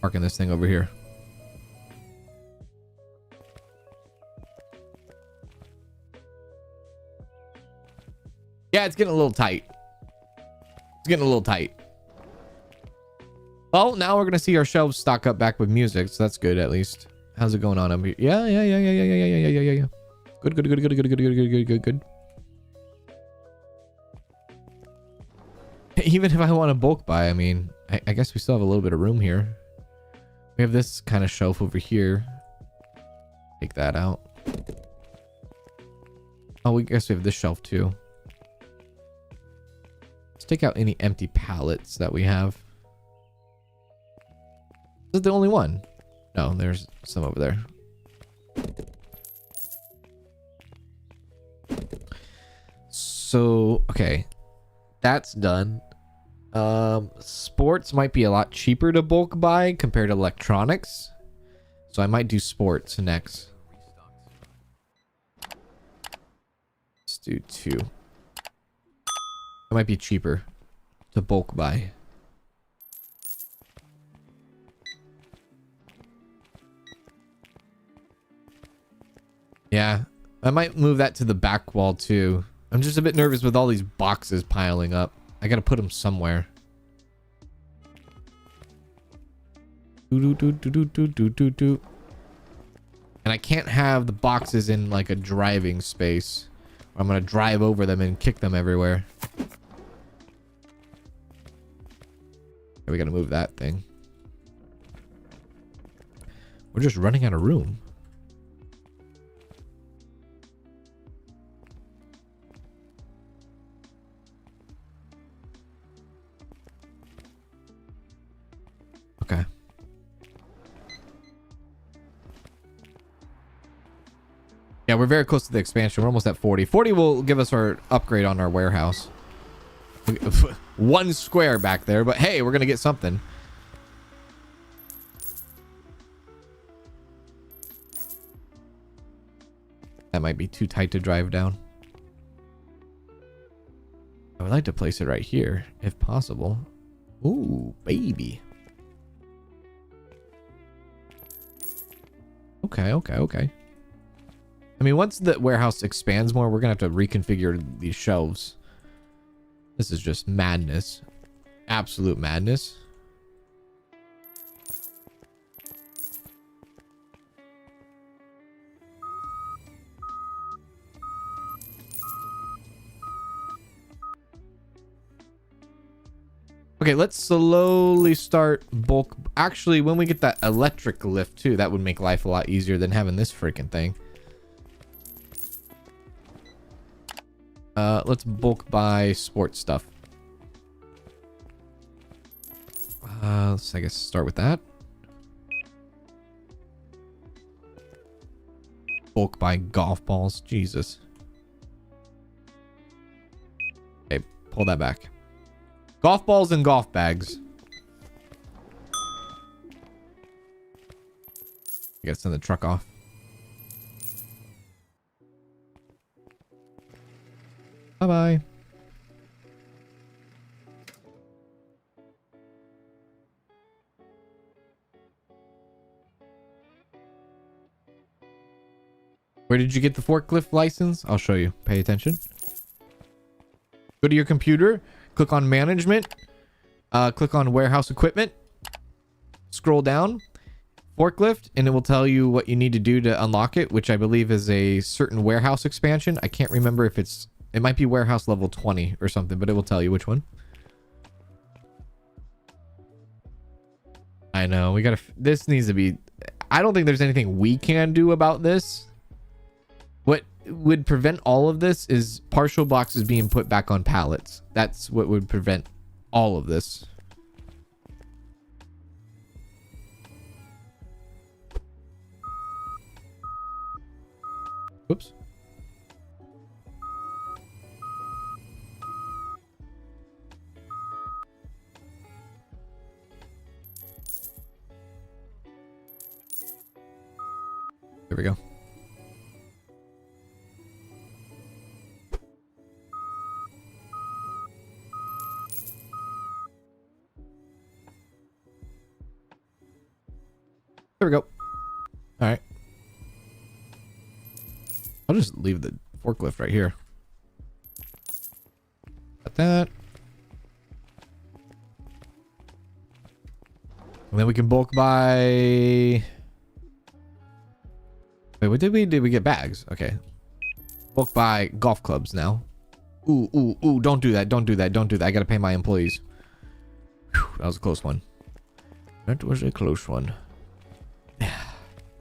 Parking this thing over here. Yeah, it's getting a little tight. It's getting a little tight. Well, now we're gonna see our shelves stock up back with music, so that's good at least. How's it going on up here? Yeah. Good. Even if I want to bulk buy, I mean, I guess we still have a little bit of room here. We have this kind of shelf over here. Take that out. Oh, we guess we have this shelf too. Let's take out any empty pallets that we have. Is it the only one? No, there's some over there. So, okay. That's done. Sports might be a lot cheaper to bulk buy compared to electronics. So I might do sports next. Let's do 2. It might be cheaper to bulk buy. Yeah, I might move that to the back wall too. I'm just a bit nervous with all these boxes piling up. I gotta put them somewhere. And I can't have the boxes in like a driving space. I'm gonna drive over them and kick them everywhere. We gotta move that thing. We're just running out of room. Okay. Yeah, we're very close to the expansion. We're almost at 40. 40 will give us our upgrade on our warehouse. 1 square back there, but hey, we're gonna get something. That might be too tight to drive down. I would like to place it right here, if possible. Ooh, baby. Okay. I mean, once the warehouse expands more, we're gonna have to reconfigure these shelves. This is just madness. Absolute madness. Okay, let's slowly start bulk. Actually, when we get that electric lift too, that would make life a lot easier than having this freaking thing. Let's bulk buy sports stuff. Let's, I guess, start with that. Bulk buy golf balls. Jesus. Okay, pull that back. Golf balls and golf bags. I gotta send the truck off. Bye-bye. Where did you get the forklift license? I'll show you. Pay attention. Go to your computer. Click on management. Click on warehouse equipment. Scroll down. Forklift. And it will tell you what you need to do to unlock it, which I believe is a certain warehouse expansion. I can't remember if it's... It might be warehouse level 20 or something, but it will tell you which one. I know. We gotta... This needs to be... I don't think there's anything we can do about this. What would prevent all of this is partial boxes being put back on pallets. That's what would prevent all of this. Whoops. There we go. There we go. All right. I'll just leave the forklift right here. Got that. And then we can bulk buy... Wait, what did we do? We get bags. Okay. Bulk buy golf clubs now. Ooh, don't do that. Don't do that. Don't do that. I gotta pay my employees. Whew, that was a close one. That was a close one.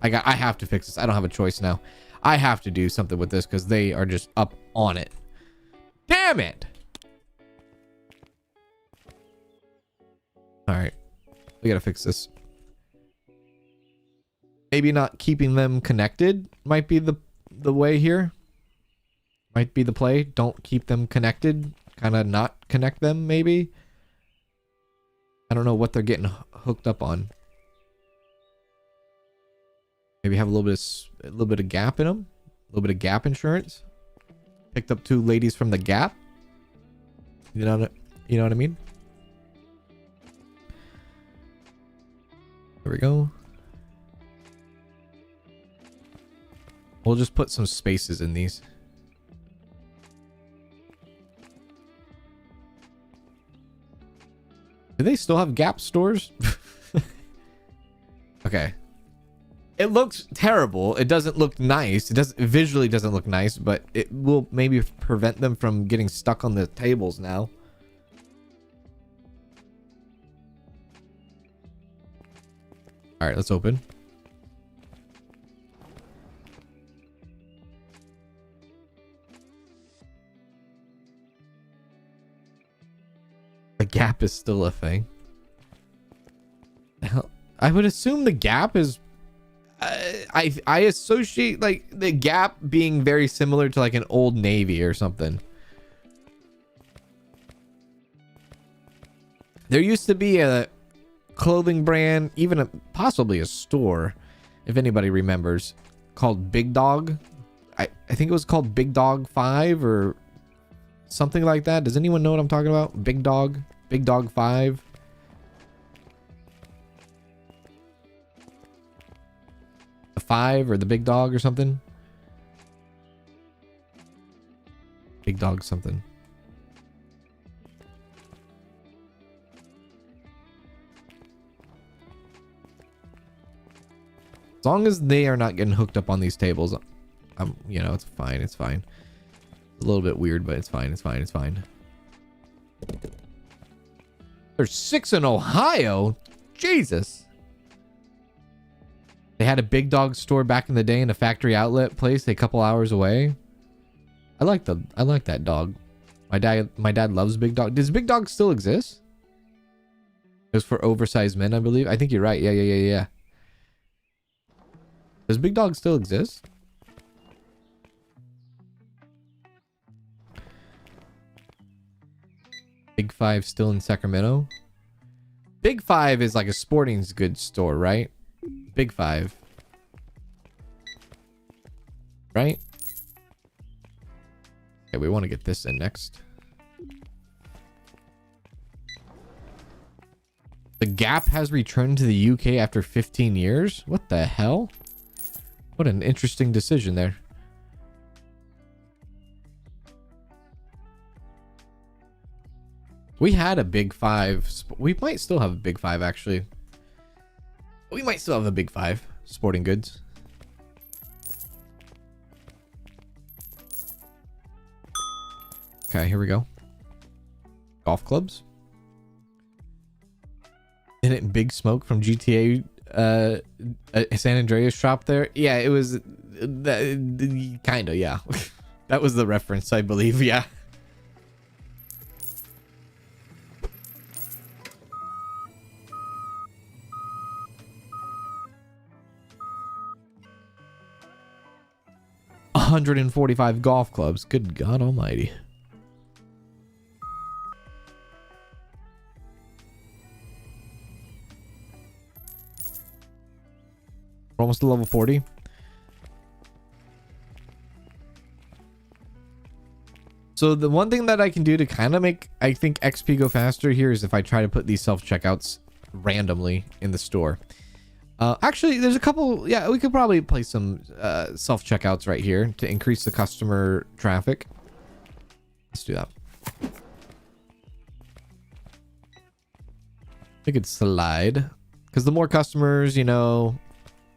I have to fix this. I don't have a choice now. I have to do something with this because they are just up on it. Damn it! Alright. We gotta fix this. Maybe not keeping them connected might be the way here. Might be the play. Don't keep them connected. Kind of not connect them, maybe. I don't know what they're getting hooked up on. Maybe have a little bit of gap in them. A little bit of gap insurance. Picked up 2 ladies from the Gap. You know what I mean? There we go. We'll just put some spaces in these. Do they still have Gap stores? Okay. It looks terrible. It doesn't look nice. It visually doesn't look nice, but it will maybe prevent them from getting stuck on the tables now. All right, let's open. The Gap is still a thing. Hell, I would assume the Gap is... I associate like the Gap being very similar to like an Old Navy or something. There used to be a clothing brand, even possibly a store, if anybody remembers, called Big Dog. I think it was called Big Dog 5 or something like that. Does anyone know what I'm talking about? Big Dog 5. The 5 or the Big Dog or something. Big Dog something. As long as they are not getting hooked up on these tables, you know, it's fine. It's fine. It's a little bit weird, but it's fine. It's fine. It's fine. There's 6 in Ohio. Jesus. They had a Big Dog store back in the day in a factory outlet place a couple hours away. I like that dog. My dad loves Big Dog. Does Big Dog still exist? It was for oversized men, I believe. I think you're right. Yeah. Does Big Dog still exist? Big 5 still in Sacramento? Big 5 is like a sporting goods store, right? Big 5. Right? Okay, we want to get this in next. The Gap has returned to the UK after 15 years? What the hell? What an interesting decision there. We had a Big 5. We might still have a Big 5, actually. We might still have a Big 5 sporting goods. Okay, here we go. Golf clubs. Isn't it Big Smoke from GTA San Andreas shop there? Yeah, it was kind of, yeah. That was the reference, I believe, yeah. 145 golf clubs. Good God almighty. We're almost to level 40. So the one thing that I can do to kind of make, I think, XP go faster here is if I try to put these self-checkouts randomly in the store. Actually, there's a couple. Yeah, we could probably place some self-checkouts right here to increase the customer traffic. Let's do that. We could slide, because the more customers, you know,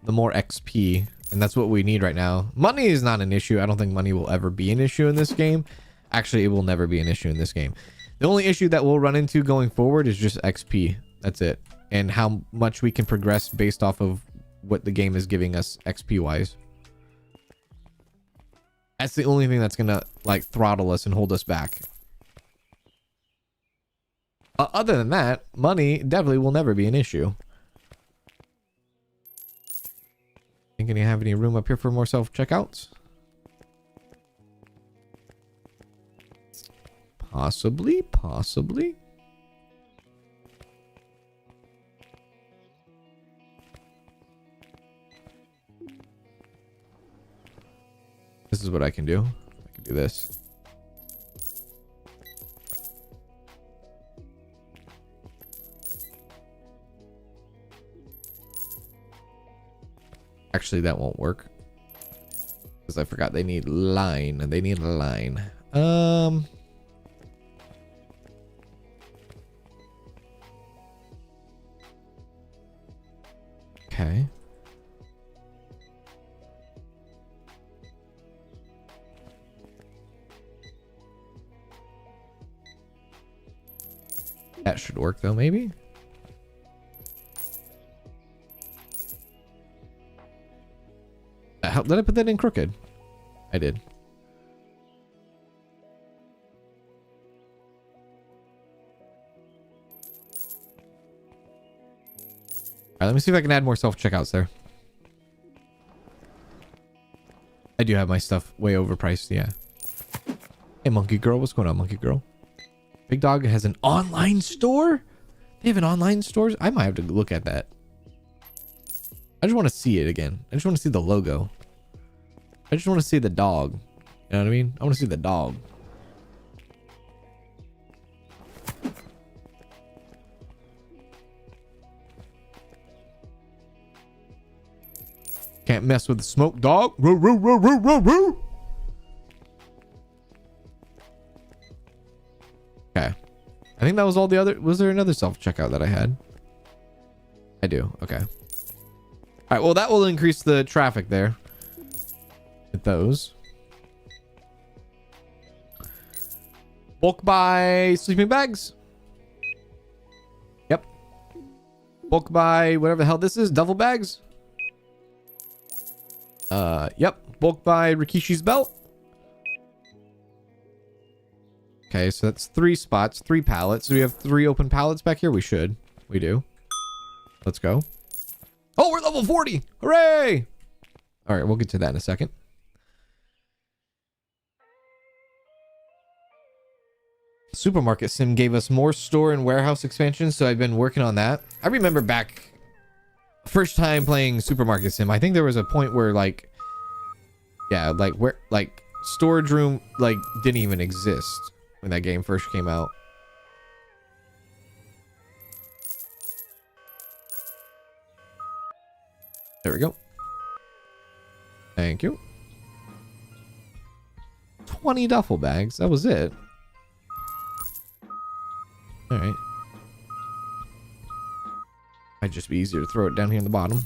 the more XP, and that's what we need right now. Money is not an issue. I don't think money will ever be an issue in this game. Actually, it will never be an issue in this game. The only issue that we'll run into going forward is just XP. That's it. And how much we can progress based off of what the game is giving us XP wise. That's the only thing that's gonna like throttle us and hold us back. Other than that, money definitely will never be an issue. Think you have any room up here for more self-checkouts? Possibly. This is what I can do. I can do this. Actually, that won't work. Because I forgot they need line. They need a line. Okay. That should work though, maybe. How did I put that in crooked? I did. All right, let me see if I can add more self-checkouts there. I do have my stuff way overpriced, yeah. Hey, Monkey Girl. What's going on, Monkey Girl? Big Dog has an online store? They have an online store? I might have to look at that. I just want to see it again. I just want to see the logo. I just want to see the dog. You know what I mean? I want to see the dog. Can't mess with the smoke dog. Roo, roo, roo, roo, roo, roo. Okay. I think that was all the other. Was there another self-checkout that I had? I do. Okay. All right. Well, that will increase the traffic there. With those. Bulk buy sleeping bags. Yep. Bulk buy whatever the hell this is. Duffel bags. Yep. Bulk buy Rikishi's belt. Okay, so that's 3 spots, 3 pallets. Do we have 3 open pallets back here? We should. We do. Let's go. Oh, we're level 40. Hooray! All right, we'll get to that in a second. Supermarket Sim gave us more store and warehouse expansions, so I've been working on that. I remember back first time playing Supermarket Sim, I think there was a point where like, yeah, like where like storage room like didn't even exist when that game first came out. There we go. Thank you. 20 duffel bags. That was it. All right. Might just be easier to throw it down here in the bottom.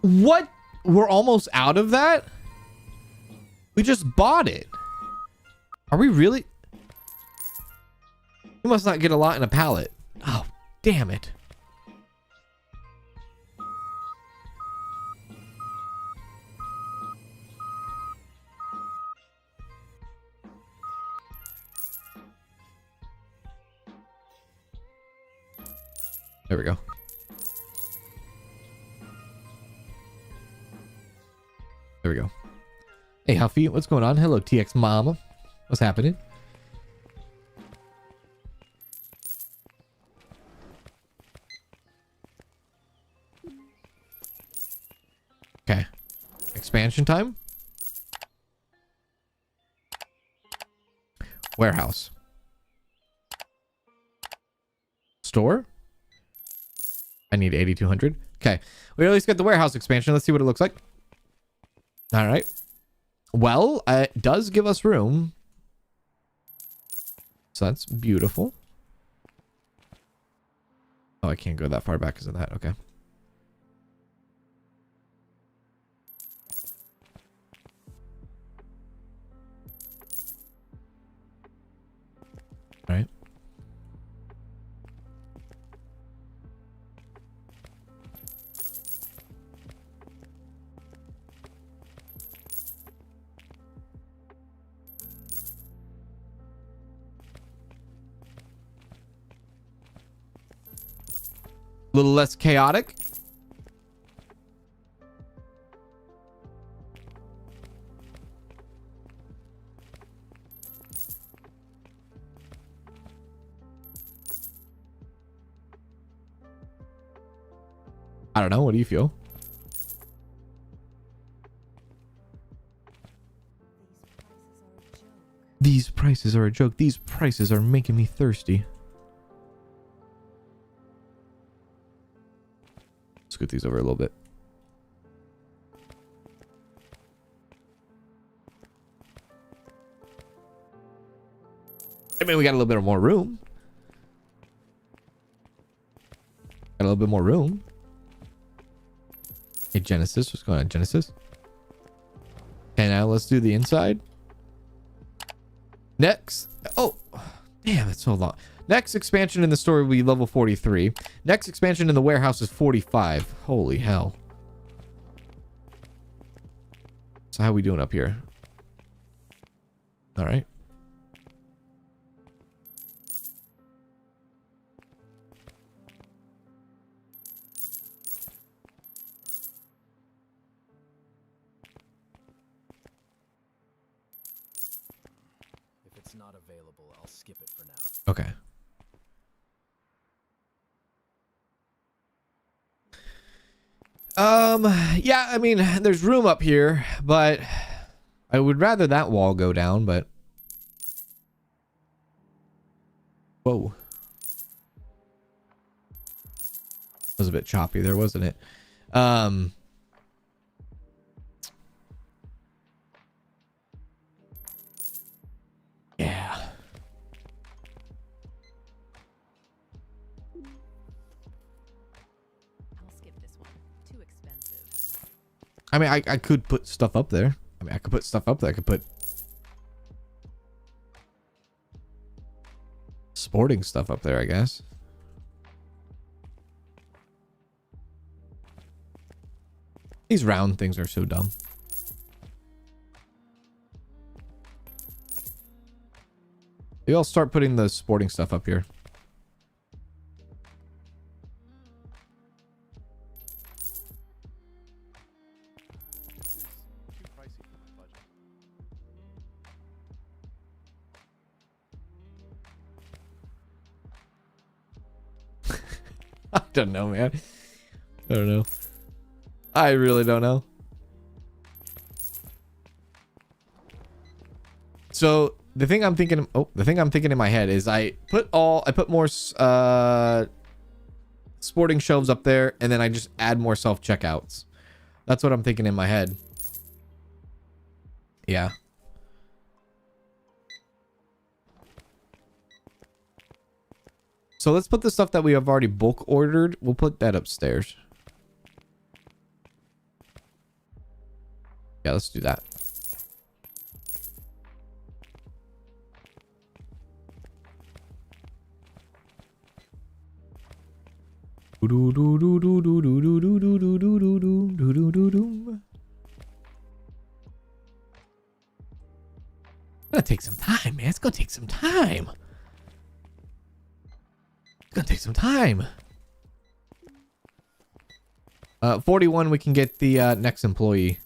What? We're almost out of that? We just bought it. Are we really? You must not get a lot in a pallet. Oh, damn it. There we go. Hey, Huffy, what's going on? Hello, TX Mama. What's happening? Okay. Expansion time. Warehouse. Store. I need 8,200. Okay. We at least got the warehouse expansion. Let's see what it looks like. All right. Well, it does give us room. So that's beautiful. Oh, I can't go that far back because of that. Okay. All right. A little less chaotic. I don't know. What do you feel? These prices are a joke. These prices are making me thirsty. Scoot these over a little bit. I mean, we got a little bit more room. Got a little bit more room. Hey, Genesis. What's going on, Genesis? Okay, now let's do the inside. Next. Oh, damn, it's so long. Next expansion in the store will be level 43. Next expansion in the warehouse is 45. Holy hell. So how are we doing up here? All right. If it's not available, I'll skip it for now. Okay. Yeah, I mean, there's room up here, but I would rather that wall go down, but whoa. That was a bit choppy there, wasn't it? Yeah. I'll skip this one. Too expensive. I mean, I could put stuff up there. I mean, I could put stuff up there. I could put sporting stuff up there, I guess. These round things are so dumb. Maybe I'll start putting the sporting stuff up here. I don't know, man. I don't know. I really don't know. So the thing I'm thinking, in my head is I put more sporting shelves up there, and then I just add more self checkouts. That's what I'm thinking in my head. Yeah. So let's put the stuff that we have already bulk ordered. We'll put that upstairs. Yeah, let's do that. It's gonna take some time, man. It's gonna take some time. It's gonna take some time. 41, we can get the next employee.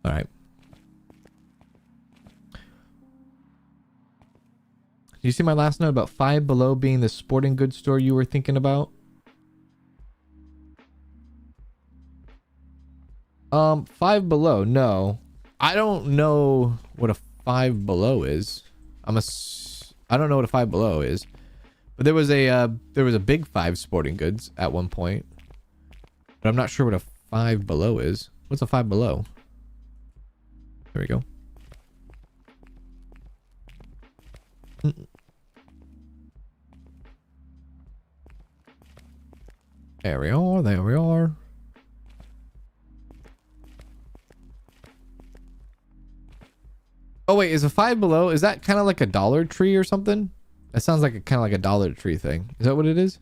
All right. Do you see my last note about Five Below being the sporting goods store you were thinking about? Five Below, no. I don't know what a Five Below is. I don't know what a Five Below is. But there was a Big Five sporting goods at one point. But I'm not sure what a Five Below is. What's a Five Below? There we go. There we are. There we are. Oh wait, is a Five Below, is that kind of like a Dollar Tree or something? That sounds like a kind of like a Dollar Tree thing. Is that what it is?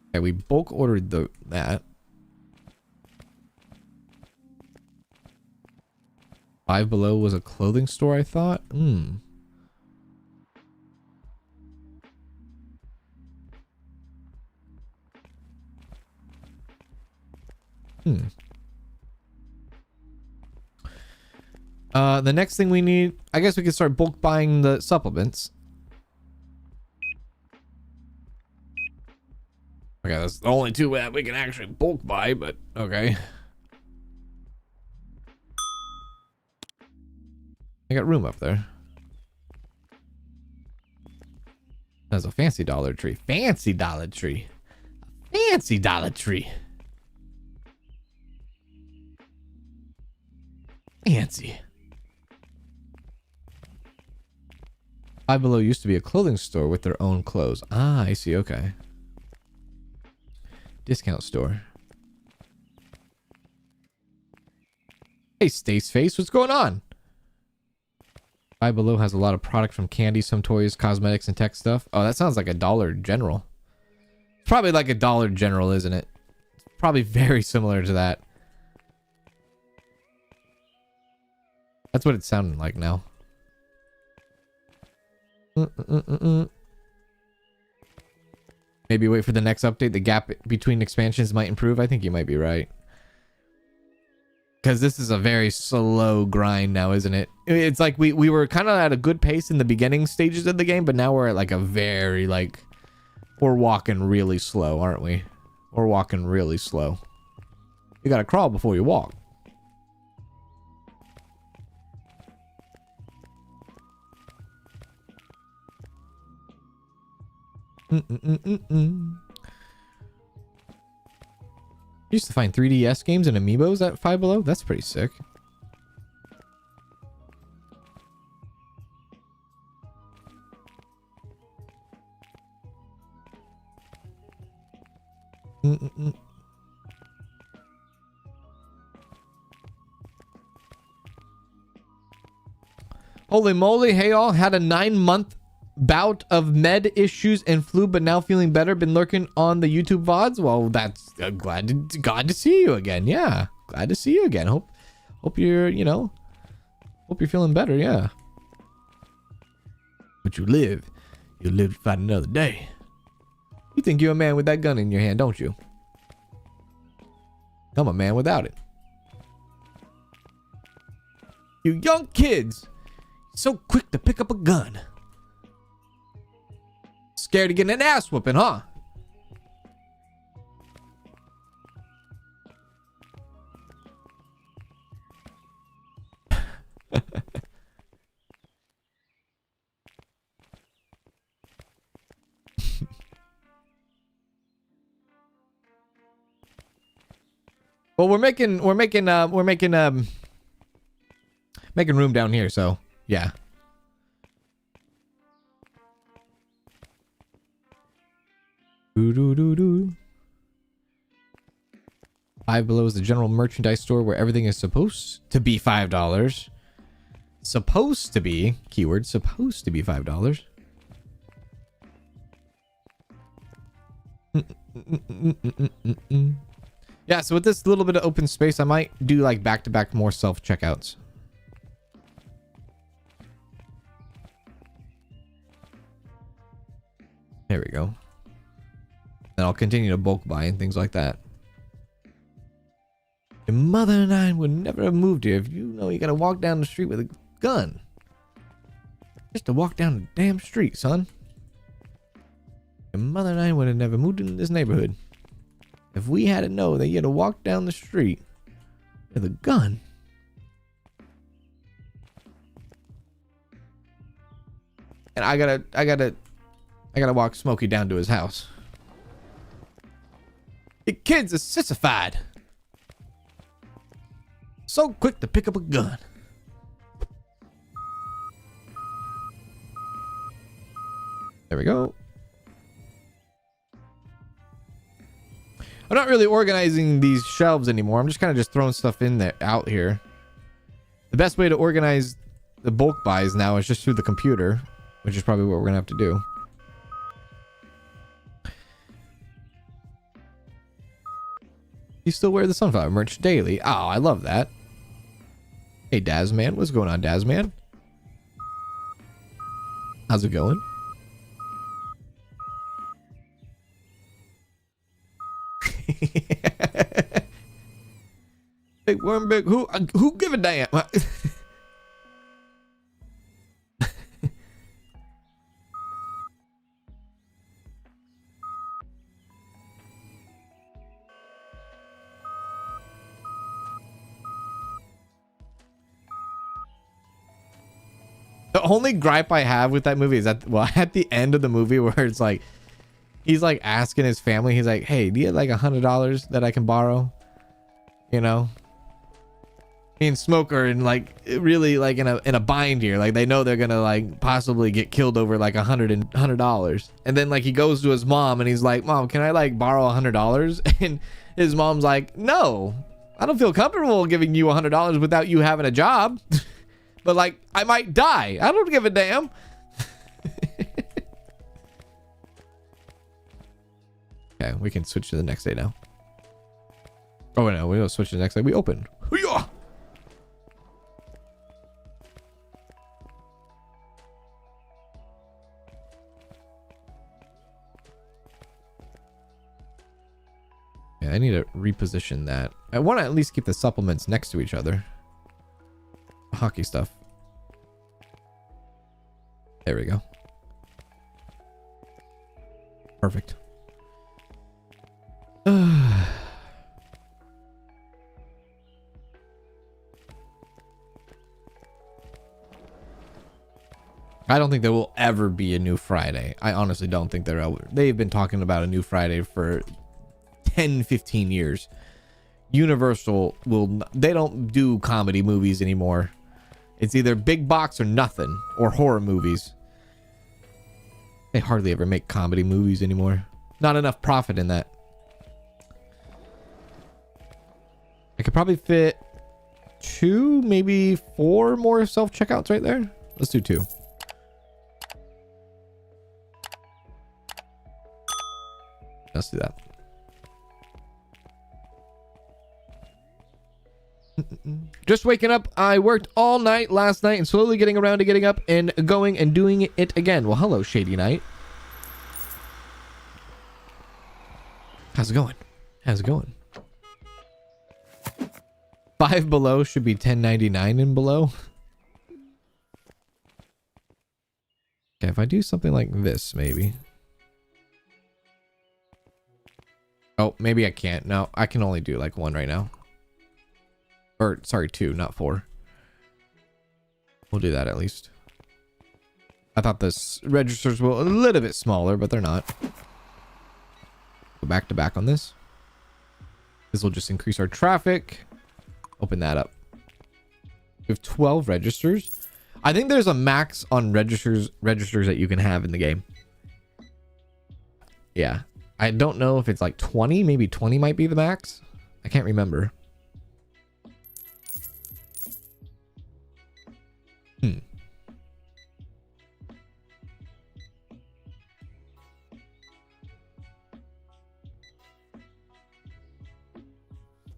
Okay, we bulk ordered that. Five Below was a clothing store, I thought. Hmm. The next thing we need, I guess we can start bulk buying the supplements. Okay, that's the only two that we can actually bulk buy, but okay. I got room up there. That's a fancy Dollar Tree. Fancy Dollar Tree. Fancy Dollar Tree. Fancy. Five Below used to be a clothing store with their own clothes. Ah, I see. Okay. Discount store. Hey, Stace Face, what's going on? Five Below has a lot of product from candy, some toys, cosmetics, and tech stuff. Oh, that sounds like a Dollar General. It's probably like a Dollar General, isn't it? It's probably very similar to that. That's what it's sounding like now. Maybe wait for the next update. The gap between expansions might improve. I think you might be right. Because this is a very slow grind now, isn't it? It's like we were kind of at a good pace in the beginning stages of the game, but now we're at like a very like... We're walking really slow, aren't we? We're walking really slow. You gotta crawl before you walk. Used to find 3DS games and amiibos at Five Below. That's pretty sick. Holy moly, hey all, had a 9-month bout of med issues and flu, but now feeling better. Been lurking on the YouTube VODs. Well, that's glad to see you again. Yeah, glad to see you again. Hope you're, you know, hope you're feeling better. Yeah. But you live to fight another day. You think you're a man with that gun in your hand, don't you? I'm a man without it. You young kids, so quick to pick up a gun. Scared of getting an ass whooping, huh? Well, we're making room down here, so yeah. Five Below is the general merchandise store where everything is supposed to be $5. Supposed to be, keyword, supposed to be $5. Yeah, so with this little bit of open space, I might do like back-to-back more self-checkouts. There we go. And I'll continue to bulk buy and things like that. Your mother and I would never have moved here if you know you gotta walk down the street with a gun. Just to walk down the damn street, son. Your mother and I would have never moved into this neighborhood if we had to know that you had to walk down the street with a gun. And I gotta walk Smokey down to his house. The kid's a sissified. So quick to pick up a gun. There we go. I'm not really organizing these shelves anymore. I'm just kind of just throwing stuff in there out here. The best way to organize the bulk buys now is just through the computer, which is probably what we're gonna have to do. You still wear the sunflower merch daily? Oh, I love that. Hey, Dazman. What's going on, Dazman? How's it going? Big worm, big who give a damn? The only gripe I have with that movie is that, well, at the end of the movie where it's like, he's like asking his family, he's like, hey, do you have like $100 that I can borrow? You know? Me and Smoke are in like, really like in a bind here. Like they know they're gonna like possibly get killed over like $100. And then like he goes to his mom and he's like, Mom, can I like borrow $100? And his mom's like, no, I don't feel comfortable giving you $100 without you having a job. But like, I might die. I don't give a damn. Okay, we can switch to the next day now. Oh no, we don't switch to the next day. We open. Hoo-yah! Yeah, I need to reposition that. I want to at least keep the supplements next to each other. Hockey stuff. There we go. Perfect. I don't think there will ever be a new Friday. I honestly don't think there will. They've been talking about a new Friday for 10-15 years. Universal they don't do comedy movies anymore. It's either big box or nothing, or horror movies. They hardly ever make comedy movies anymore. Not enough profit in that. I could probably fit 2, maybe 4 more self-checkouts right there. Let's do 2. Let's do that. Just waking up. I worked all night last night and slowly getting around to getting up and going and doing it again. Well, hello, Shady Knight. How's it going? How's it going? 5 below should be 10.99 and below. Okay, if I do something like this, maybe. Oh, maybe I can't. No, I can only do like 1 right now. Or, sorry, 2, not 4. We'll do that at least. I thought the registers were a little bit smaller, but they're not. Go back to back on this. This will just increase our traffic. Open that up. We have 12 registers. I think there's a max on registers that you can have in the game. Yeah. I don't know if it's like 20. Maybe 20 might be the max. I can't remember.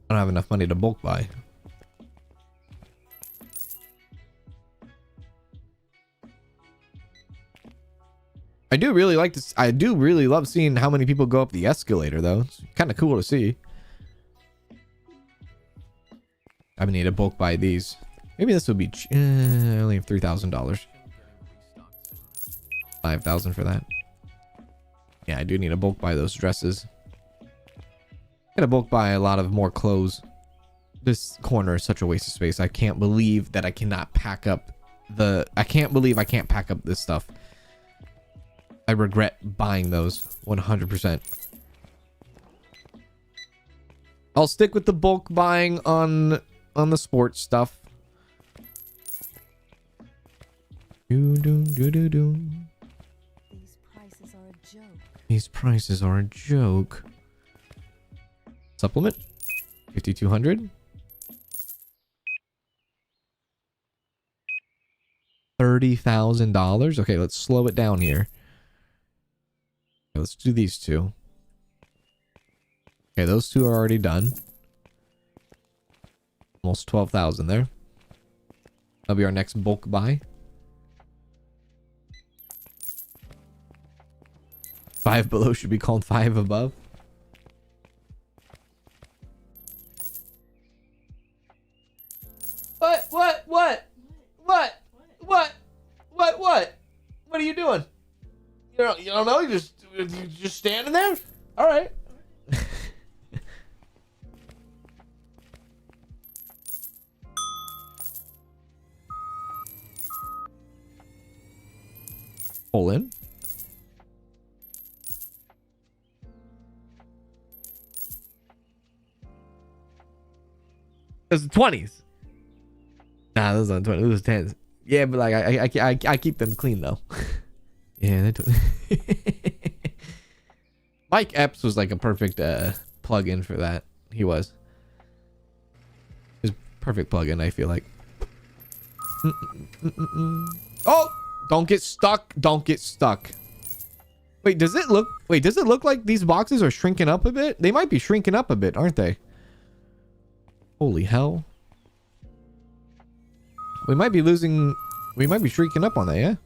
I don't have enough money to bulk buy. I do really like this. I do really love seeing how many people go up the escalator, though. It's kind of cool to see. I need to bulk buy these. Maybe this would be I only have $3,000. 5,000 for that. Yeah, I do need to bulk buy those dresses. Gotta bulk buy a lot of more clothes. This corner is such a waste of space. I can't believe that I cannot pack up the... I can't believe I can't pack up this stuff. I regret buying those 100%. I'll stick with the bulk buying on the sports stuff. These prices are a joke. These prices are a joke. Supplement 5,200. $30,000. Okay, let's slow it down here. Okay, let's do these two. Okay, those two are already done. Almost 12,000 there. That'll be our next bulk buy. 5 below should be called 5 above. What are you doing? You don't know? You just standing there? All right. Pull in. Those are 20s. Nah, those aren't 20s. Those are 10s. Yeah, but like I keep them clean though. Yeah, Mike Epps was like a perfect plug-in for that. He was. His perfect plug-in, I feel like. Oh, don't get stuck. Don't get stuck. Wait, does it look like these boxes are shrinking up a bit? They might be shrinking up a bit, aren't they? Holy hell. We might be shrinking up on that, yeah?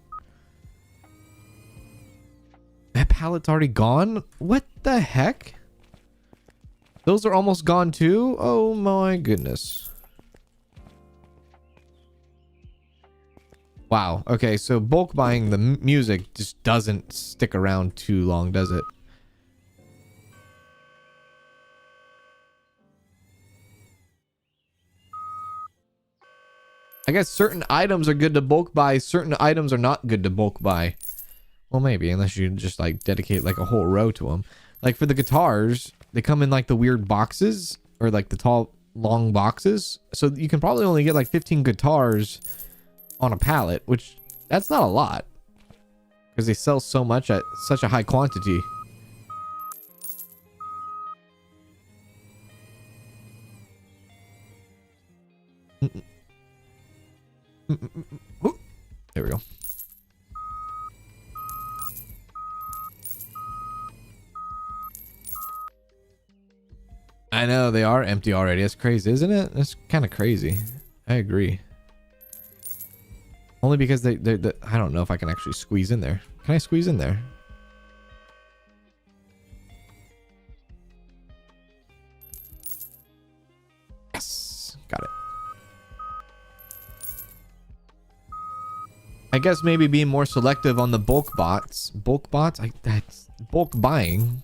That pallet's already gone? What the heck? Those are almost gone too? Oh my goodness. Wow. Okay, so bulk buying the music just doesn't stick around too long, does it? I guess certain items are good to bulk buy, certain items are not good to bulk buy. Well, maybe, unless you just like dedicate like a whole row to them. Like for the guitars, they come in like the weird boxes or like the tall, long boxes. So you can probably only get like 15 guitars on a pallet, which that's not a lot because they sell so much at such a high quantity. There we go. I know they are empty already. That's crazy, isn't it? That's kind of crazy. I agree. Only because they I don't know if I can actually squeeze in there. Can I squeeze in there? Yes, got it. I guess maybe being more selective on the bulk bots. Bulk bots? That's bulk buying.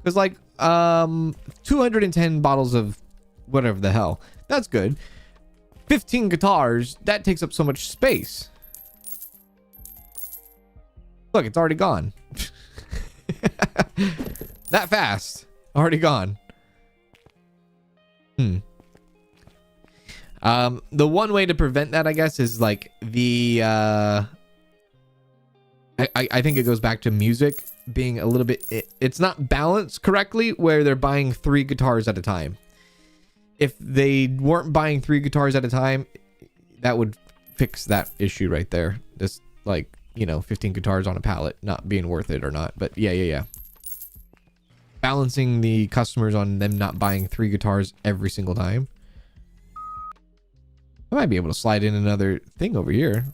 Because like 210 bottles of whatever the hell. That's good. 15 guitars, that takes up so much space. Look, it's already gone. That fast. Already gone. The one way to prevent that, I guess, is like the I think it goes back to music being a little bit it's not balanced correctly where they're buying 3 guitars at a time. If they weren't buying 3 guitars at a time, that would fix that issue right there. Just like, you know, 15 guitars on a pallet not being worth it or not. But yeah. Balancing the customers on them not buying 3 guitars every single time. I might be able to slide in another thing over here.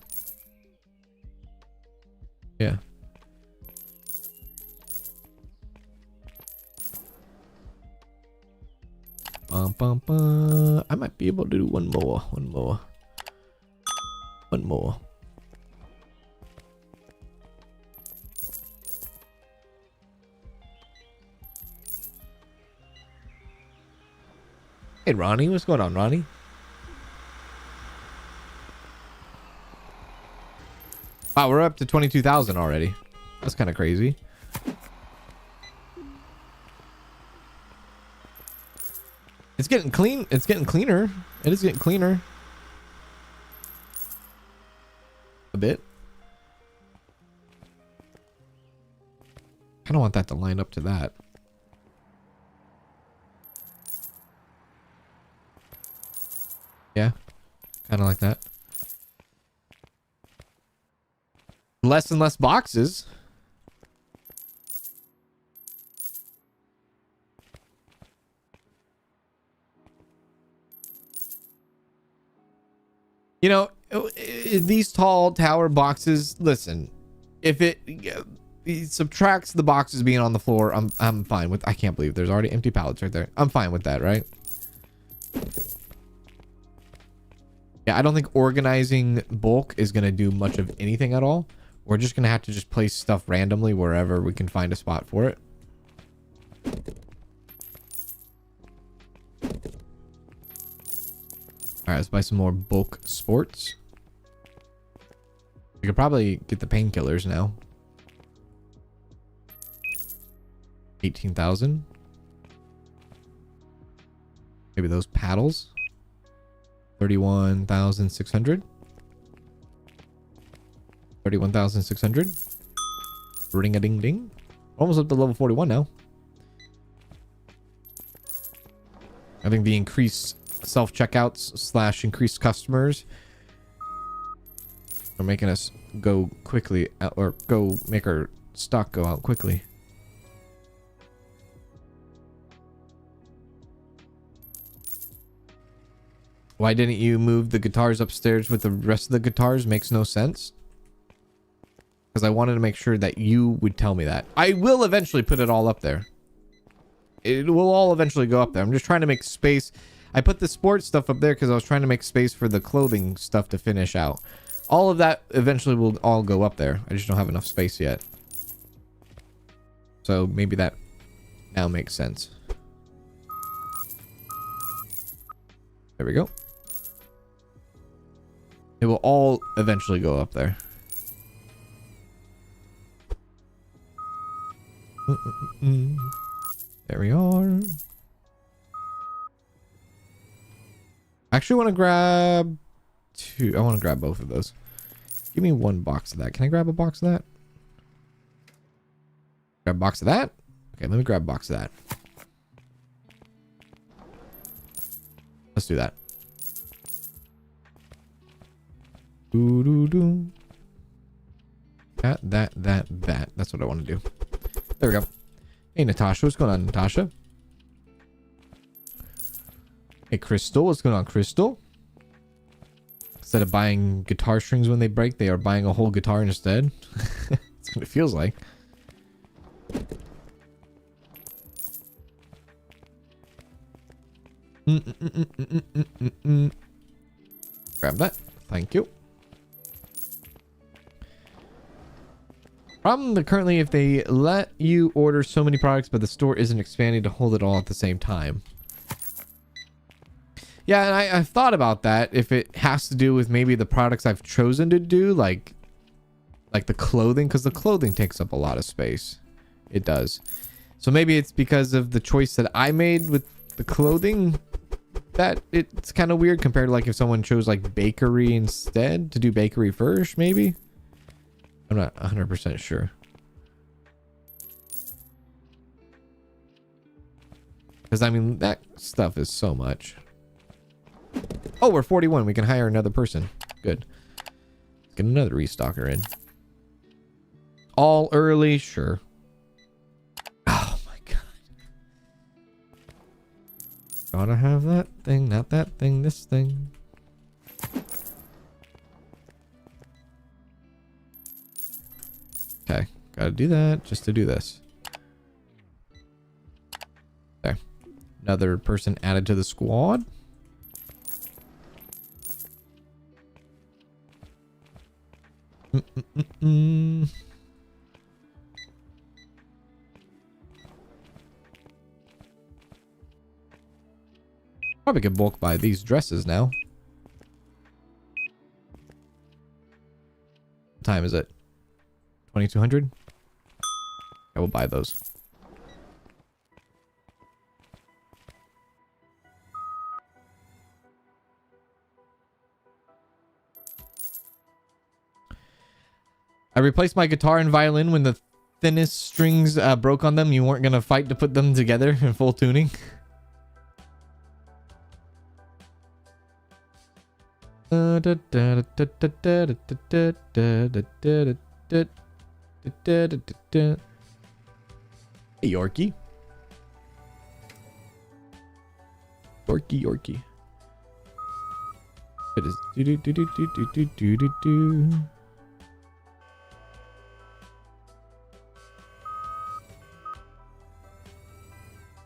Yeah. Bum, bum, bum. I might be able to do one more. Hey, Ronnie. What's going on, Ronnie? Wow, we're up to 22,000 already. That's kind of crazy. It's getting clean. It's getting cleaner. It is getting cleaner. A bit. I don't want that to line up to that. Yeah. Kind of like that. Less and less boxes. You know, these tall tower boxes, listen, if it subtracts the boxes being on the floor, I'm fine with. I can't believe there's already empty pallets right there. I'm fine with that, right? Yeah, I don't think organizing bulk is going to do much of anything at all. We're just going to have to just place stuff randomly wherever we can find a spot for it. All right, let's buy some more bulk sports. We could probably get the painkillers now. 18,000. Maybe those paddles. 31,600. 31,600. Ring a ding ding. Almost up to level 41 now. I think the increased self-checkouts / increased customers are making us go quickly out, or go make our stock go out quickly. Why didn't you move the guitars upstairs with the rest of the guitars? Makes no sense. Because I wanted to make sure that you would tell me that. I will eventually put it all up there. It will all eventually go up there. I'm just trying to make space. I put the sports stuff up there because I was trying to make space for the clothing stuff to finish out. All of that eventually will all go up there. I just don't have enough space yet. So maybe that now makes sense. There we go. It will all eventually go up there. There we are. I actually want to grab two. I want to grab both of those. Give me one box of that. Can I grab a box of that? Grab a box of that? Okay, let me grab a box of that. Let's do that. Doo doo doo. That. That's what I want to do. There we go. Hey, Natasha. What's going on, Natasha? Hey, Crystal. What's going on, Crystal? Instead of buying guitar strings when they break, they are buying a whole guitar instead. That's what it feels like. Grab that. Thank you. Problem currently, if they let you order so many products, but the store isn't expanding to hold it all at the same time. Yeah, and I've thought about that. If it has to do with maybe the products I've chosen to do, like the clothing, because the clothing takes up a lot of space. It does. So maybe it's because of the choice that I made with the clothing that it's kind of weird compared to like if someone chose like bakery instead, to do bakery first, maybe. I'm not 100% sure. Because I mean, that stuff is so much. Oh, we're 41. We can hire another person. Good. Get another restocker in. All early, sure. Oh my god. Gotta have that thing, not that thing, this thing. Okay, gotta do that just to do this. There. Another person added to the squad. Probably could bulk buy these dresses now. What time is it? 2200? I will buy those. I replaced my guitar and violin when the thinnest strings broke on them. You weren't going to fight to put them together in full tuning. Hey, Yorkie. Yorkie. It is do.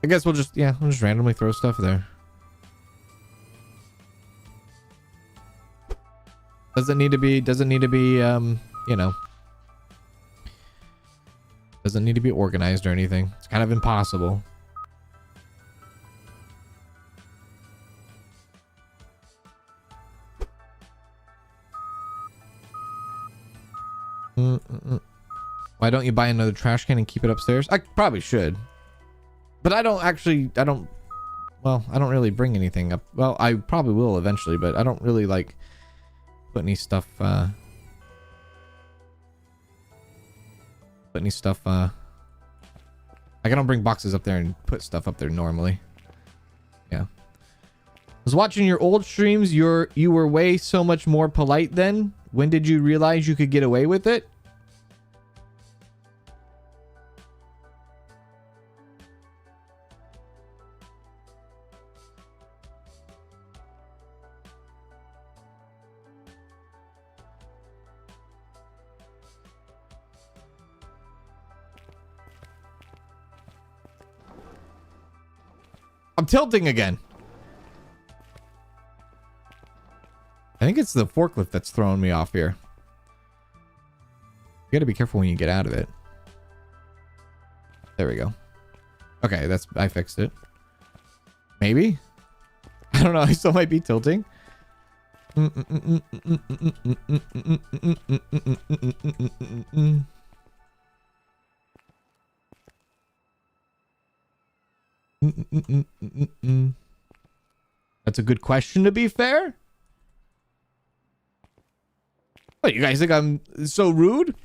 I guess we'll just randomly throw stuff there. Doesn't need to be, you know, doesn't need to be organized or anything. It's kind of impossible. Why don't you buy another trash can and keep it upstairs? I probably should. But I don't really bring anything up. Well, I probably will eventually, but I don't really like put any stuff like I don't bring boxes up there and put stuff up there normally. Yeah. I was watching your old streams. You were way so much more polite then. When did you realize you could get away with it? I'm tilting again. I think it's the forklift that's throwing me off here. You gotta be careful when you get out of it. There we go. Okay, I fixed it. Maybe? I don't know, I still might be tilting. That's a good question, to be fair. What, you guys think I'm so rude?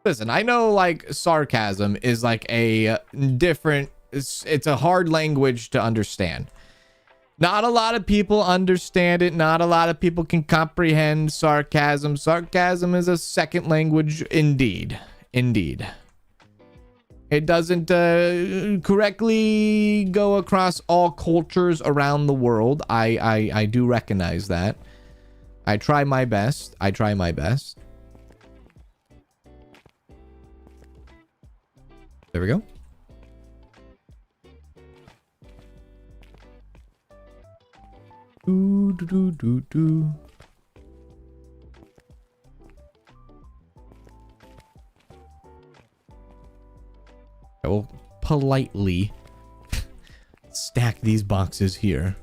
Listen, I know like sarcasm is like a different, it's a hard language to understand. Not a lot of people understand it. Not a lot of people can comprehend sarcasm. Sarcasm is a second language indeed. Indeed. It doesn't correctly go across all cultures around the world. I do recognize that. I try my best. There we go. Do. I will politely stack these boxes here.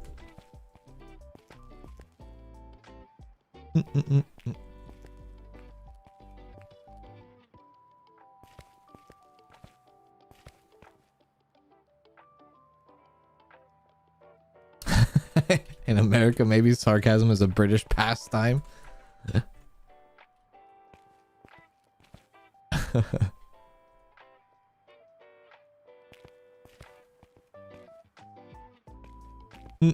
In America, maybe sarcasm is a British pastime. Okay,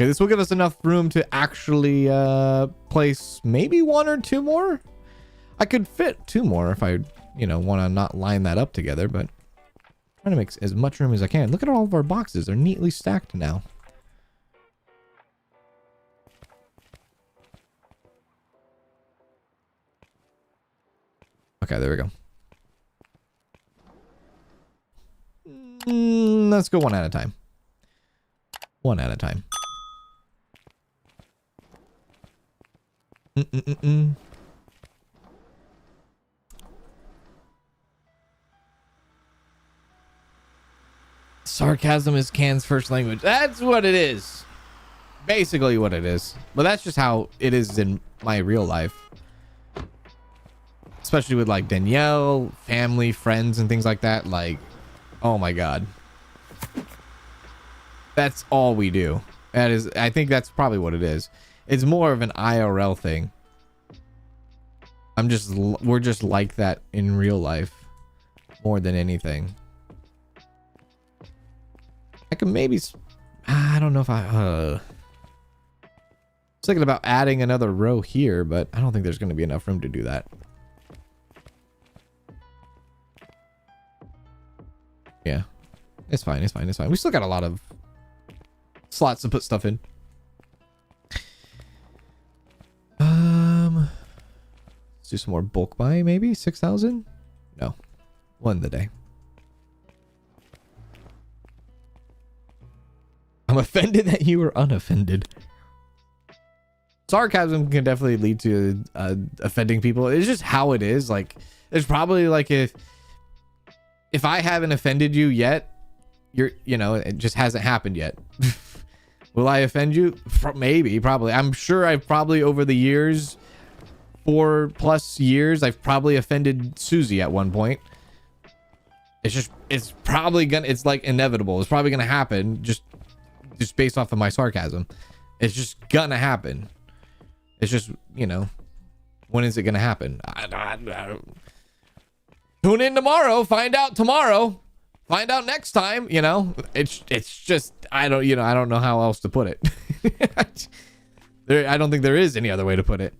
this will give us enough room to actually place maybe one or two more. I could fit two more if I, want to not line that up together, but I'm trying to make as much room as I can. Look at all of our boxes. They're neatly stacked now. Okay, there we go. Let's go one at a time. One at a time. Sarcasm is Can's first language. That's what it is. Basically what it is. But that's just how it is in my real life. Especially with like Danielle, family, friends, and things like that. Like, oh my God. That's all we do. That is, I think that's probably what it is. It's more of an IRL thing. We're just like that in real life more than anything. I could maybe, I don't know if I was thinking about adding another row here, but I don't think there's going to be enough room to do that. Yeah, it's fine. It's fine. It's fine. We still got a lot of slots to put stuff in. Let's do some more bulk buy, maybe 6,000. No, one the day. I'm offended that you were unoffended. Sarcasm can definitely lead to offending people. It's just how it is. Like, there's probably like if I haven't offended you yet, it just hasn't happened yet. Will I offend you? Maybe, probably. I'm sure I've probably over the years, 4+ years, I've probably offended Susie at one point. It's probably gonna, it's like inevitable. It's probably gonna happen just based off of my sarcasm. It's just gonna happen. It's just, when is it gonna happen? I tune in tomorrow, find out tomorrow, find out next time. It's just, I don't know how else to put it. I don't think there is any other way to put it.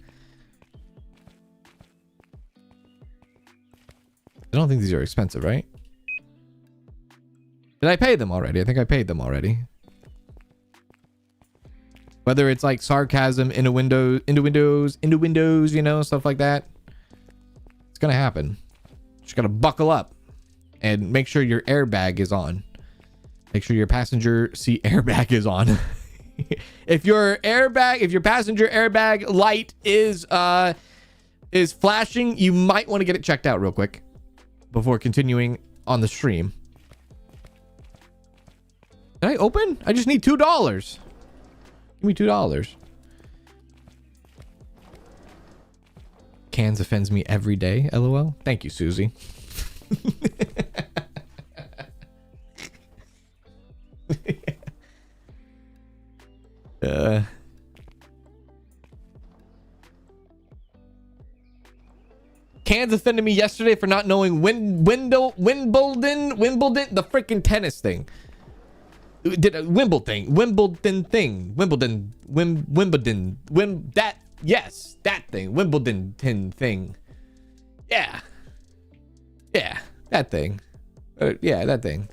I don't think these are expensive, right? Did I pay them already? I think I paid them already. Whether it's like sarcasm into windows, stuff like that. It's gonna happen. Just gotta buckle up and make sure your airbag is on. Make sure your passenger seat airbag is on. If your passenger airbag light is flashing, you might want to get it checked out real quick before continuing on the stream. Did I open? I just need $2. Give me $2. Cans offends me every day. LOL. Thank you, Susie. Cans offended me yesterday for not knowing Wimbledon, the freaking tennis thing. Did a Wimbledon thing. That thing. Wimbledon thing. Yeah, that thing. Yeah, that thing.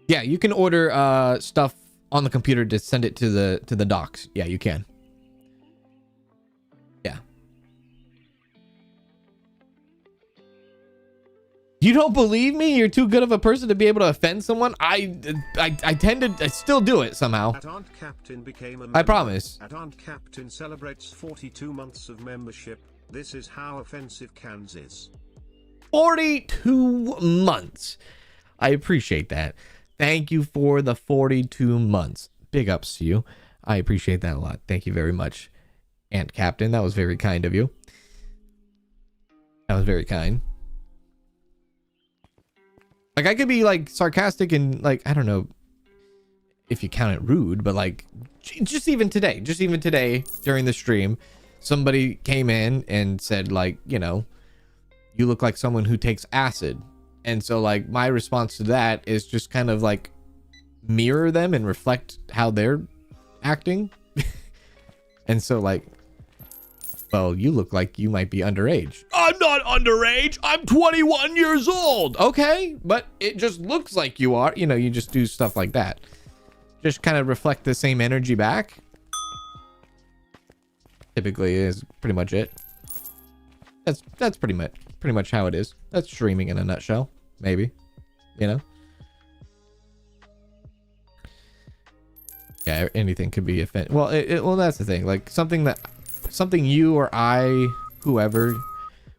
Yeah, you can order stuff on the computer to send it to the docks. Yeah, you can. Yeah. You don't believe me? You're too good of a person to be able to offend someone? I still do it somehow. At Aunt Captain became a member. I promise. At Aunt Captain celebrates 42 months of membership. This is how offensive Cans is. 42 months. I appreciate that. Thank you for the 42 months. Big ups to you. I appreciate that a lot. Thank you very much, Aunt Captain. That was very kind of you. That was very kind. Like, I could be like sarcastic and like, I don't know if you count it rude, but like just even today during the stream, somebody came in and said like, you look like someone who takes acid. And so like my response to that is just kind of like mirror them and reflect how they're acting. And so like, well, you look like you might be underage. I'm not underage. I'm 21 years old. Okay, but it just looks like you are. You just do stuff like that. Just kind of reflect the same energy back. Typically is pretty much it. That's pretty much how it is. That's streaming in a nutshell, maybe. You know? Yeah, anything could be offend. Well, well, that's the thing. Like something you or I, whoever,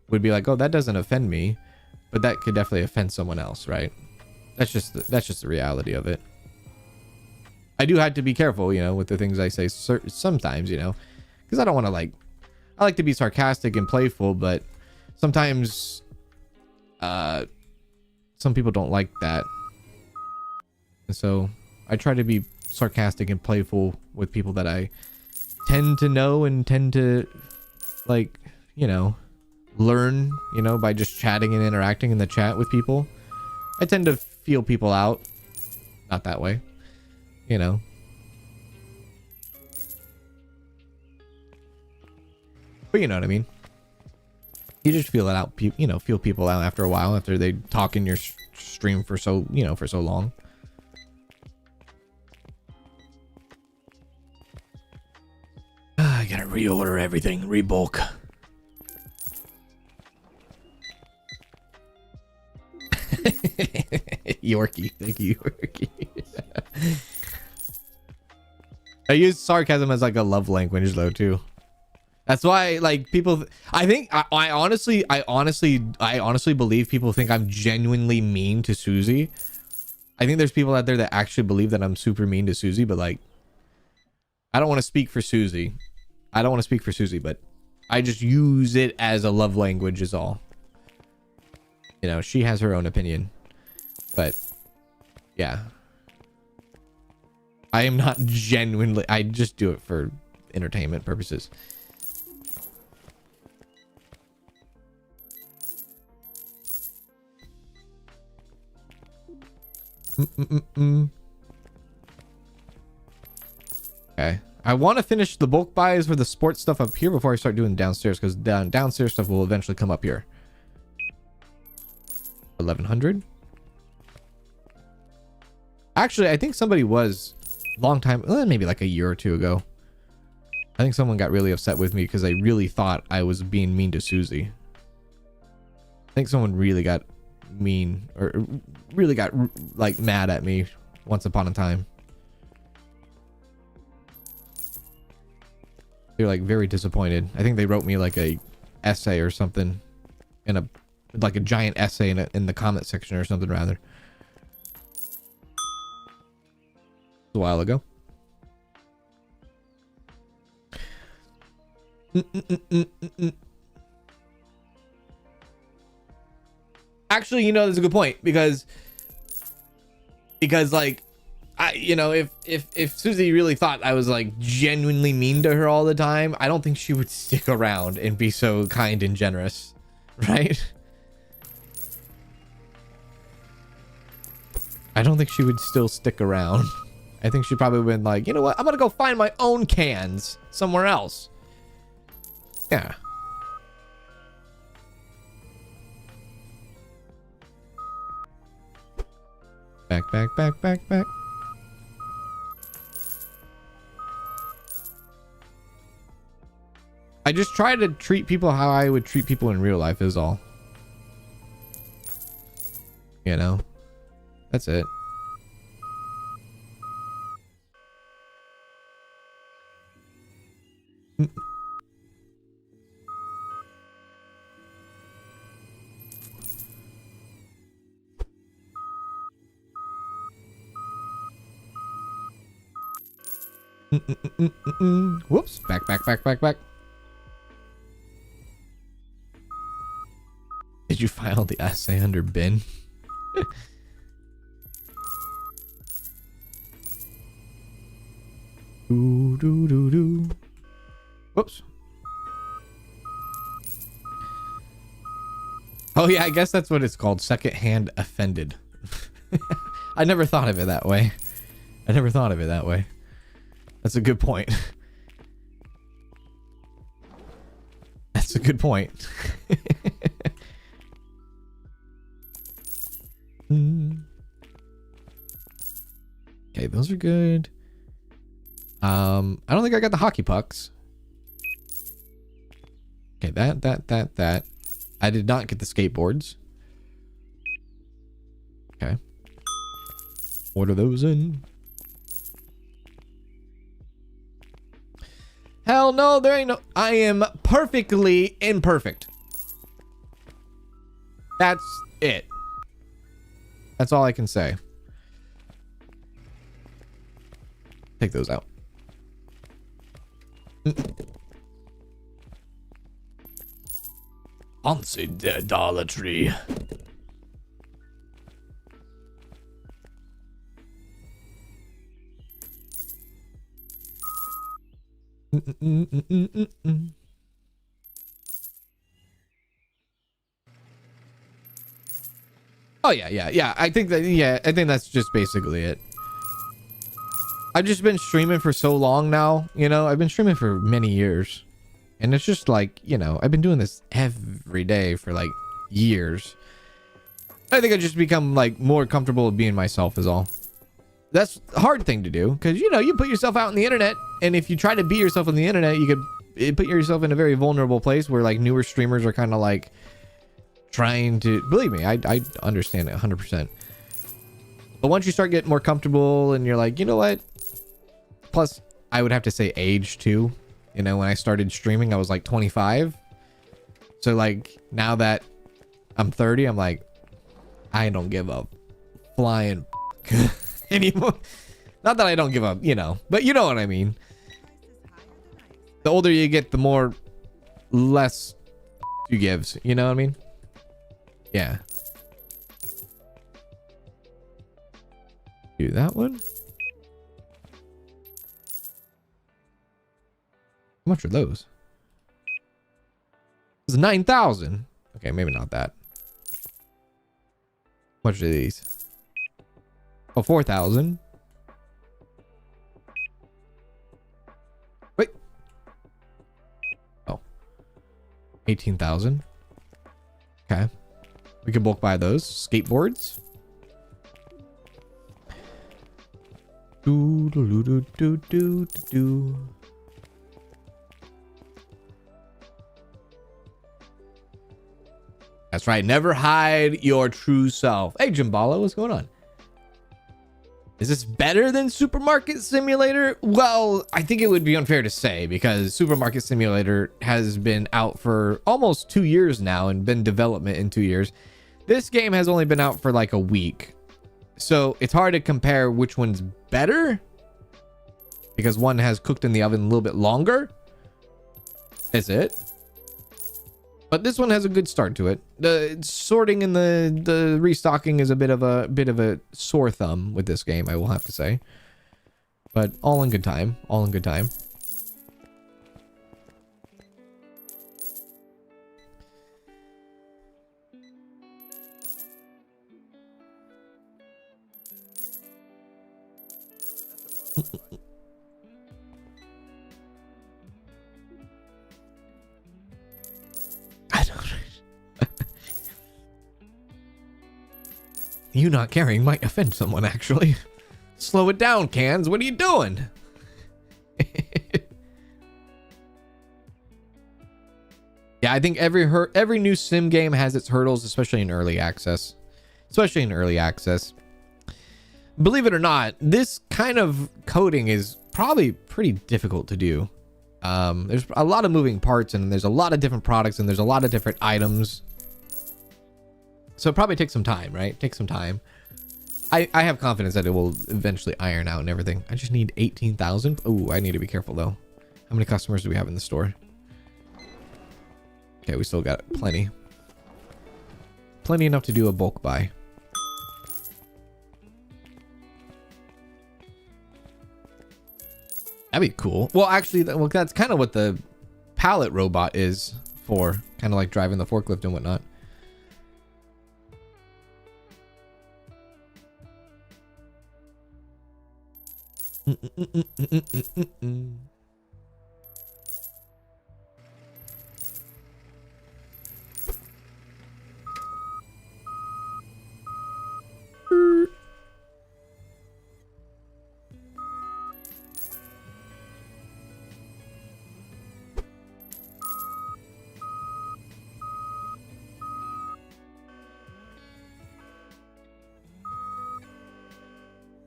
would be like, oh, that doesn't offend me, but that could definitely offend someone else, right? That's just the reality of it. I do have to be careful, you know, with the things I say sometimes, you know, because I don't want to I like to be sarcastic and playful, but sometimes some people don't like that, and so I try to be sarcastic and playful with people that I tend to know and tend to, like, you know, learn, you know, by just chatting and interacting in the chat with people. I tend to feel people out. Not that way, you know. But you know what I mean. You just feel it out, you know, feel people out after a while, after they talk in your stream for so, you know, for so long. I gotta reorder everything, rebulk. Yorkie, thank you, Yorkie. I use sarcasm as like a love language though too. That's why, like, people, I think I honestly believe people think I'm genuinely mean to Susie. I think there's people out there that actually believe that I'm super mean to Susie, but like, I don't want to speak for Susie. But I just use it as a love language is all. You know, she has her own opinion. But yeah. I am not genuinely, I just do it for entertainment purposes. Okay. I want to finish the bulk buys for the sports stuff up here before I start doing downstairs, because downstairs stuff will eventually come up here. 1100. Actually, I think somebody was long time, maybe like a year or two ago. I think someone got really upset with me because I really thought I was being mean to Susie. I think someone really got mean, or really got like mad at me once upon a time. They're like very disappointed. I think they wrote me like a essay or something in a, like a giant essay in the comment section or something rather. A while ago. Actually, you know, that's a good point, because like, you know, if Susie really thought I was like genuinely mean to her all the time, I don't think she would stick around and be so kind and generous, right? I don't think she would still stick around. I think she probably would have been like, you know what, I'm gonna go find my own cans somewhere else. Yeah. Back. I just try to treat people how I would treat people in real life is all. You know? That's it. Whoops. Back. Did you file the essay under bin? Whoops. Oh yeah, I guess that's what it's called. Secondhand offended. I never thought of it that way. That's a good point. That's a good point. Okay, those are good. I don't think I got the hockey pucks. that. I did not get the skateboards. Okay. Order those in. Hell no, there ain't no... I am perfectly imperfect. That's it. That's all I can say. Take those out. Considerately. Oh yeah. I think that's just basically it. I've just been streaming for so long now, you know. I've been streaming for many years, and it's just like, you know, I've been doing this every day for like years. I think I just become like more comfortable with being myself is all. That's a hard thing to do because, you know, you put yourself out on the internet, and if you try to be yourself on the internet, you could put yourself in a very vulnerable place where like newer streamers are kind of like trying to... Believe me, I understand it 100%. But once you start getting more comfortable and you're like, you know what? Plus, I would have to say age too. You know, when I started streaming, I was like 25. So like now that I'm 30, I'm like, I don't give a flying anymore. Not that I don't give up, you know, but you know what I mean. The older you get, the more less you gives. You know what I mean? Yeah. Do that one. How much are those? It's 9,000. Okay, maybe not that. How much are these? Oh, 4,000. Wait. Oh. 18,000. Okay. We can bulk buy those. Skateboards. Do do do do do do do. That's right. Never hide your true self. Hey, Jimbala, what's going on? Is this better than Supermarket Simulator? Well, I think it would be unfair to say because Supermarket Simulator has been out for almost 2 years now and been development in 2 years. This game has only been out for like a week. So it's hard to compare which one's better because one has cooked in the oven a little bit longer. Is it? But this one has a good start to it. The sorting and the restocking is a bit of a sore thumb with this game, I will have to say. But all in good time. All in good time. You not caring might offend someone, actually. Slow it down, Cans. What are you doing? Yeah, I think every new sim game has its hurdles, especially in early access. Believe it or not, this kind of coding is probably pretty difficult to do. There's a lot of moving parts, and there's a lot of different products, and there's a lot of different items. So it probably takes some time, right? Take some time. I have confidence that it will eventually iron out and everything. I just need 18,000. Oh, I need to be careful though. How many customers do we have in the store? Okay, we still got plenty. Plenty enough to do a bulk buy. That'd be cool. Well, actually, that's kind of what the pallet robot is for. Kind of like driving the forklift and whatnot.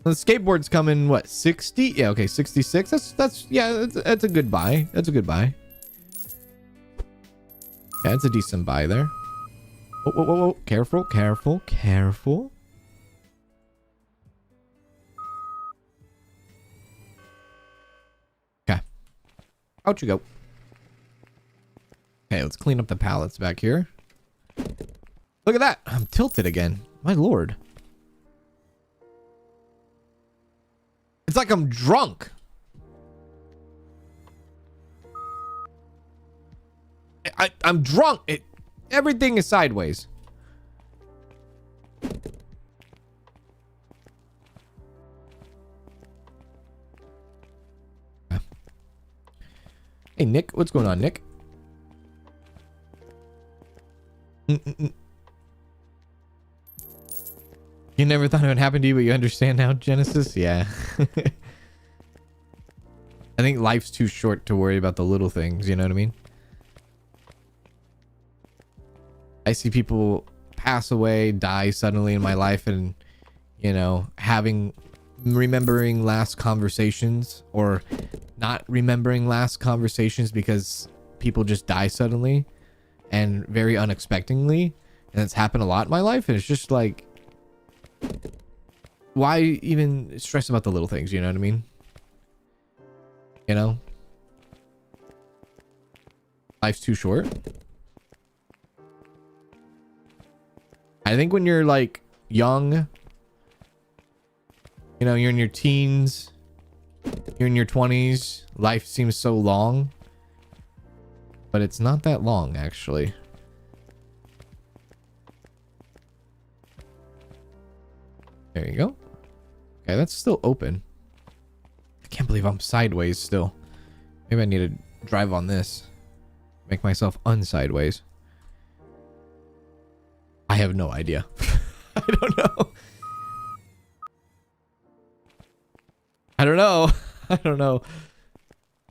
The skateboard's coming, what, 60? Yeah, okay, 66. That's a good buy. That's a good buy. Yeah, it's a decent buy there. Whoa, whoa, whoa, whoa. Careful, careful, careful. Okay. Out you go. Okay, let's clean up the pallets back here. Look at that. I'm tilted again. My lord. It's like I'm drunk. I'm drunk. Everything is sideways. Hey, Nick. What's going on, Nick? You never thought it would happen to you, but you understand now, Genesis? Yeah. I think life's too short to worry about the little things, you know what I mean? I see people pass away, die suddenly in my life, and, you know, remembering last conversations or not remembering last conversations because people just die suddenly and very unexpectedly. And it's happened a lot in my life. And it's just like, why even stress about the little things? You know what I mean? You know? Life's too short. I think when you're like young, you know, you're in your teens, you're in your 20s, life seems so long, but it's not that long actually. There you go. Okay, that's still open. I can't believe I'm sideways still. Maybe I need to drive on this. Make myself unsideways. I have no idea. I don't know. I don't know. I don't know.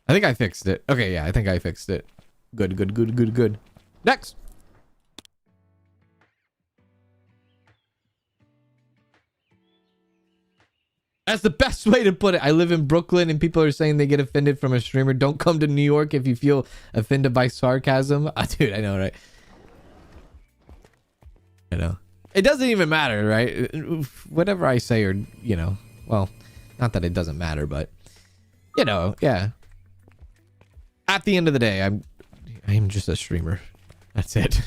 I think I fixed it. Okay, yeah, I think I fixed it. Good, good, good, good, good. Next. That's the best way to put it. I live in Brooklyn and people are saying they get offended from a streamer. Don't come to New York if you feel offended by sarcasm. Dude, I know, right? I know. It doesn't even matter, right? Whatever I say, or, you know, well, not that it doesn't matter, but, you know, yeah. At the end of the day, I'm just a streamer. That's it.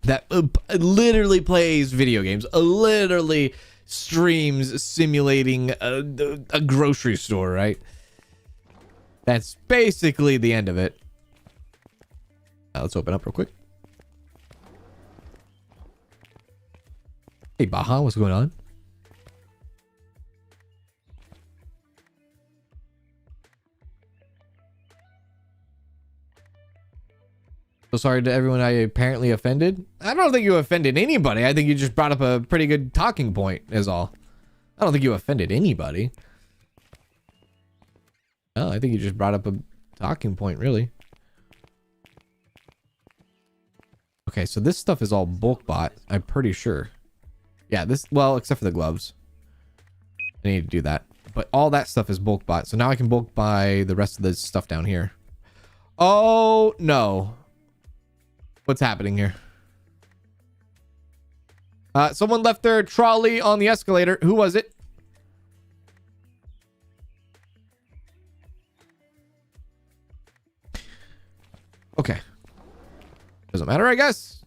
That literally plays video games, literally streams simulating a grocery store, right? That's basically the end of it. Let's open up real quick. Hey, Baja, what's going on? So sorry to everyone I apparently offended. I don't think you offended anybody. I think you just brought up a pretty good talking point is all. I don't think you offended anybody. No, I think you just brought up a talking point, really. Okay, so this stuff is all bulk bought, I'm pretty sure. Yeah, this, well, except for the gloves. I need to do that. But all that stuff is bulk bought. So now I can bulk buy the rest of the stuff down here. Oh, no. What's happening here? Someone left their trolley on the escalator. Who was it? Okay. Doesn't matter, I guess.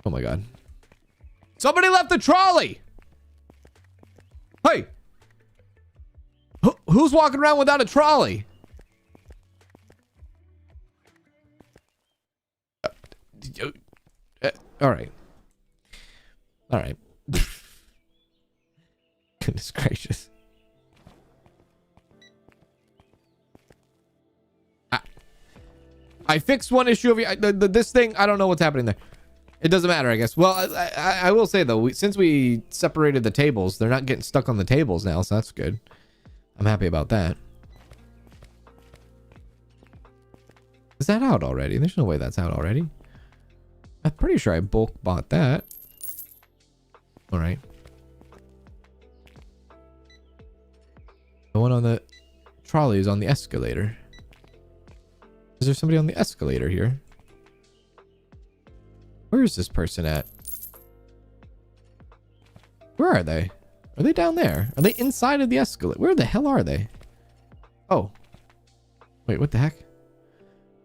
Oh my god. Somebody left the trolley! Hey! Who's walking around without a trolley? All right. All right. Goodness gracious. I fixed one issue of this thing. I don't know what's happening there. It doesn't matter, I guess. Well, I will say, though, since we separated the tables, they're not getting stuck on the tables now, so that's good. I'm happy about that. Is that out already? There's no way that's out already. I'm pretty sure I bulk bought that. All right. The one on the trolley is on the escalator. Is there somebody on the escalator here? Where is this person at? Where are they? Are they down there? Are they inside of the escalator? Where the hell are they? Oh. Wait, what the heck?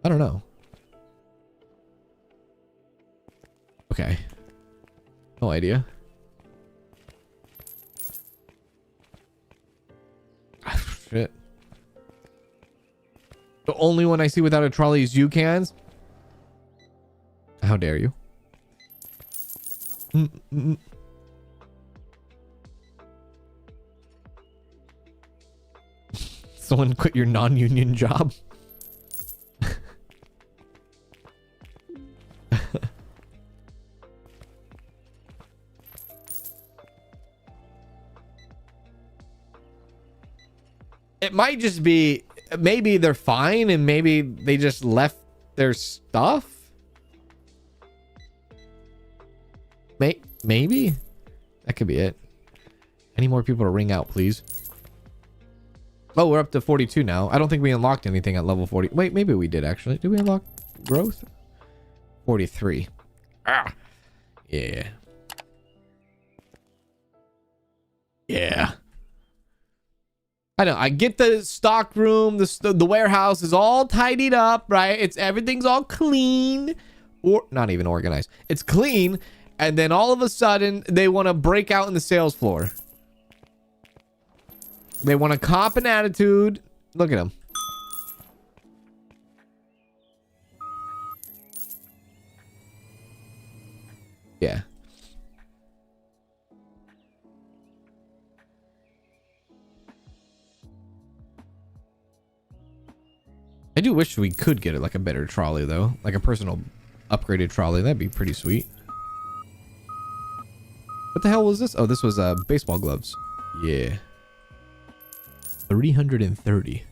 I don't know. Okay. No idea. Shit. The only one I see without a trolley is you, Cans. How dare you? Someone quit your non-union job. It might just be, maybe they're fine and maybe they just left their stuff. Maybe that could be it. Any more people to ring out, please? Oh, we're up to 42 now. I don't think we unlocked anything at level 40. Wait, maybe we did actually. Did we unlock growth? 43. Ah, yeah. Yeah. I know. I get the stock room, the warehouse is all tidied up, right? Everything's all clean, or not even organized. It's clean, and then all of a sudden they want to break out in the sales floor. They want to cop an attitude. Look at them. Yeah. I do wish we could get it like a better trolley though, like a personal upgraded trolley. That'd be pretty sweet. What the hell was this? Oh, this was baseball gloves. Yeah. 330.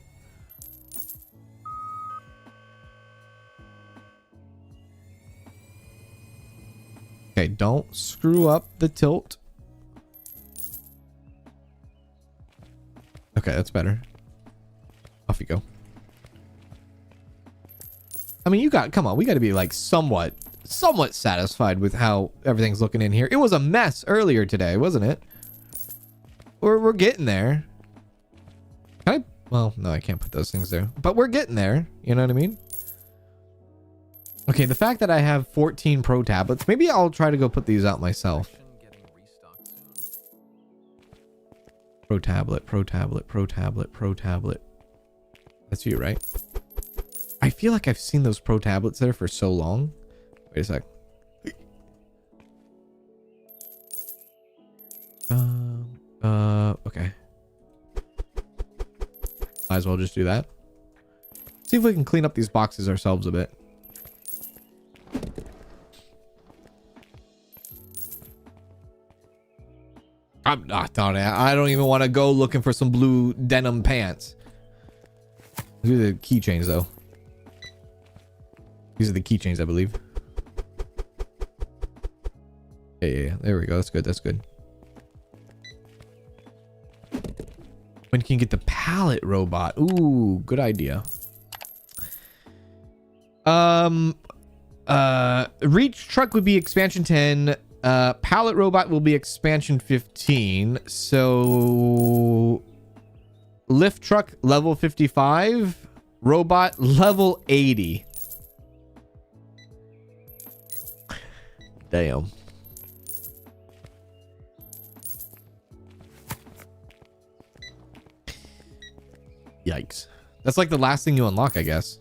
Okay, don't screw up the tilt. Okay, that's better. Off you go. I mean, come on, we got to be like somewhat satisfied with how everything's looking in here. It was a mess earlier today, wasn't it? We're getting there. Can I? Well, no, I can't put those things there, but we're getting there. You know what I mean? Okay, the fact that I have 14 pro tablets, maybe I'll try to go put these out myself. Pro tablet, pro tablet, pro tablet, pro tablet. That's you, right? I feel like I've seen those pro tablets there for so long. Wait a sec. Okay. Might as well just do that. See if we can clean up these boxes ourselves a bit. I'm not on it. I don't even want to go looking for some blue denim pants. These are the keychains though. These are the keychains, I believe. Yeah. There we go. That's good. That's good. When can you get the pallet robot? Ooh, good idea. Reach truck would be expansion 10. Pallet robot will be expansion 15. So lift truck level 55. Robot level 80. Damn. Yikes. That's like the last thing you unlock, I guess.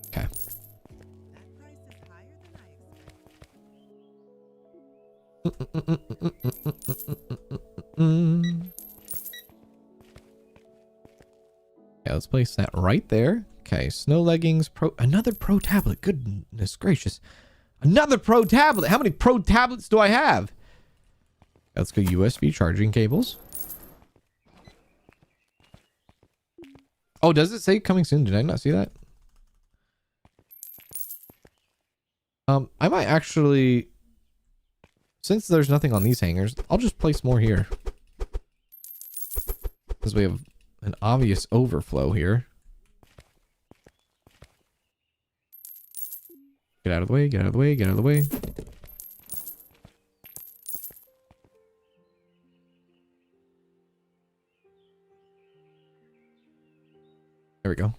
Okay. Yeah, let's place that right there. Okay, snow leggings, another pro tablet. Goodness gracious. Another pro tablet. How many pro tablets do I have? Let's go USB charging cables. Oh, does it say coming soon? Did I not see that? I might actually, since there's nothing on these hangers, I'll just place more here. Because we have an obvious overflow here. Get out of the way, get out of the way, get out of the way. There we go.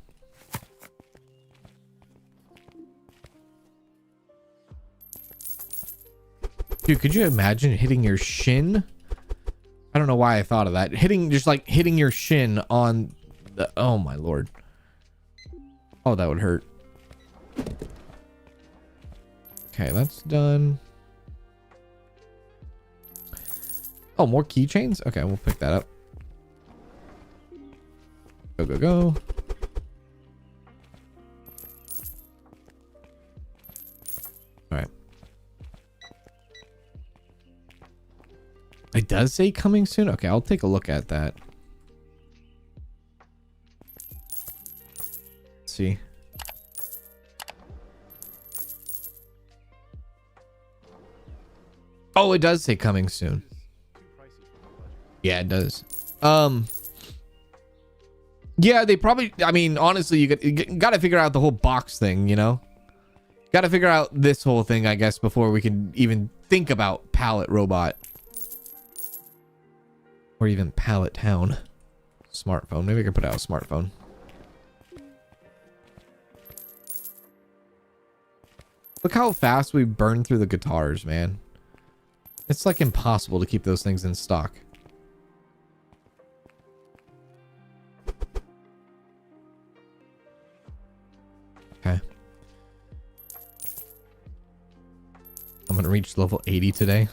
Dude, could you imagine hitting your shin? I don't know why I thought of that. Just like hitting your shin on the... Oh my lord. Oh, that would hurt. Okay, that's done. Oh, more keychains? Okay, we'll pick that up. Go, go, go. Alright. It does say coming soon? Okay, I'll take a look at that. Let's see. Oh, it does say coming soon. Yeah, it does. Yeah, they probably, I mean, honestly, you got to figure out the whole box thing, you know? Got to figure out this whole thing, I guess, before we can even think about pallet robot. Or even pallet town. Smartphone. Maybe I could put out a smartphone. Look how fast we burn through the guitars, man. It's like impossible to keep those things in stock. Okay. I'm gonna reach level 80 today.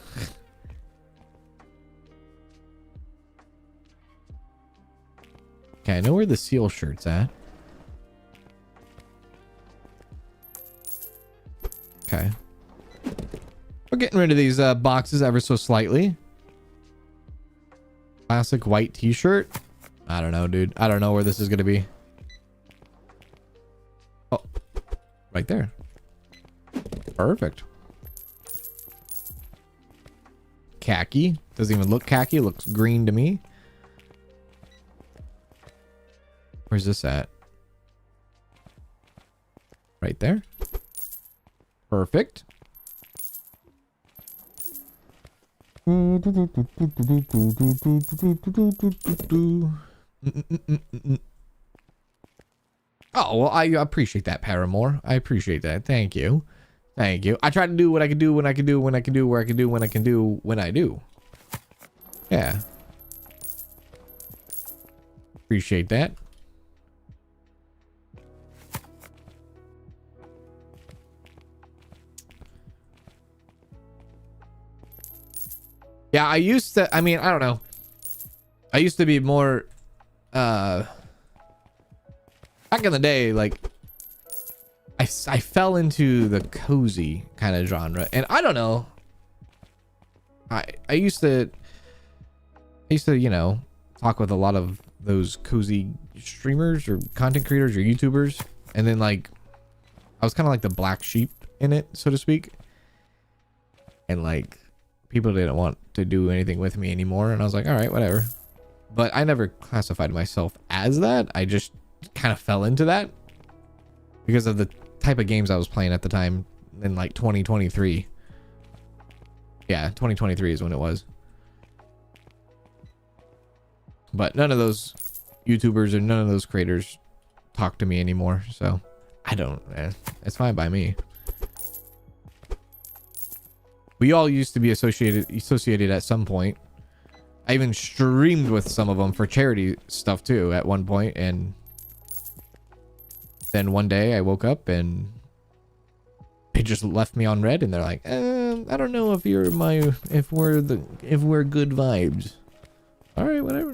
Okay, I know where the seal shirt's at. Okay. We're getting rid of these boxes ever so slightly. Classic white t-shirt. I don't know, dude. I don't know where this is gonna be. Oh, right there. Perfect. Khaki. Doesn't even look khaki. It looks green to me. Where's this at? Right there. Perfect. Oh, well, I appreciate that, Paramore. I appreciate that. Thank you. Thank you. I try to do what I can do when I can do when I can do where I can do when I can do when I do. Yeah. Appreciate that. Yeah, I used to, I mean, I don't know. I used to be more, back in the day, like, I fell into the cozy kind of genre. And I don't know. I used to, you know, talk with a lot of those cozy streamers or content creators or YouTubers. And then, like, I was kind of like the black sheep in it, so to speak. And, like, people didn't want to do anything with me anymore, and I was like, all right, whatever. But I never classified myself as that. I just kind of fell into that because of the type of games I was playing at the time in like 2023. Yeah, 2023 is when it was. But none of those YouTubers or none of those creators talk to me anymore, so I don't, it's fine by me. We all used to be associated at some point. I even streamed with some of them for charity stuff too at one point, and then one day I woke up and they just left me on red, and they're like, I don't know if you're if we're good vibes. All right, whatever.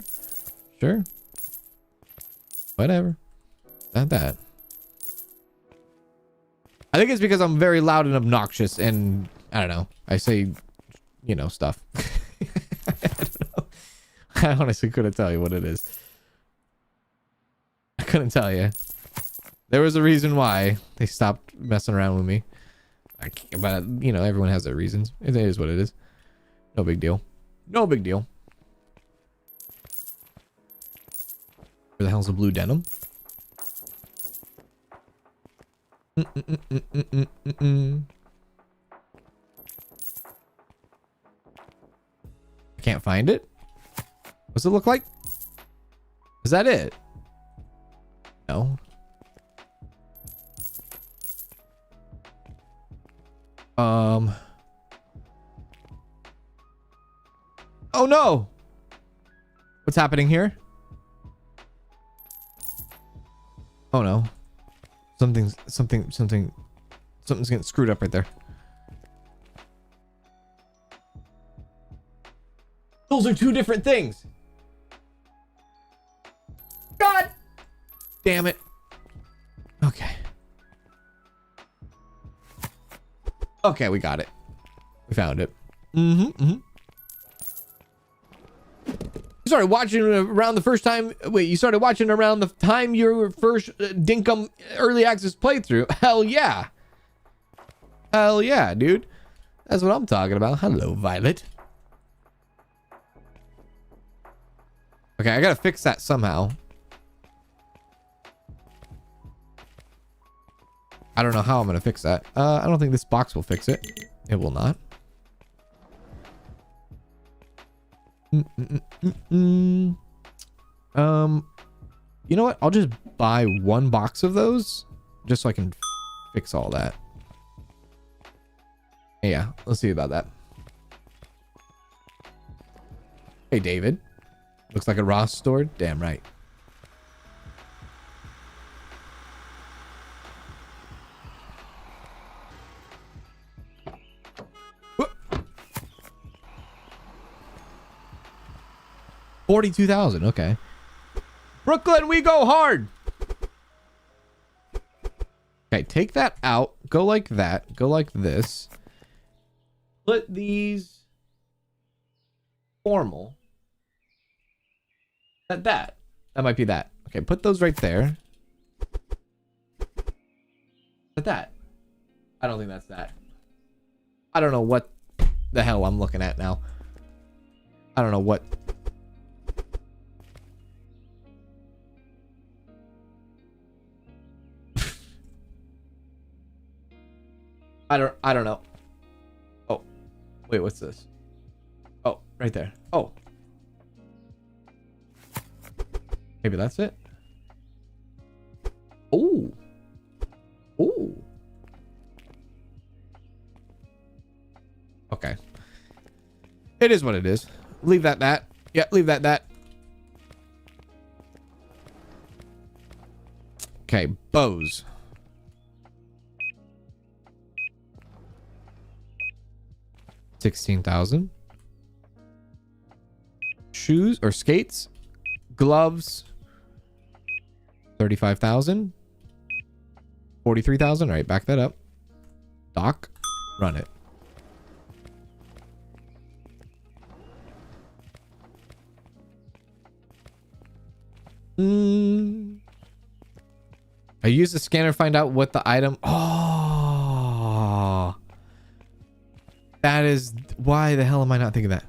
Sure. Whatever. Not that. I think it's because I'm very loud and obnoxious, and I don't know. I say, you know, stuff. I don't know. I honestly couldn't tell you what it is. couldn't tell you. There was a reason why they stopped messing around with me. But, you know, everyone has their reasons. It is what it is. No big deal. No big deal. Where the hell's the blue denim? I can't find it. What's it look like? Is that it? No. Oh no. What's happening here? Oh no. Something's getting screwed up right there. Those are two different things. God damn it. Okay. Okay, we got it. We found it. You started watching around the first time. Wait, you started watching around the time your first Dinkum early access playthrough. Hell yeah. Hell yeah, dude. That's what I'm talking about. Hello, Violet. Okay, I gotta fix that somehow. I don't know how I'm gonna fix that. I don't think this box will fix it. It will not. You know what? I'll just buy one box of those just so I can fix all that. Yeah, let's see about that. Hey, David. Looks like a Ross store. Damn right. Whoop. 42,000. Okay. Brooklyn, we go hard. Okay, take that out. Go like that. Go like this. Put these formal. That might be that. Okay, put those right there. But that. I don't think that's that. I don't know what the hell I'm looking at now. I don't know what. I don't know. Oh. Wait, what's this? Oh, right there. Oh. Maybe that's it. Oh. Oh. Okay. It is what it is. Leave that. Yeah, leave that. Okay, bows. $16,000. Shoes or skates, gloves. 35,000. 43,000. All right, back that up. Doc, run it. I use the scanner to find out what the item. Oh, that is why the hell am I not thinking that?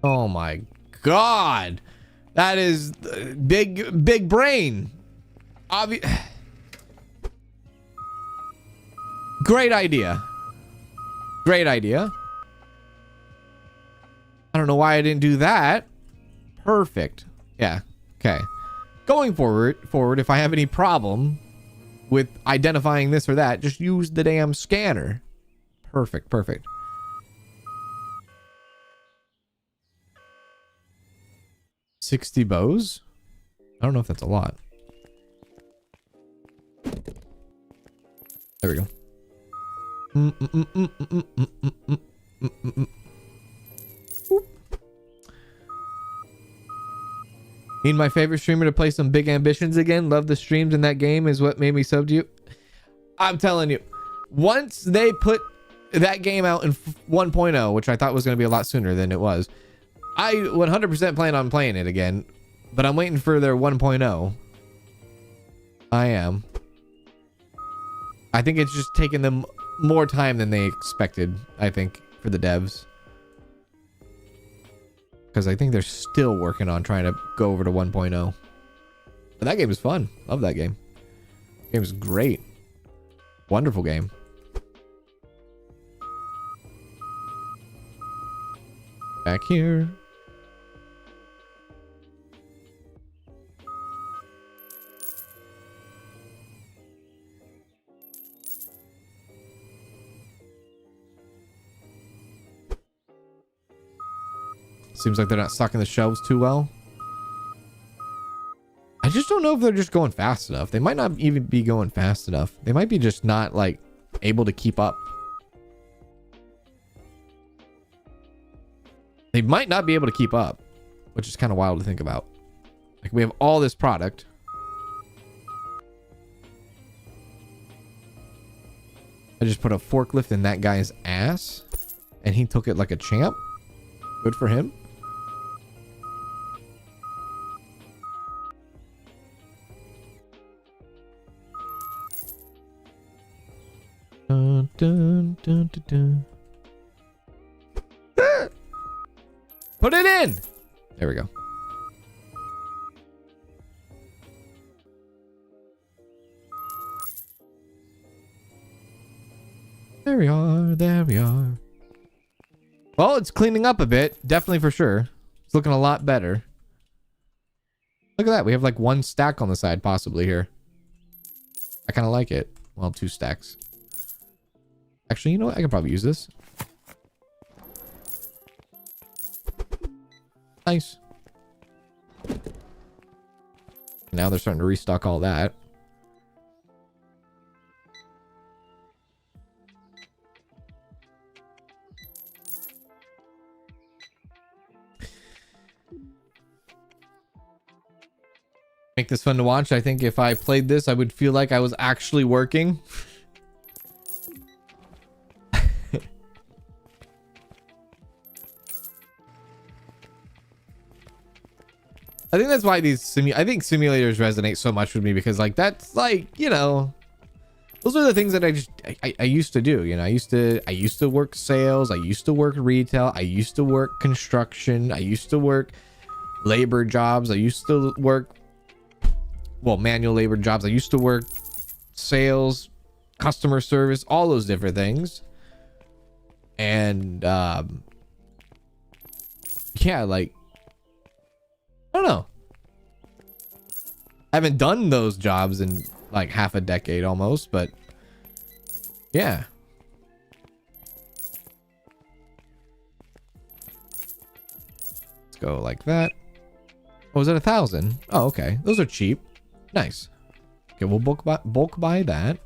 Oh my god, that is big brain. Great idea. I don't know why I didn't do that. Perfect. Yeah. Okay. Going forward, if I have any problem with identifying this or that, just use the damn scanner. Perfect. 60 bows? I don't know if that's a lot. There we go. Need my favorite streamer to play some big ambitions again. Love the streams in that game is what made me sub to you. I'm telling you, once they put that game out in 1.0, which I thought was going to be a lot sooner than it was, I 100% plan on playing it again, but I'm waiting for their 1.0. I am. I think it's just taking them more time than they expected, I think, for the devs. Because I think they're still working on trying to go over to 1.0. But that game is fun. Love that game. Game is great. Wonderful game. Back here. Seems like they're not stocking the shelves too well. I just don't know if they're just going fast enough. They might not even be going fast enough. They might be just not like able to keep up. They might not be able to keep up, which is kind of wild to think about. Like, we have all this product. I just put a forklift in that guy's ass and he took it like a champ. Good for him. Dun, dun, dun, dun, dun. Put it in. There we go. There we are. There we are. Well, it's cleaning up a bit. Definitely for sure. It's looking a lot better. Look at that. We have like one stack on the side possibly here. I kind of like it. Well, 2 stacks. Actually, you know what? I could probably use this. Nice. Now they're starting to restock all that. Make this fun to watch. I think if I played this, I would feel like I was actually working. I think that's why these I think simulators resonate so much with me, because like that's like, you know, those are the things that I used to do. You know, I used to work sales, I used to work retail, I used to work construction, I used to work labor jobs, I used to work, well, manual labor jobs, I used to work sales, customer service, all those different things. And yeah, like, I don't know. I haven't done those jobs in like half a decade almost, but yeah. Let's go like that. Oh, was it 1,000? Oh, okay. Those are cheap. Nice. Okay, we'll bulk buy that.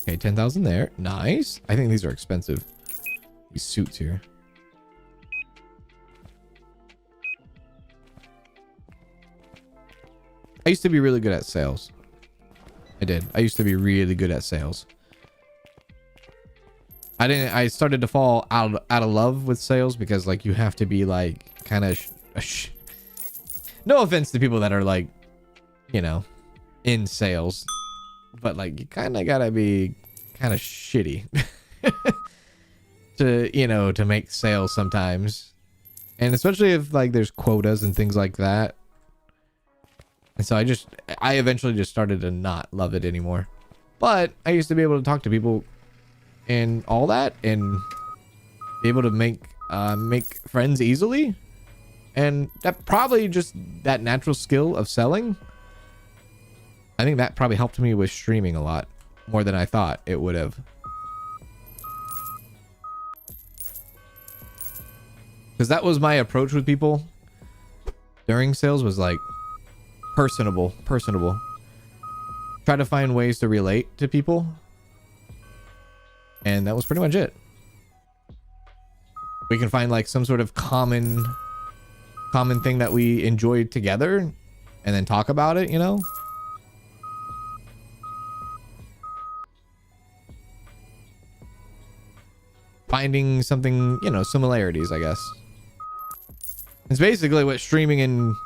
Okay, 10,000 there. Nice. I think these are expensive. These suits here. I used to be really good at sales. I did. I used to be really good at sales. I started to fall out of love with sales because like you have to be like kind of no offense to people that are like, you know, in sales, but like you kind of gotta be kind of shitty to, you know, to make sales sometimes. And especially if like there's quotas and things like that. And so I eventually just started to not love it anymore. But I used to be able to talk to people and all that and be able to make friends easily. And that probably just that natural skill of selling, I think that probably helped me with streaming a lot more than I thought it would have. Because that was my approach with people during sales, was like personable. Try to find ways to relate to people. And that was pretty much it. We can find like some sort of common thing that we enjoyed together and then talk about it, you know? finding something, you know, similarities, I guess. It's basically what streaming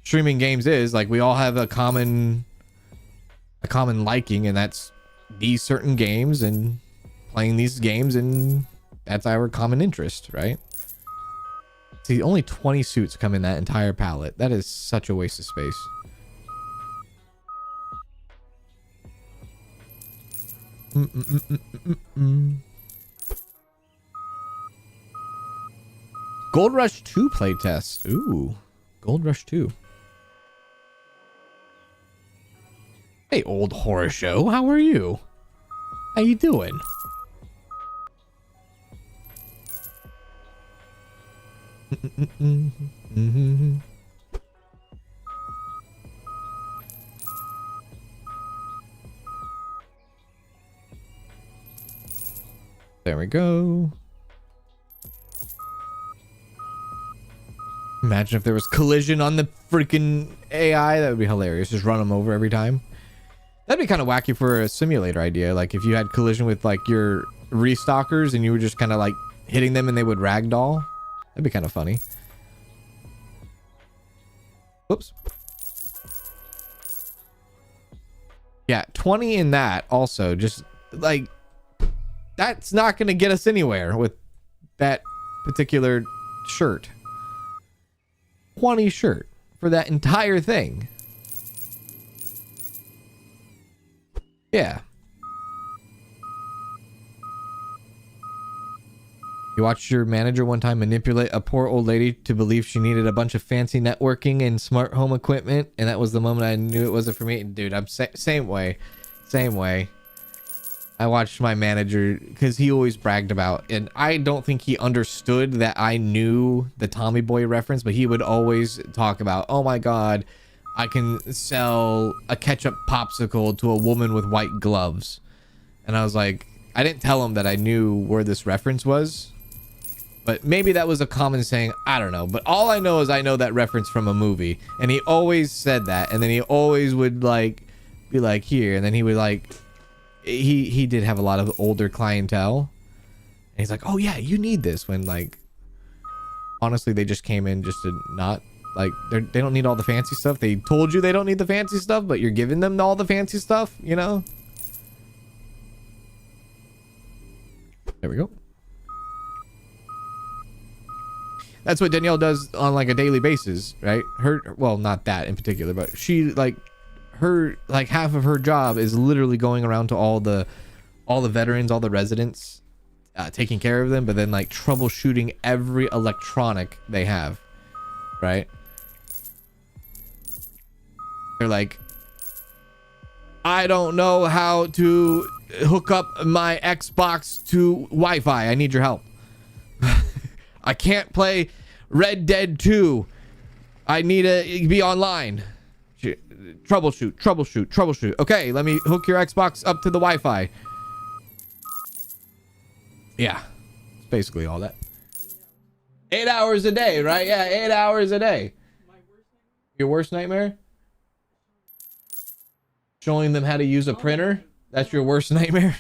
games is. Like, we all have a common liking, and that's these certain games and playing these games, and that's our common interest, right? See, only 20 suits come in that entire pallet. That is such a waste of space. Gold Rush 2 playtest. Ooh, Gold Rush 2. Hey, old horror show, how are you? How you doing? There we go. Imagine if there was collision on the freaking AI. That would be hilarious. Just run them over every time. That'd be kind of wacky for a simulator idea. Like if you had collision with like your restockers and you were just kind of like hitting them and they would ragdoll. That'd be kind of funny. Whoops. Yeah, 20 in that also. Just like, that's not going to get us anywhere with that particular shirt. 20 shirt for that entire thing. Yeah. You watched your manager one time manipulate a poor old lady to believe she needed a bunch of fancy networking and smart home equipment, and that was the moment I knew it wasn't for me. Dude, I'm same way. Same way. I watched my manager because he always bragged about, and I don't think he understood that I knew the Tommy Boy reference, but he would always talk about, oh my God, I can sell a ketchup popsicle to a woman with white gloves. And I was like, I didn't tell him that I knew where this reference was, but maybe that was a common saying. I don't know. But all I know is I know that reference from a movie, and he always said that. And then he always would like be like, here. And then he would like, he did have a lot of older clientele, and he's like, oh yeah, you need this, when like honestly they just came in just to not like, they don't need all the fancy stuff. They told you they don't need the fancy stuff, but you're giving them all the fancy stuff, you know. There we go. That's what Danielle does on like a daily basis, right? Well, not that in particular, but she like half of her job is literally going around to all the veterans, all the residents, taking care of them, but then like troubleshooting every electronic they have, right? They're like, I don't know how to hook up my Xbox to Wi-Fi. I need your help. I can't play Red Dead 2. I need to be online. Troubleshoot. Okay, let me hook your Xbox up to the Wi-Fi. Yeah, it's basically all that. 8 hours a day, right? Yeah, 8 hours a day. Your worst nightmare? Showing them how to use a printer? That's your worst nightmare?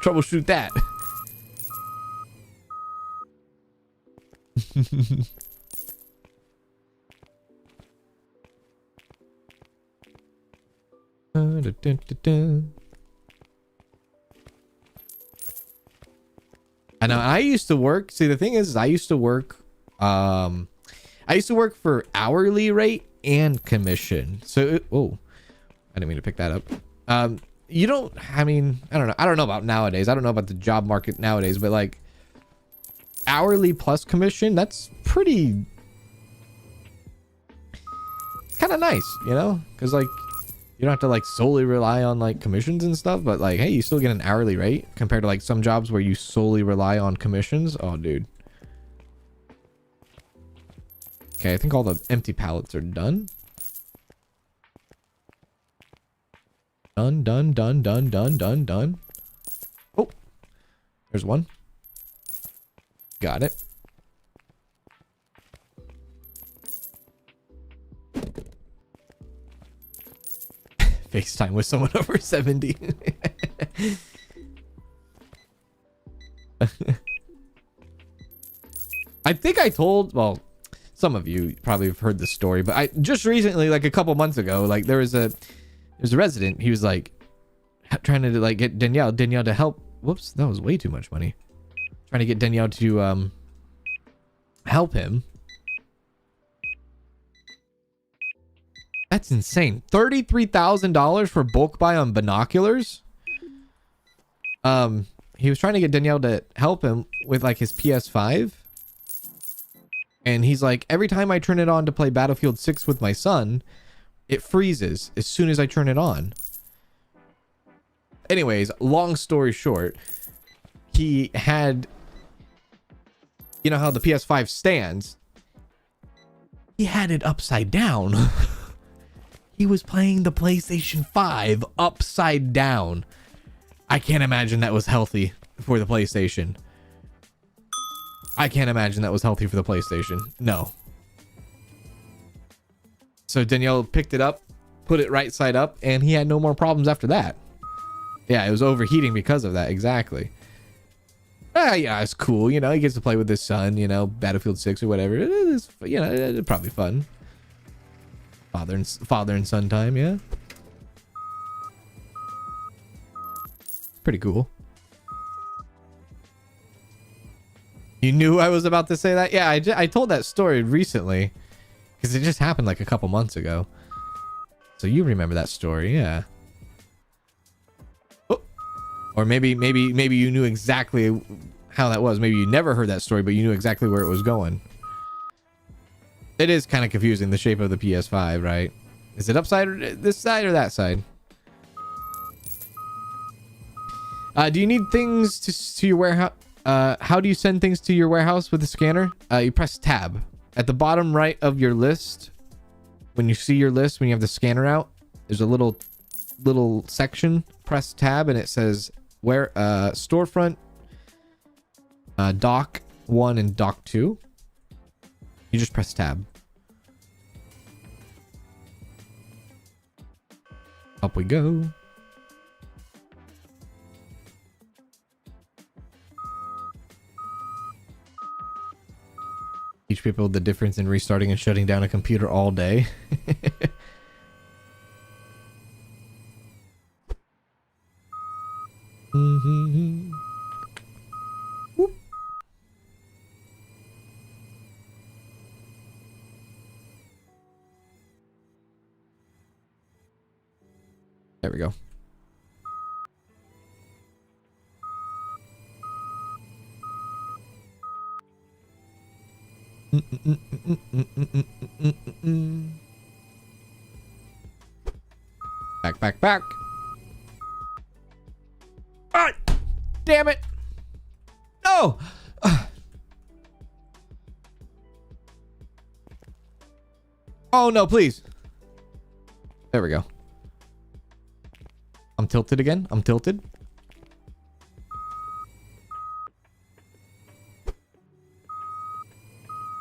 Troubleshoot that. I know I used to work. See, the thing is I used to work for hourly rate and commission. So oh, I didn't mean to pick that up. You don't, I mean, I don't know about nowadays. I don't know about the job market nowadays, but like hourly plus commission, that's pretty, it's kind of nice, you know, because like you don't have to like solely rely on like commissions and stuff, but like, hey, you still get an hourly rate compared to like some jobs where you solely rely on commissions. Oh, dude. Okay, I think all the empty pallets are done. Done. Oh, there's one. Got it. FaceTime with someone over 70. I think I told, well, some of you probably have heard this story, but I just recently, like a couple months ago, like there's a resident. He was like trying to like get Danielle to help. Whoops, that was way too much money. Trying to get Danielle to help him. That's insane. $33,000 for bulk buy on binoculars. He was trying to get Danielle to help him with like his PS5. And he's like, every time I turn it on to play Battlefield 6 with my son, it freezes as soon as I turn it on. Anyways, long story short, he had, you know how the PS5 stands? He had it upside down. He was playing the PlayStation 5 upside down. I can't imagine that was healthy for the PlayStation. I can't imagine that was healthy for the PlayStation. No. So Danielle picked it up, put it right side up, and he had no more problems after that. Yeah, it was overheating because of that. Exactly. Yeah, it's cool. You know, he gets to play with his son, you know, Battlefield 6 or whatever. It's, you know, it's probably fun. Father and son time, yeah. Pretty cool. You knew I was about to say that? Yeah, I told that story recently because it just happened like a couple months ago. So you remember that story, yeah. Oh. Or maybe you knew exactly how that was. Maybe you never heard that story, but you knew exactly where it was going. It is kind of confusing, the shape of the PS5, right? Is it upside or this side or that side? Do you need things to your warehouse? How do you send things to your warehouse with the scanner? You press tab at the bottom right of your list. When you see your list, when you have the scanner out, there's a little section. Press tab and it says where storefront, dock 1 and dock 2. You just press tab. Up we go. Teach people the difference in restarting and shutting down a computer all day. Whoop. There we go. Back. Ah, damn it. No. Oh no, please. There we go. I'm tilted again. I'm tilted.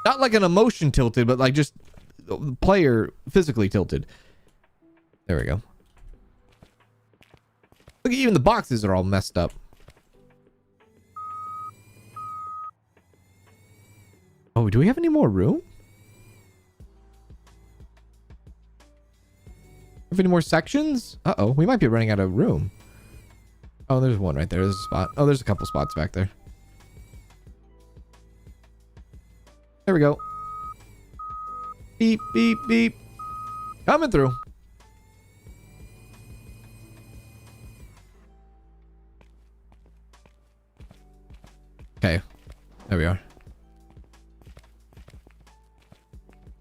Not like an emotion tilted, but like just player physically tilted. There we go. Look, even the boxes are all messed up. Oh, do we have any more room? Have any more sections? Uh-oh, we might be running out of room. Oh, there's one right there. There's a spot. Oh, there's a couple spots back there. There we go. Beep, beep, beep. Coming through. Okay. There we are.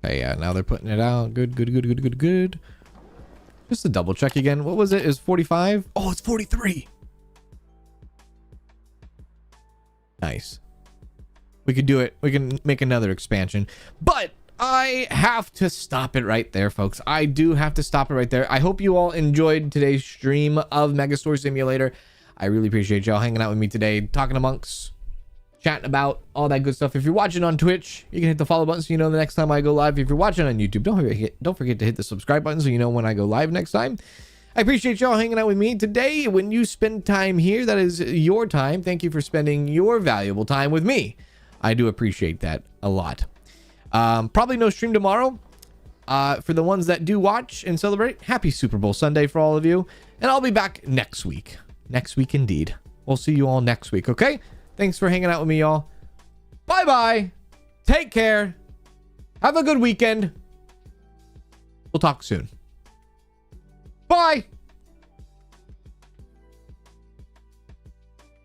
Okay, yeah, now they're putting it out. Good. Just to double check again. What was it? Is 45? Oh, it's 43. Nice. We could do it. We can make another expansion. But I have to stop it right there, folks. I do have to stop it right there. I hope you all enjoyed today's stream of Megastore Simulator. I really appreciate y'all hanging out with me today, talking amongst, chatting about all that good stuff. If you're watching on Twitch, you can hit the follow button so you know the next time I go live. If you're watching on YouTube, don't forget to hit the subscribe button so you know when I go live next time. I appreciate y'all hanging out with me today. When you spend time here, that is your time. Thank you for spending your valuable time with me. I do appreciate that a lot. Probably no stream tomorrow. For the ones that do watch and celebrate, happy Super Bowl Sunday for all of you. And I'll be back next week. Next week indeed. We'll see you all next week, okay? Thanks for hanging out with me, y'all. Bye-bye. Take care. Have a good weekend. We'll talk soon. Bye.